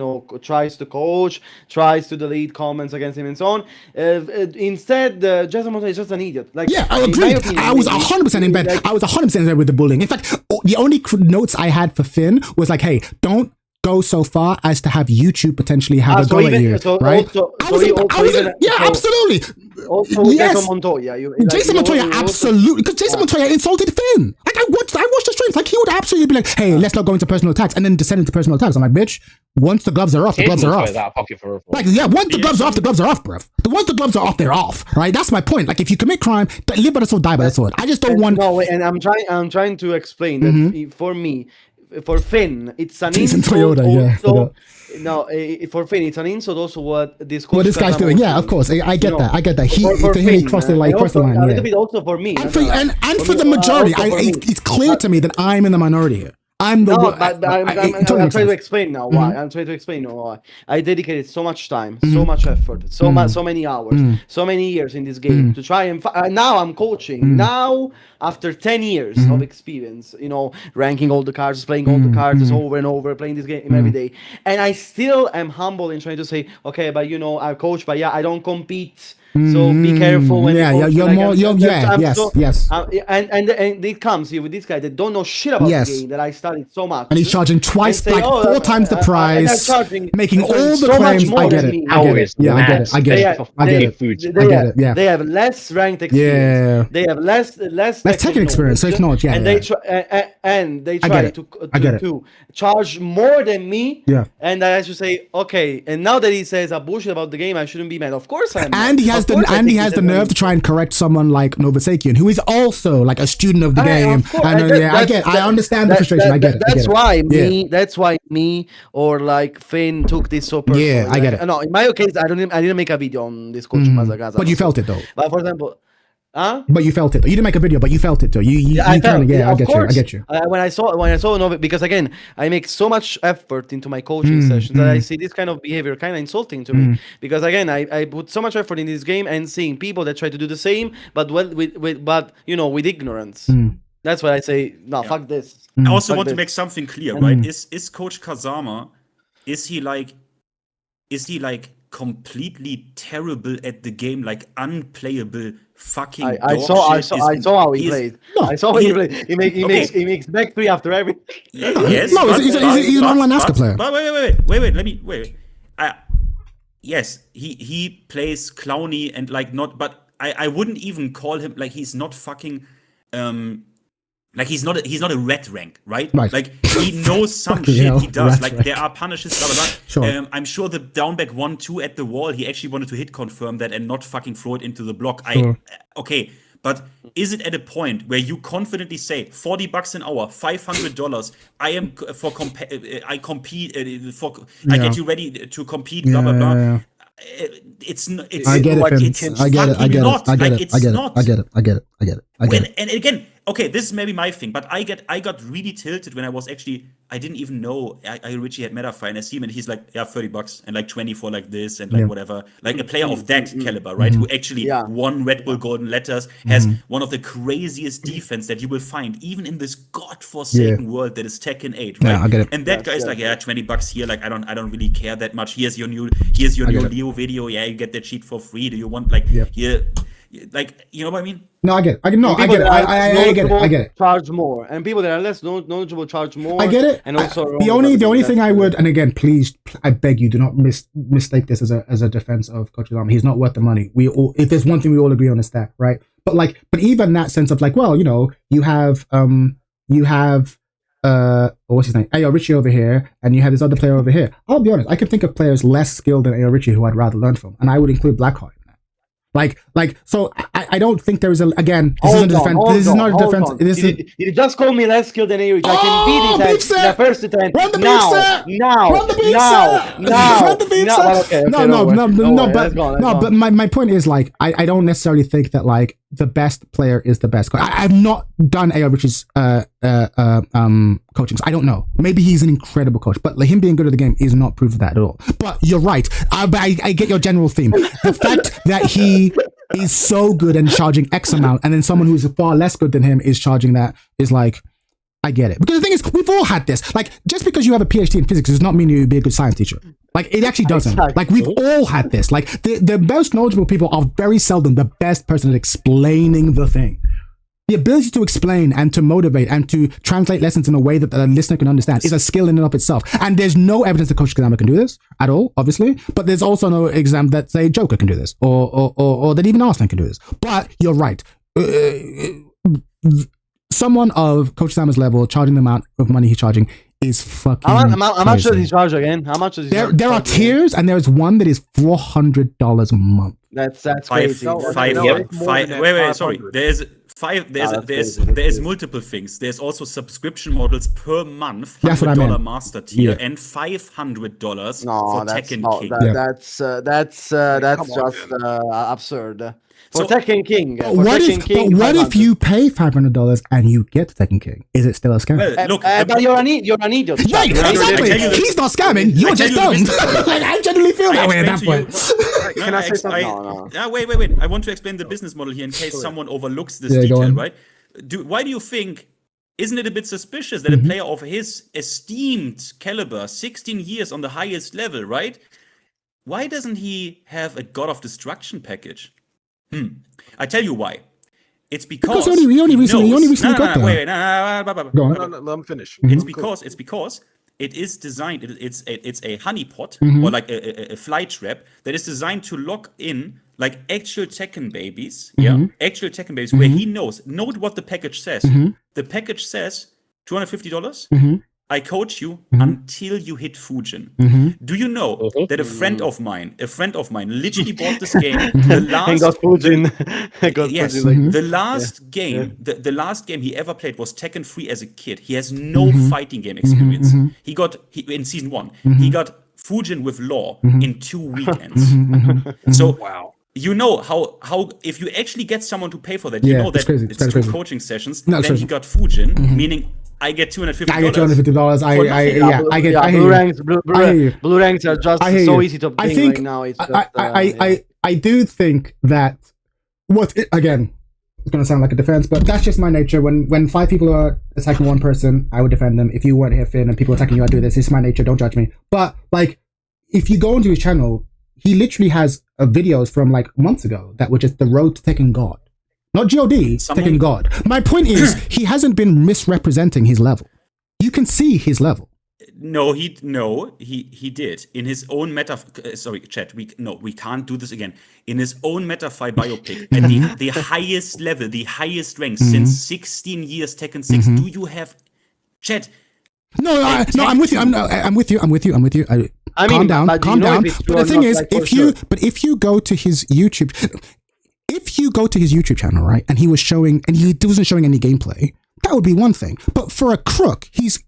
tries to coach, tries to delete comments against him and so on. Instead, Jason Montoya is just an idiot. Like, yeah, I agree. I was 100% in bed. I was 100% in bed with the bullying. In fact, the only notes I had for Finn was like, hey, don't go so far as to have YouTube potentially have a go at you, right? Absolutely. Also, yes. Jason Montoya. Jason Montoya, absolutely. Because Jason Montoya insulted Finn. Like, I watched the streams. Like, he would absolutely be like, hey, let's not go into personal attacks, and then descend into personal attacks. I'm like, bitch, once the gloves are off, the gloves are off. Like, yeah, once the gloves are off, the gloves are off, bruv. Once the gloves are off, they're off, right? That's my point. Like, if you commit crime, live by the sword, die by the sword. I just don't want... No, and I'm trying to explain that for me, for Finn, it's an insult. For Finn, it's an insult also what this guy's doing. Yeah, of course. I get that. He crossed the line. A little bit also for me. And for the majority, it's clear to me that I'm in the minority here. I'm trying to explain now why. I'm trying to explain why. I dedicated so much time, so much effort, so many hours, so many years in this game to try and now I'm coaching. Now, after 10 years of experience, ranking all the cards, playing all the cards over and over, playing this game every day, and I still am humble in trying to say, okay, but I coach, but I don't compete. So be careful when you're more. Yes. And it comes here with this guy that don't know shit about the game that I studied so much, and he's charging twice, 4 times the price, making all the so claims. I get it. I get it. They have less ranked experience. They have less tech experience. So it's not. And they try to charge more than me. Yeah. And I should say, okay. And now that he says a bullshit about the game, I shouldn't be mad. Of course I am. And he has the nerve to try and correct someone like Novasakian, who is also like a student of the game. I understand the frustration. I get it. That's why me or like Finn took this so personally. Yeah, I get it. No, in my case, I didn't make a video on this Coach Mazagaza. But you felt it though. But for example. But you felt it. You didn't make a video, but you felt it though. I get you. When I saw Nova, because again, I make so much effort into my coaching sessions that I see this kind of behavior kind of insulting to me. Because again, I put so much effort in this game and seeing people that try to do the same, but with ignorance. That's why I say, no, fuck this. I also want to make something clear, right? Is Coach Kazama, is he like completely terrible at the game, like unplayable fucking I saw how he played. I saw how he played. He makes back 3 after every. Yes. No, he's an online NASCAR player. But wait. Let me. Yes, he plays clowny and like not, but I wouldn't even call him like he's not fucking like he's not a red rank, right? Like he knows some shit he does. Like there are punishes, blah blah blah. Sure. I'm sure the down back 1-2 at the wall, he actually wanted to hit confirm that and not fucking throw it into the block. Sure. Okay, but is it at a point where you confidently say $40 an hour, $500? I am I compete for. I get you ready to compete. Blah blah blah. It's I get it. I get it. And again, okay, this is maybe my thing, but I got really tilted when I didn't even know Richie had MetaFi, and I see him and he's like, yeah, $30 and like 20 for like this and like whatever. Like a player of that caliber, right? Who actually won Red Bull Golden Letters, has one of the craziest defense that you will find, even in this godforsaken world that is Tekken 8, right? Yeah, I get it. And that guy's like, yeah, $20 here, like I don't really care that much. Here's your new Leo video, yeah, you get that cheat for free. Do you want like here? Like, you know what I mean? No, I get it. I get it. I get it. Charge more, and people that are less knowledgeable charge more. I get it. And also, the only thing I would, and again, please, I beg you, do not mistake this as a defense of Coach Adama. He's not worth the money. If there's one thing we all agree on, is that, right? But even that sense of like, well, you know, you have what's his name? Ayo Richie over here, and you have this other player over here. I'll be honest, I can think of players less skilled than Ayo Richie who I'd rather learn from, and I would include Blackheart. So I don't think there is again. This isn't a defense. This is not a defense. You just call me less skilled than Eric. I can beat it at the first attempt. Run the beef, now. But my point is like I don't necessarily think that like the best player is the best. I've not done A.O. Rich's coaching. So I don't know. Maybe he's an incredible coach, but like, him being good at the game is not proof of that at all. But you're right. I get your general theme. The fact that he is so good and charging X amount, and then someone who's far less good than him is charging that, is like, I get it. Because the thing is, we've all had this. Like, just because you have a PhD in physics does not mean you'll be a good science teacher. Like, it actually doesn't. Exactly. Like, we've all had this. Like, the most knowledgeable people are very seldom the best person at explaining the thing. The ability to explain and to motivate and to translate lessons in a way that the listener can understand is a skill in and of itself. And there's no evidence that Coach Kadama can do this at all, obviously. But there's also no exam that, say, Joker can do this or that even Arslan can do this. But you're right. Someone of Coach Kadama's level charging the amount of money he's charging is fucking How much does he charge again? How much does he charge? There are tiers, and there's one that is $400 a month. That's crazy. Wait, sorry. There's multiple things. There's also subscription models per month, $100 master tier and $500 for Tekken King. That's just absurd. For Tekken King. What if you pay $500 and you get Tekken King? Is it still a scam? Well, look, but you're an idiot. Right, exactly. He's not scamming. You're just dumb. Like, I generally feel that way at that point. Can I say something? No. Wait. I want to explain the business model here in case someone overlooks this detail, right? Why do you think, isn't it a bit suspicious that a player of his esteemed caliber, 16 years on the highest level, right? Why doesn't he have a God of Destruction package? I tell you why. It's because he only recently got that. Wait, Go on. No, let him finish. It's because it is designed. It's a honeypot or like a fly trap that is designed to lock in like actual Tekken babies. Actual Tekken babies where he knows. Note what the package says. The package says $250. I coach you until you hit Fujin. Do you know that a friend of mine literally bought this game the last got Fujin. The last game he ever played was Tekken 3 as a kid. He has no fighting game experience. He in season 1, he got Fujin with Law in 2 weekends. So wow. You know how if you actually get someone to pay for that, you know that it's 2 coaching sessions. Then he got Fujin, meaning I get $250. I get $250. I get Blue ranks are just so easy to obtain right now. It's just, I do think that again, it's gonna sound like a defense, but that's just my nature. When 5 people are attacking one person, I would defend them. If you weren't here, Finn, and people attacking you, I do this. It's my nature. Don't judge me. But like, if you go onto his channel, he literally has videos from like months ago that were just the road to Tekken God. Not God, Tekken God. My point is, he hasn't been misrepresenting his level. You can see his level. No, he did. In his own sorry, chat, we can't do this again. In his own MetaFi biopic, at the highest level, the highest rank since 16 years Tekken 6, do you have chat? No, I'm with you. I'm with you. Calm down. But the thing is, if you go to his YouTube, if you go to his YouTube channel, right, and he wasn't showing any gameplay, that would be one thing. But for a crook, he's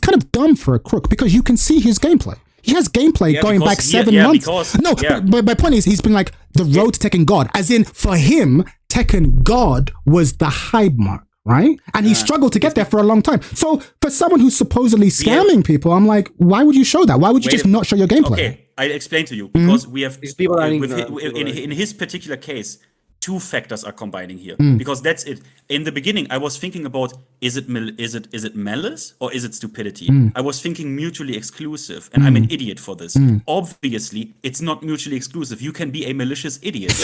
kind of dumb for a crook because you can see his gameplay. He has gameplay going back 7 months. But my point is, he's been like the road to Tekken God, as in for him, Tekken God was the high mark. right? And he struggled to get there for a long time. So for someone who's supposedly scamming people, I'm like, why would you show that? Why would you just not show your gameplay? Okay, I explain to you because we have These people are in his particular case, two factors are combining here because that's it. In the beginning, I was thinking about is it malice or is it stupidity? I was thinking mutually exclusive, and I'm an idiot for this. Obviously, it's not mutually exclusive. You can be a malicious idiot,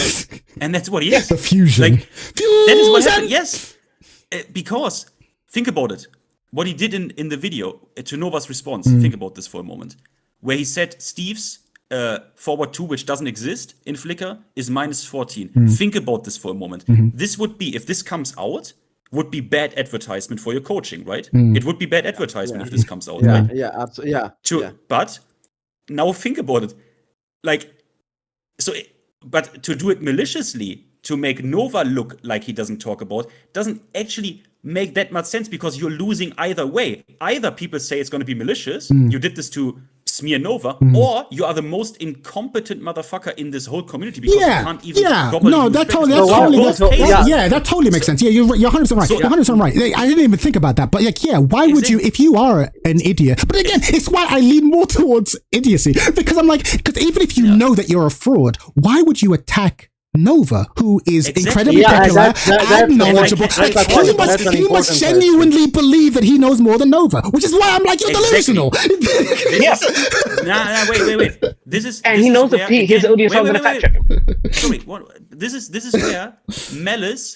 and that's what he is. The fusion. Like, that is what happened. Yes, because think about it. What he did in the video to Nova's response. Think about this for a moment, where he said Steve's forward 2, which doesn't exist in Flickr, is -14. Think about this for a moment. This would be, if this comes out, would be bad advertisement for your coaching, right? It would be bad advertisement if this comes out, right? Yeah, absolutely. But now think about it. Like, but to do it maliciously, to make Nova look like he doesn't talk about, doesn't actually make that much sense because you're losing either way. Either people say it's going to be malicious, you did this to smear Nova, or you are the most incompetent motherfucker in this whole community because you can't even properly that totally makes sense. Yeah, you're 100% right. You're 100% right. I didn't even think about that. But like, yeah, why would you, if you are an idiot? But again, it's why I lean more towards idiocy because I'm like, because even if you know that you're a fraud, why would you attack Nova, who is incredibly popular and knowledgeable? He must genuinely believe that he knows more than Nova, which is why I'm like, you're delusional. Yes. Wait. And he knows that his audience is going to fact check him. Sorry, this is where malice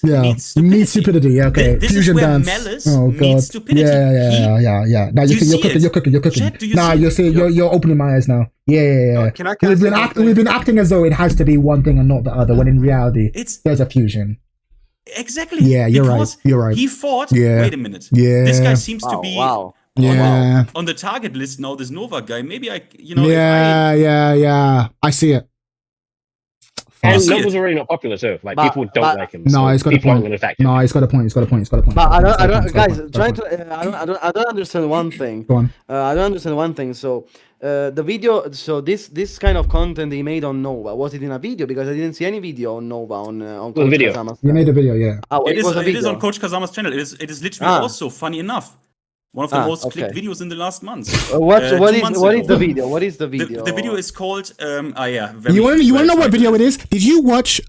meets stupidity. Okay, this fusion is where dance. malice meets stupidity. Yeah. Now you're cooking. Nah, you're opening my eyes now. Yeah. We've been acting as though it has to be one thing and not the other, when in reality, there's a fusion. Exactly. Yeah, you're right. He thought. Wait a minute. Yeah. This guy seems to be. Wow. On the target list now. This Nova guy. Maybe I. I see it. And Nova's already not popular too. Like, people don't like him. No, he's got a point. No, he's got a point. But I don't understand one thing. Go on. I don't understand one thing. So, the video. So this kind of content he made on Nova, was it in a video? Because I didn't see any video on Nova on Coach video. Kazama's You made a video, yeah. Oh, it is on Coach Kazama's channel. It is literally also funny enough. One of the most clicked videos in the last month. What is the video? What is the video? The video is called you want to know what video it is? Did you watch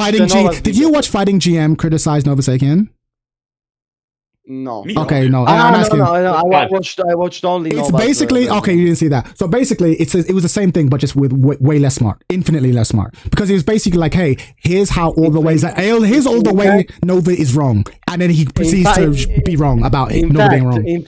Fighting G? Did you watch Fighting GM criticize Nova Sakian? No. Okay, no. I'm asking. No. I watched only. It's basically okay. You didn't see that. So basically, it was the same thing, but just with way less smart, infinitely less smart. Because it was basically like, hey, here's how all the ways here's all the way Nova is wrong, and then he proceeds to be wrong about it. Nova being wrong. In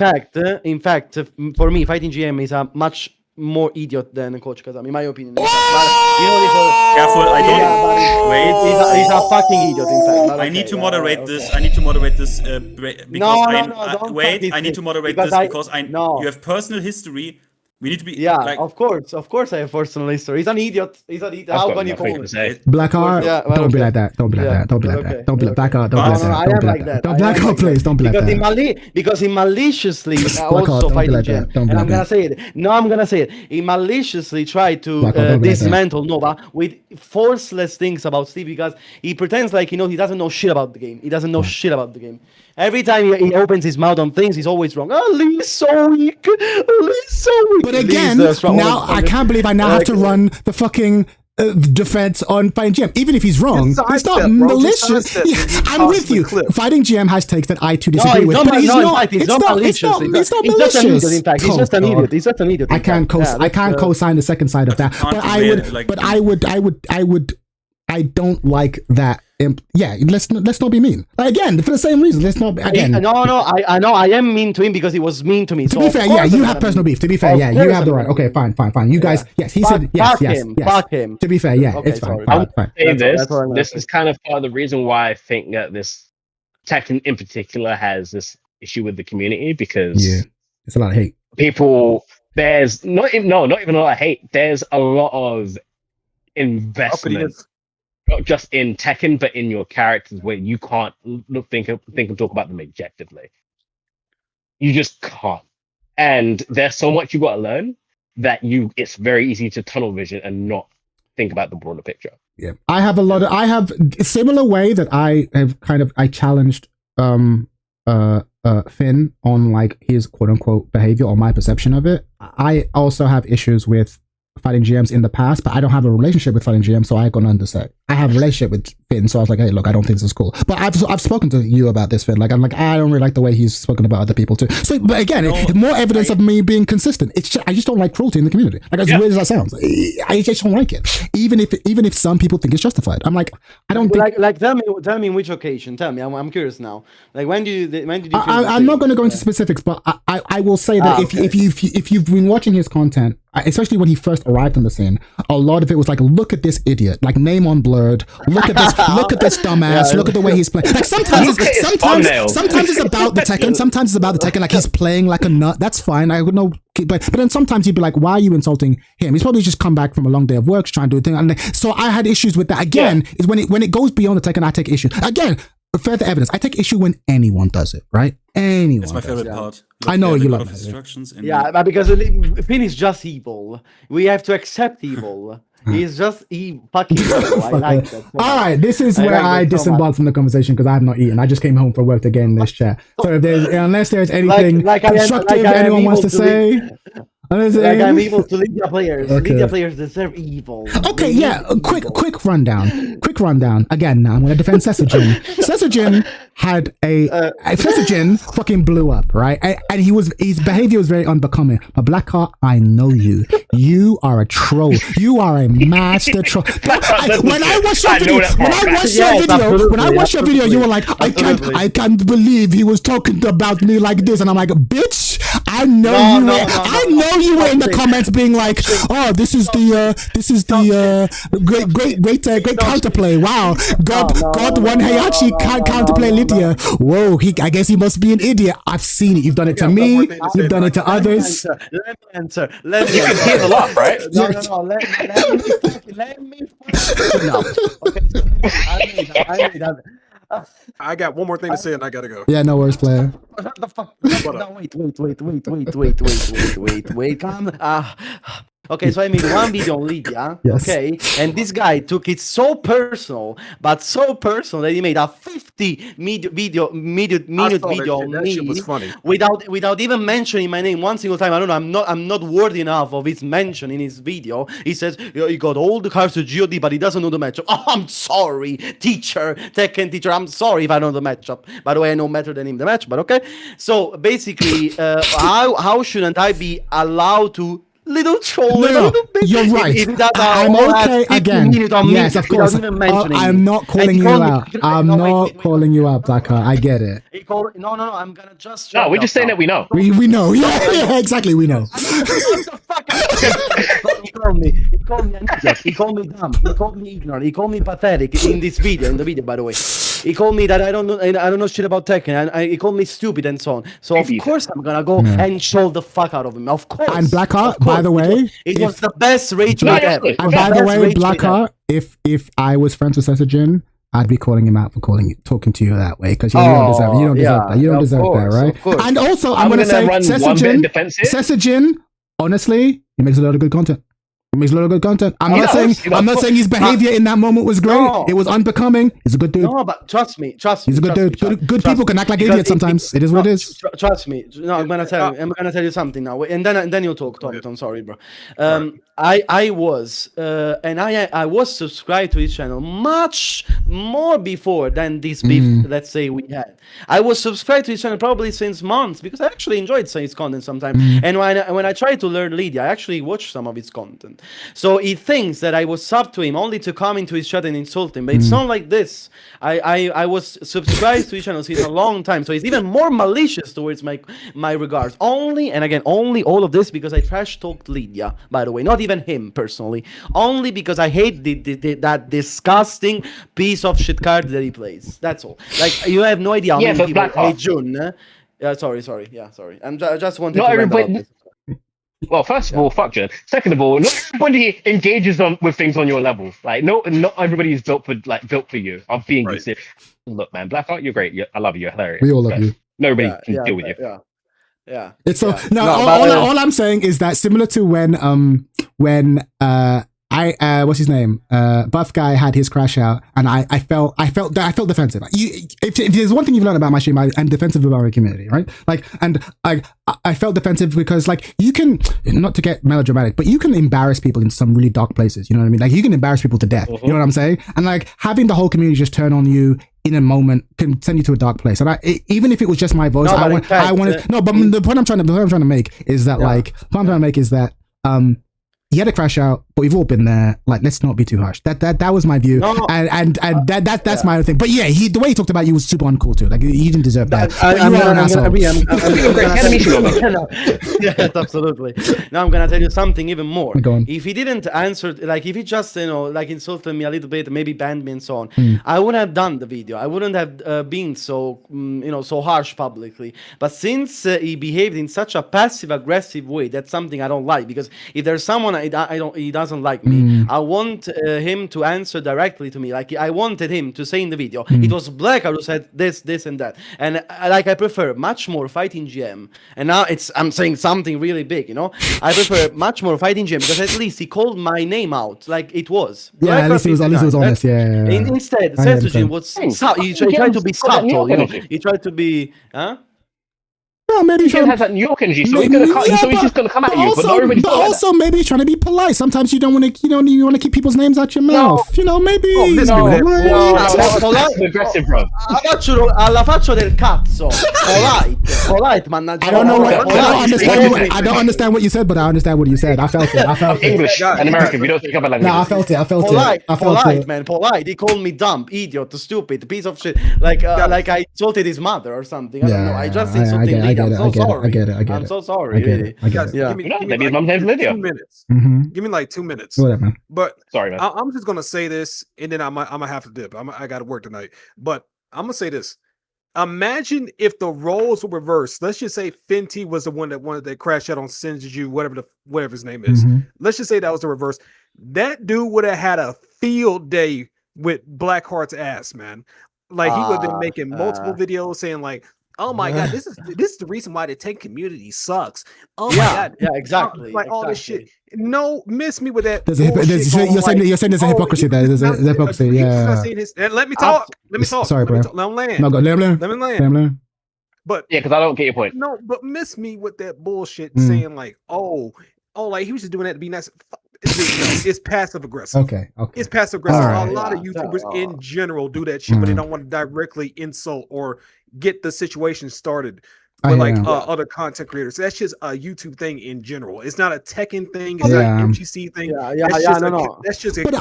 fact, for me, Fighting GM is a much more idiot than Coach Kazama, in my opinion. But, careful, I don't. Wait, he's a fucking idiot. In fact, I need to moderate this. I need to moderate this because I need to moderate this because you have personal history. We need to be of course I have personal history. He's an idiot. How can you call him? Blackheart, don't be like that. Don't be like that. Don't be like that. Don't be like Blackheart. Don't be like that. Don't Blackheart, please. Don't be like that. Because he maliciously also Fighting Gen. And I'm gonna say it. No, I'm gonna say it. He maliciously tried to dismantle Nova with forceless things about Steve because he pretends like he doesn't know shit about the game. He doesn't know shit about the game. Every time he opens his mouth on things, he's always wrong. Oh, Lee's so weak. Lee's so weak. But again, now I can't believe I now have to run the fucking defense on Fighting GM. Even if he's wrong, it's not malicious. I'm with you. Fighting GM has takes that I too disagree with. But he's not malicious. It's not malicious. In fact, he's just an idiot. He's just an idiot. I can't co-sign the second side of that. But I don't like that. Let's not be mean. Again, for the same reason. Let's not again. No, I know. I am mean to him because he was mean to me. To be fair, you have personal beef. To be fair, you have the right. Okay, fine. You guys, yes, he said yes. Fuck him. To be fair, it's fine. This is kind of part of the reason why I think that this Tekken in particular has this issue with the community because it's a lot of hate. There's not even a lot of hate. There's a lot of investment. Not just in Tekken, but in your characters, where you can't think and talk about them objectively. You just can't, and there's so much you got to learn that it's very easy to tunnel vision and not think about the broader picture. Yeah, I have a lot of. I have a similar way that I have I challenged Finn on like his quote unquote behavior or my perception of it. I also have issues with fighting GMs in the past, but I don't have a relationship with fighting GMs, so I got to say I have a relationship with Finn, so I was like, hey, look, I don't think this is cool. But I've spoken to you about this, Finn. Like, I'm like, I don't really like the way he's spoken about other people too. So, but again, more evidence of me being consistent. It's just, I just don't like cruelty in the community. Like, as weird as that sounds, I just don't like it. Even if some people think it's justified, I'm like, I don't think. Like, tell me in which occasion. Tell me, I'm curious now. Like, when did you? I'm not going to go into specifics, but I will say that if you've been watching his content, especially when he first arrived on the scene, a lot of it was like, look at this idiot, like name on blurred, look at this dumbass, look at the way he's playing. Like sometimes it's about the Tekken, sometimes it's about the Tekken, like he's playing like a nut. That's fine. I would know, but then sometimes you'd be like, why are you insulting him? He's probably just come back from a long day of work, trying to do a thing. And so I had issues with that. Again, is when it goes beyond the Tekken, I take issue. Again, further evidence. I take issue when anyone does it, right? Anyone. It's my favorite part. I know you love it. Instructions but because Finn is just evil. We have to accept evil. He's just fucking evil. I like that. All right, this is where I disembarked from the conversation because I have not eaten. I just came home from work to get in this chat. So unless there's anything constructive anyone wants to say. Like I'm evil to Lydia players. Okay. Lydia players deserve evil. Okay, quick rundown. Again, now I'm going to defend Sesajin. Sesajin had Sesajin fucking blew up, right? And his behavior was very unbecoming. But Blackheart, I know you. You are a troll. You are a master troll. When I watched your video, you were like, I can't believe he was talking about me like this, and I'm like, bitch, I know you were in the comments being like, oh, this is the great counterplay. Wow, God won Heihachi counterplay Lydia. Whoa, I guess he must be an idiot. I've seen it. You've done it to me. You've done it to others. Let me answer. Let me answer. Here's a lot, right? No. Let me. No. Okay. I made that. I got one more thing to say and I gotta go. Yeah, no worries, player. What the fuck? No, wait. Come. Okay, so I made one video on Lydia. Yes. Okay, and this guy took it so personal that he made a 50-minute video on me. That shit was funny. Without even mentioning my name one single time. I don't know. I'm not worthy enough of his mention in his video. He says he got all the cards to GOD, but he doesn't know the matchup. Oh, I'm sorry, Tekken teacher. I'm sorry if I know the matchup. By the way, I know better than him the match, but okay. So basically, how shouldn't I be allowed to little troll? No, you're right. I'm okay again. Yes, of course. I'm not calling you out. I'm not calling you out, Blackheart. I get it. No. I'm gonna just. No, we're just saying that we know. We know. Yeah, exactly. We know. He called me an idiot. He called me dumb. He called me ignorant. He called me pathetic in this video. In the video, by the way, he called me that I don't know shit about Tekken. And he called me stupid and so on. So of course I'm gonna go and troll the fuck out of him. Of course. And Blackheart, by the way, it was the best rage bait ever. And by the way, Blackheart, if I was friends with Sesajin, I'd be calling him out for talking to you that way because you don't deserve it. You don't deserve that. You don't deserve that, right? And also, I'm going to say, Sesajin, honestly, he makes a lot of good content. I'm not saying his behavior in that moment was great. No. It was unbecoming. He's a good dude. No, but trust me. He's a good dude. Good people can act like idiots sometimes. It is what it is. Trust me. No, I'm gonna tell you something now, and then you'll talk, Tom. I'm sorry, bro. I was subscribed to his channel much more before than this beef. Let's say we had. I was subscribed to his channel probably since months because I actually enjoyed his content sometimes. And when I tried to learn Lydia, I actually watched some of his content. So he thinks that I was sub to him only to come into his chat and insult him. But it's not like this. I was subscribed to his channel since a long time. So he's even more malicious towards my regards. Only all of this because I trash talked Lydia, by the way. Not even him personally. Only because I hate that disgusting piece of shit card that he plays. That's all. Like, you have no idea how many people hate Jun. Sorry. I just wanted to rant about this. Well, first of all, fuck Jun. Second of all, not everybody engages with things on your level. Like, not everybody is built for you. I'm being serious. Look, man, Blackheart, you're great. I love you. You're hilarious. We all love you. Nobody can deal with you. Yeah. It's all I'm saying is that similar to when what's his name? Buff guy had his crash out, and I felt defensive. If there's one thing you've learned about my stream, I'm defensive about my community, right? Like, and I felt defensive because, like, you can, not to get melodramatic, but you can embarrass people in some really dark places. You know what I mean? Like, you can embarrass people to death. You know what I'm saying? And like having the whole community just turn on you in a moment can send you to a dark place. And even if it was just my voice, I wanted. No, but the point I'm trying to make is that he had a crash out, but we've all been there. Like, let's not be too harsh. That was my view, and that's my other thing. But yeah, the way he talked about you was super uncool too. Like, he didn't deserve that. Yes, absolutely. Now I'm gonna tell you something even more. If he didn't answer, like if he just like insulted me a little bit, maybe banned me and so on, I wouldn't have done the video. I wouldn't have been so so harsh publicly. But since he behaved in such a passive aggressive way, that's something I don't like. Because if there's someone he doesn't like me, I want him to answer directly to me. Like, I wanted him to say in the video, it was Black who said this and that, and I prefer much more fighting GM. And now I'm saying something really big, I prefer much more fighting GM because at least he called my name out like it was. Yeah, at least he was honest. Yeah. Instead, Setsujin was he tried to be subtle. He tried to be, No, maybe he has that New York energy, so he's just gonna come at you. But also, maybe he's trying to be polite. Sometimes you don't want to, you want to keep people's names out your mouth. Maybe. Aggressive, bro. Alla faccia del cazzo. Polite, mannaggia. I don't understand what you said, but I understand what you said. I felt it. English and American. We don't speak about language. No, I felt it. Polite, man. Polite. He called me dumb, idiot, stupid, piece of shit. Like I insulted his mother or something. I don't know. I just insulted him. I'm so sorry. I'm so sorry. Guys, give me maybe his mom's name's Lydia. 2 minutes. Give me like 2 minutes. Whatever, man. But sorry, man. I'm just gonna say this, and then I'm gonna have to dip. I got to work tonight. But I'm gonna say this. Imagine if the roles were reversed. Let's just say Fenty was the one that crashed out on Senju, whatever his name is. Let's just say that was the reverse. That dude would have had a field day with Blackheart's ass, man. Like, he would have been making multiple videos saying like, oh my god, this is the reason why the tech community sucks. Oh my god, yeah, exactly. Like all this shit. No, miss me with that. You're saying there's a hypocrisy there. There's a hypocrisy. Yeah. Let me talk. Sorry, bro. Let me land. No, go. Let me land. But yeah, because I don't get your point. No, but miss me with that bullshit saying like, like he was just doing that to be nice. It's passive aggressive. Okay. It's passive aggressive. Right. A lot of YouTubers in general do that shit, but they don't want to directly insult or get the situation started with other content creators. So that's just a YouTube thing in general. It's not a Tekken thing. It's not an MGC thing. That's just but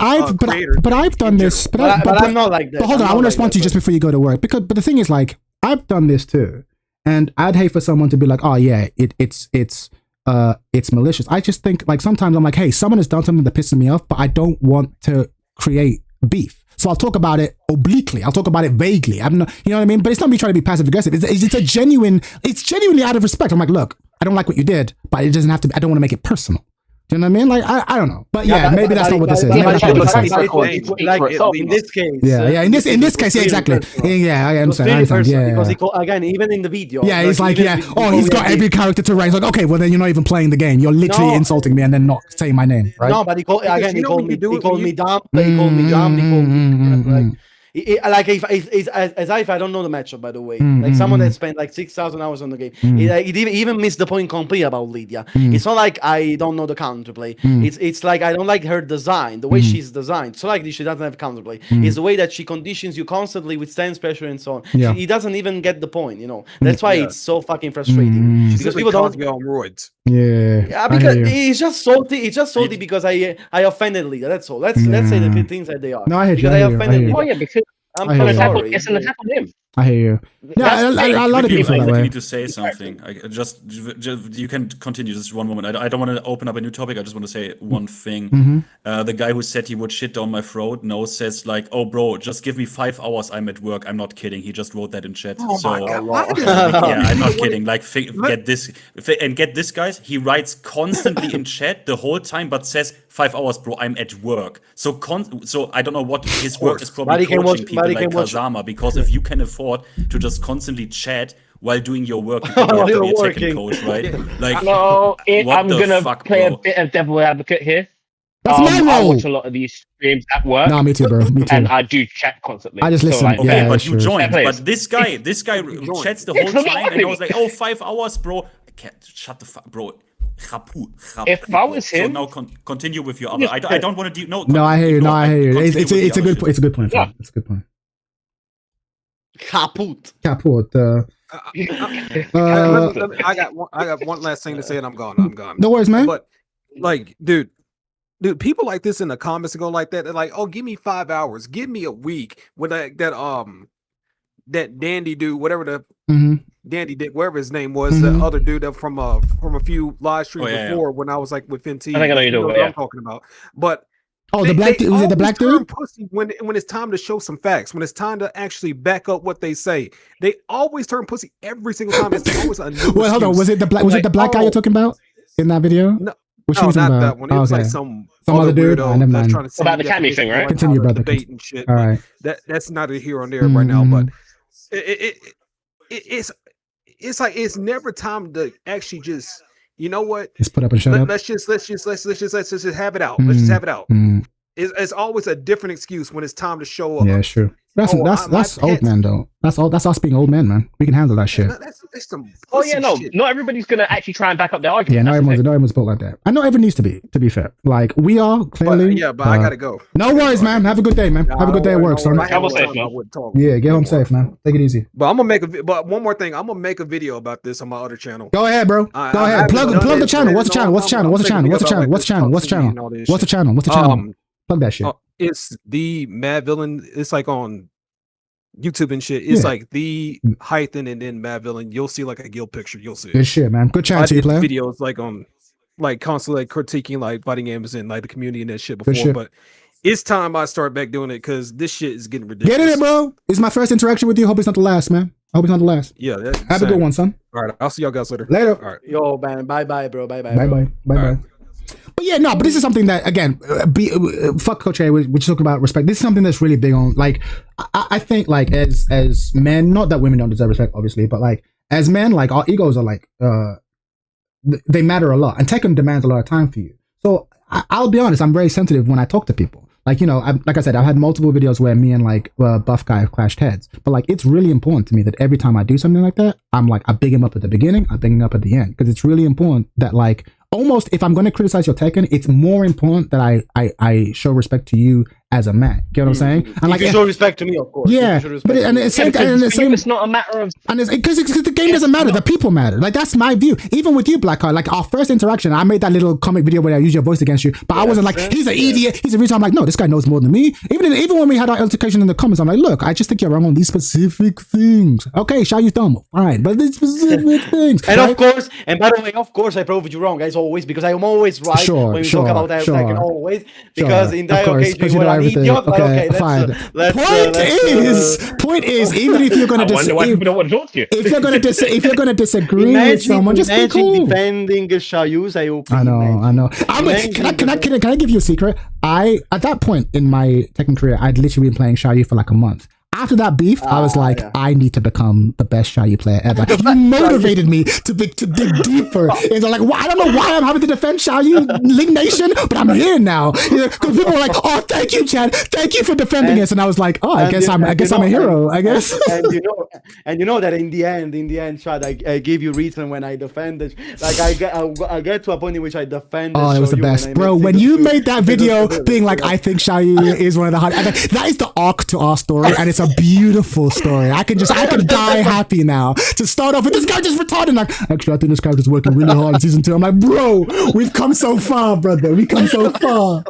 I've done this. But I'm not like that. But hold on, I want to respond to you just before you go to work, but the thing is, like, I've done this too, and I'd hate for someone to be like, oh yeah, it's malicious. I just think, like, sometimes I'm like, hey, someone has done something that pisses me off, but I don't want to create beef. So I'll talk about it obliquely. I'll talk about it vaguely. I'm not, you know what I mean? But it's not me trying to be passive aggressive. It's genuinely out of respect. I'm like, look, I don't like what you did, but it doesn't have to be, I don't want to make it personal. Do you know what I mean? Like, I don't know. But yeah, maybe that's not what this is. Like in this case. Yeah. In this case, yeah, exactly. Yeah, I understand. Yeah. Because again, even in the video. Yeah, he's like, he's got every character to rank. It's like, okay, well then you're not even playing the game. You're literally insulting me and then not saying my name, right? No, but he called me dumb. He called me like as if I don't know the matchup, by the way. Like someone that spent like 6,000 hours on the game. It even missed the point complete about Lydia. It's not like I don't know the counterplay. It's like I don't like her design, the way she's designed. So like she doesn't have counterplay. It's the way that she conditions you constantly with stance pressure and so on. He doesn't even get the point, That's why it's so fucking frustrating. Because people don't go on roids. Yeah, because it's just salty. It's just salty because I offended Lydia. That's all. Let's say the things that they are. No, I hate because I offended Lydia. Oh yeah, because I'm so sorry. It's an attack on him. I hear you. Yeah, a lot of people feel that way. You need to say something. Just you can continue. Just one moment. I don't want to open up a new topic. I just want to say one thing. The guy who said he would shit down my throat now says like, "Oh, bro, just give me 5 hours. I'm at work. I'm not kidding." He just wrote that in chat. Yeah, I'm not kidding. Like, get this, guys. He writes constantly in chat the whole time, but says 5 hours, bro. I'm at work. So I don't know what his work is. Probably coaching people like Kazama, because if you can afford to just constantly chat while doing your work, you have to be a Tekken coach, right? Like, I'm gonna play a bit of devil advocate here. That's my I role. watch a lot of these streams at work. No, me too, bro. Me too. And I do chat constantly. I just listen. So, like, Okay, Yeah, but sure. you joined. Yeah, But this guy chats the whole time, and I was like, oh, 5 hours, bro. I can't shut the fuck, bro. If I was him, so now continue with your other. I don't want to do. No, I hear you. No, I hear you. It's a good point. It's a good point. Yeah. It's a good point. Kaput. I got one last thing to say, and I'm gone. No worries, man. But like, dude, people like this in the comments and go like that. They're like, "Oh, give me 5 hours, give me a week." With that Dandy dude, whatever the Dandy Dick, whatever his name was, the other dude from a few live streams before when I was like with Fenty. I think I know you do what I'm talking about, but. The black dude? Was it the black dude? Pussy when it's time to show some facts, when it's time to actually back up what they say, they always turn pussy every single time. It's always a new Well, hold on. Was it the black? Was it the black guy you're talking about in that video? No, Which not about? that one. It was like some other dude. Weirdo that's trying to about the Cammy thing, right? Continue, brother. Debate and shit. All right. That's not a here on there right now, but it's like it's never time to actually just. You know what? Just put up and shut up. Let's just have it out. Let's just have it out. It's always a different excuse when it's time to show up. Yeah, sure. That's old man though. That's us being old men, man. We can handle that shit. That's some shit. Not everybody's gonna actually try and back up their argument. Yeah, not everyone's built like that. I know everyone needs to be. To be fair, like we are clearly. But I gotta go. No worries, man. Have a good day, man. Have a good day at work, son. Yeah, get home safe, man. Take it easy. But I'm gonna make but one more thing. I'm gonna make a video about this on my other channel. Go ahead, bro. Go ahead. Plug the channel. What's the channel? Plug that shit. It's the Mad Villain. It's like on YouTube and shit. It's like the Hythen and then Mad Villain. You'll see like a guild picture. You'll see it. Good shit, man. Good chat to you, player. Videos like on like constantly like critiquing like fighting games and like the community and that shit before. But it's time I start back doing it because this shit is getting ridiculous. Get in it, bro. It's my first interaction with you. Hope it's not the last, man. Yeah. Have a good one, son. All right. I'll see y'all guys later. All right. Yo, man. Bye, bro. Bye. But yeah, no, but this is something that, again, fuck Coach A, we're just talking about respect. This is something that's really big on, like, I think, like, as men, not that women don't deserve respect, obviously, but, like, as men, like, our egos are, like, they matter a lot. And Tekken demands a lot of time for you. So, I'll be honest, I'm very sensitive when I talk to people. Like, you know, like I said, I've had multiple videos where me and, like, Buff Guy have clashed heads. But, like, it's really important to me that every time I do something like that, I'm, like, I big him up at the beginning, I big him up at the end. Because it's really important that, like, almost if I'm going to criticize your Tekken, it's more important that I show respect to you as a man. Get what I'm saying? And like, you show respect to me, of course. Yeah, but it's not a matter of, and because the game doesn't matter, the people matter. Like that's my view. Even with you, Blackheart, like our first interaction, I made that little comic video where I use your voice against you, but I wasn't like he's an idiot. He's a reason. I'm like, no, this guy knows more than me. Even when we had our altercation in the comments, I'm like, look, I just think you're wrong on these specific things. Okay, show you thumb, fine, but these specific things. And right? Of course, and by the way, of course, I proved you wrong, guys, always because I'm always right when we talk about that. Like always, because in that occasion you were an idiot. Okay, point is, even if you're gonna if you're gonna disagree with someone, just be cool. Defending Shayu's, I know. Can I give you a secret? At that point in my Tekken career, I'd literally been playing Xiaoyu for like a month. After that beef, I was like, I need to become the best Xiaoyu player ever. You motivated me to dig deeper. It's like, I don't know why I'm having to defend Xiaoyu Ling Nation, but I'm here now. Because people were like, oh, thank you, Chad. Thank you for defending us. And I was like, oh, I guess I'm a hero. I guess. And you know that in the end, Chad, I gave you reason when I defended. Like I get to a point in which I defended. Oh, it was the best, bro. When you made that video being like, I think Xiaoyu is one of the hardest. That is the arc to our story, and it's a beautiful story. I can die happy now. To start off with this guy just retarded. Like, actually, I think this character's working really hard in season 2. I'm like, bro, we've come so far, brother. We've come so far.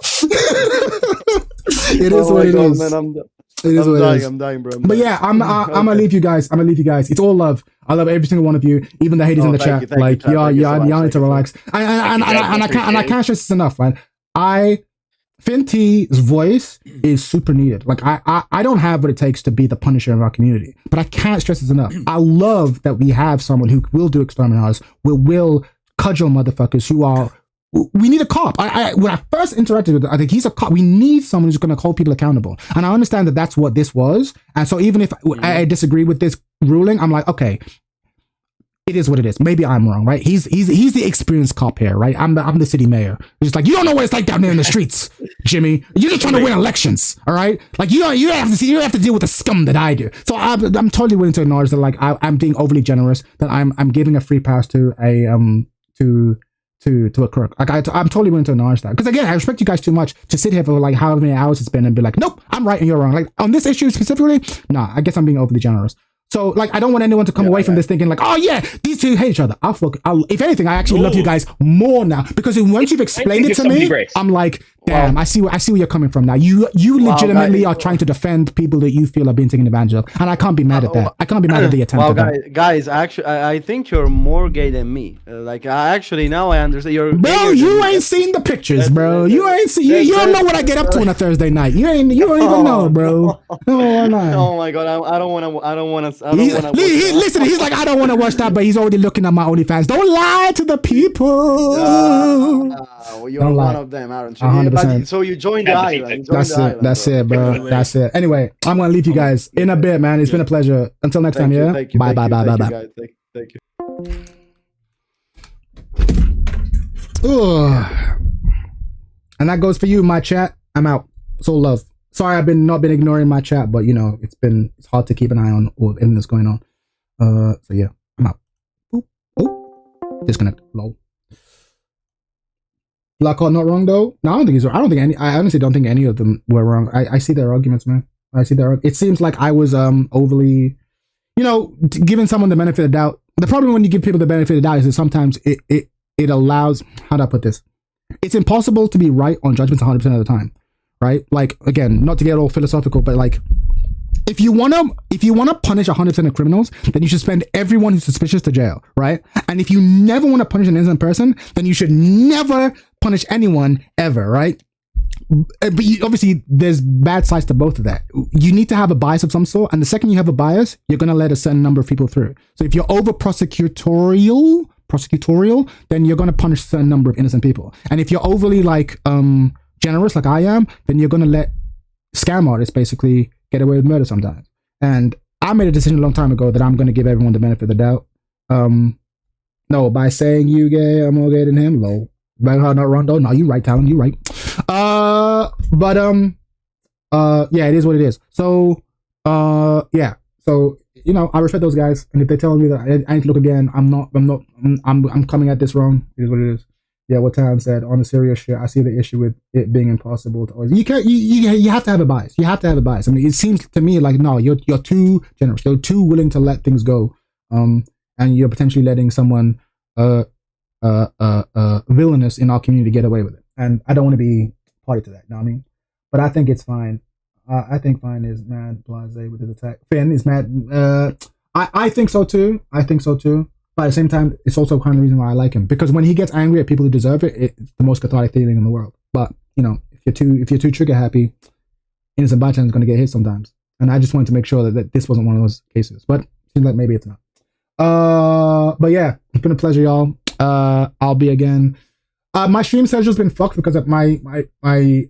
It is what it is. I'm dying, bro. But yeah, I'm gonna leave you guys. It's all love. I love every single one of you, even the haters in the chat. Like, y'all need to relax. And I can't stress this enough, man. Finty's voice is super needed. Like I don't have what it takes to be the Punisher of our community, but I can't stress this enough. I love that we have someone who will do experiment on us, will cudgel motherfuckers who are. We need a cop. When I first interacted with him, I think he's a cop. We need someone who's going to hold people accountable. And I understand that that's what this was. And so even if I disagree with this ruling, I'm like, okay, it is what it is. Maybe I'm wrong, right? He's the experienced cop here, right? I'm the city mayor. He's like, you don't know what it's like down there in the streets, Jimmy. You're just trying to win elections, all right? Like you have to deal with the scum that I do. So I'm totally willing to acknowledge that, like I'm being overly generous. That I'm giving a free pass to a crook. Like I'm totally willing to acknowledge that, because again, I respect you guys too much to sit here for like however many hours it's been and be like, nope, I'm right and you're wrong. Like on this issue specifically, nah, I guess I'm being overly generous. So, like, I don't want anyone to come away from this thinking like, oh yeah, these two hate each other. If anything, I actually love you guys more now, because once you've explained it to me, I'm like, damn, I see where you're coming from now. You legitimately are trying to defend people that you feel are being taken advantage of, and I can't be mad at that. I can't be mad at the attempt. Well, guys, actually, I think you're more gay than me. Like, actually, now I understand. Bro, you ain't seen the pictures, bro. You ain't seen. You don't know what I get up to on a Thursday night. You don't even know, bro. Oh my god, I don't want to. Listen, he's like, I don't want to watch that, but he's already looking at my OnlyFans. Don't lie to the people. You're one of them, aren't you? 100%. So you joined the island. That's it, bro. That's it. Anyway, I'm gonna leave you guys in a bit, man. It's been a pleasure. Until next time, yeah. Bye. Thank you. And that goes for you, my chat. I'm out. So love. Sorry, I've not been ignoring my chat, but you know, it's hard to keep an eye on everything that's going on. So yeah, I'm out. Disconnect. Lol. Blackhawk not wrong though. No, I don't think he's wrong. I honestly don't think any of them were wrong. I see their arguments, man. It seems like I was overly, giving someone the benefit of the doubt. The problem when you give people the benefit of the doubt is that sometimes it allows, how do I put this? It's impossible to be right on judgments 100% of the time. Right? Like, again, not to get all philosophical, but like, if you wanna punish 100% of criminals, then you should send everyone who's suspicious to jail, right? And if you never want to punish an innocent person, then you should never punish anyone ever, right? But obviously, there's bad sides to both of that. You need to have a bias of some sort, and the second you have a bias, you're gonna let a certain number of people through. So if you're over prosecutorial, then you're gonna punish a certain number of innocent people. And if you're overly like generous like I am, then you're gonna let scam artists basically get away with murder sometimes. And I made a decision a long time ago that I'm gonna give everyone the benefit of the doubt. No, by saying you gay, I'm more gay than him. Low. But not wrong though. No, you right, Talon, you right. Yeah, it is what it is. So yeah. So I respect those guys, and if they tell me that I need to look again, I'm coming at this wrong. It is what it is. Yeah, what Talon said, on the serious shit, I see the issue with it being impossible to always. You have to have a bias. You have to have a bias. I mean, it seems to me like, no, you're too generous. You're too willing to let things go. And you're potentially letting someone villainous in our community get away with it. And I don't want to be party to that, you know what I mean? But I think it's fine. I think Fine is mad blasé with his attack. Finn is mad. I think so too. But at the same time, it's also kind of the reason why I like him, because when he gets angry at people who deserve it, it's the most cathartic feeling in the world. But if you're too trigger happy, innocent bystander is going to get hit sometimes. And I just wanted to make sure that this wasn't one of those cases. But it seems like maybe it's not. But yeah, it's been a pleasure, y'all. I'll be again. My stream schedule's been fucked because of I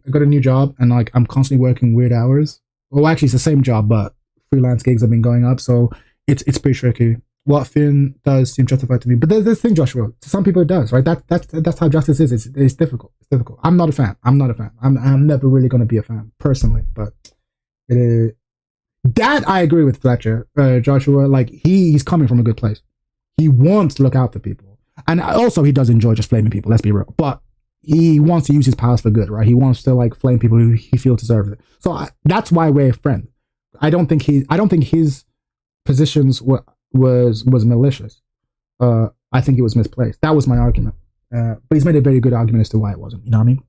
got a new job, and like I'm constantly working weird hours. Well, actually, it's the same job, but freelance gigs have been going up, so it's pretty tricky. What Finn does seem justified to me, but there's this thing, Joshua. To some people, it does, right? That's how justice is. It's difficult. It's difficult. I'm not a fan. I'm never really going to be a fan personally, but it is. That I agree with Fletcher, Joshua. Like he's coming from a good place. He wants to look out for people, and also he does enjoy just flaming people. Let's be real, but he wants to use his powers for good, right? He wants to like flame people who he feels deserve it. So that's why we're friends. I don't think his positions was malicious. I think it was misplaced. That was my argument. But he's made a very good argument as to why it wasn't. You know what I mean?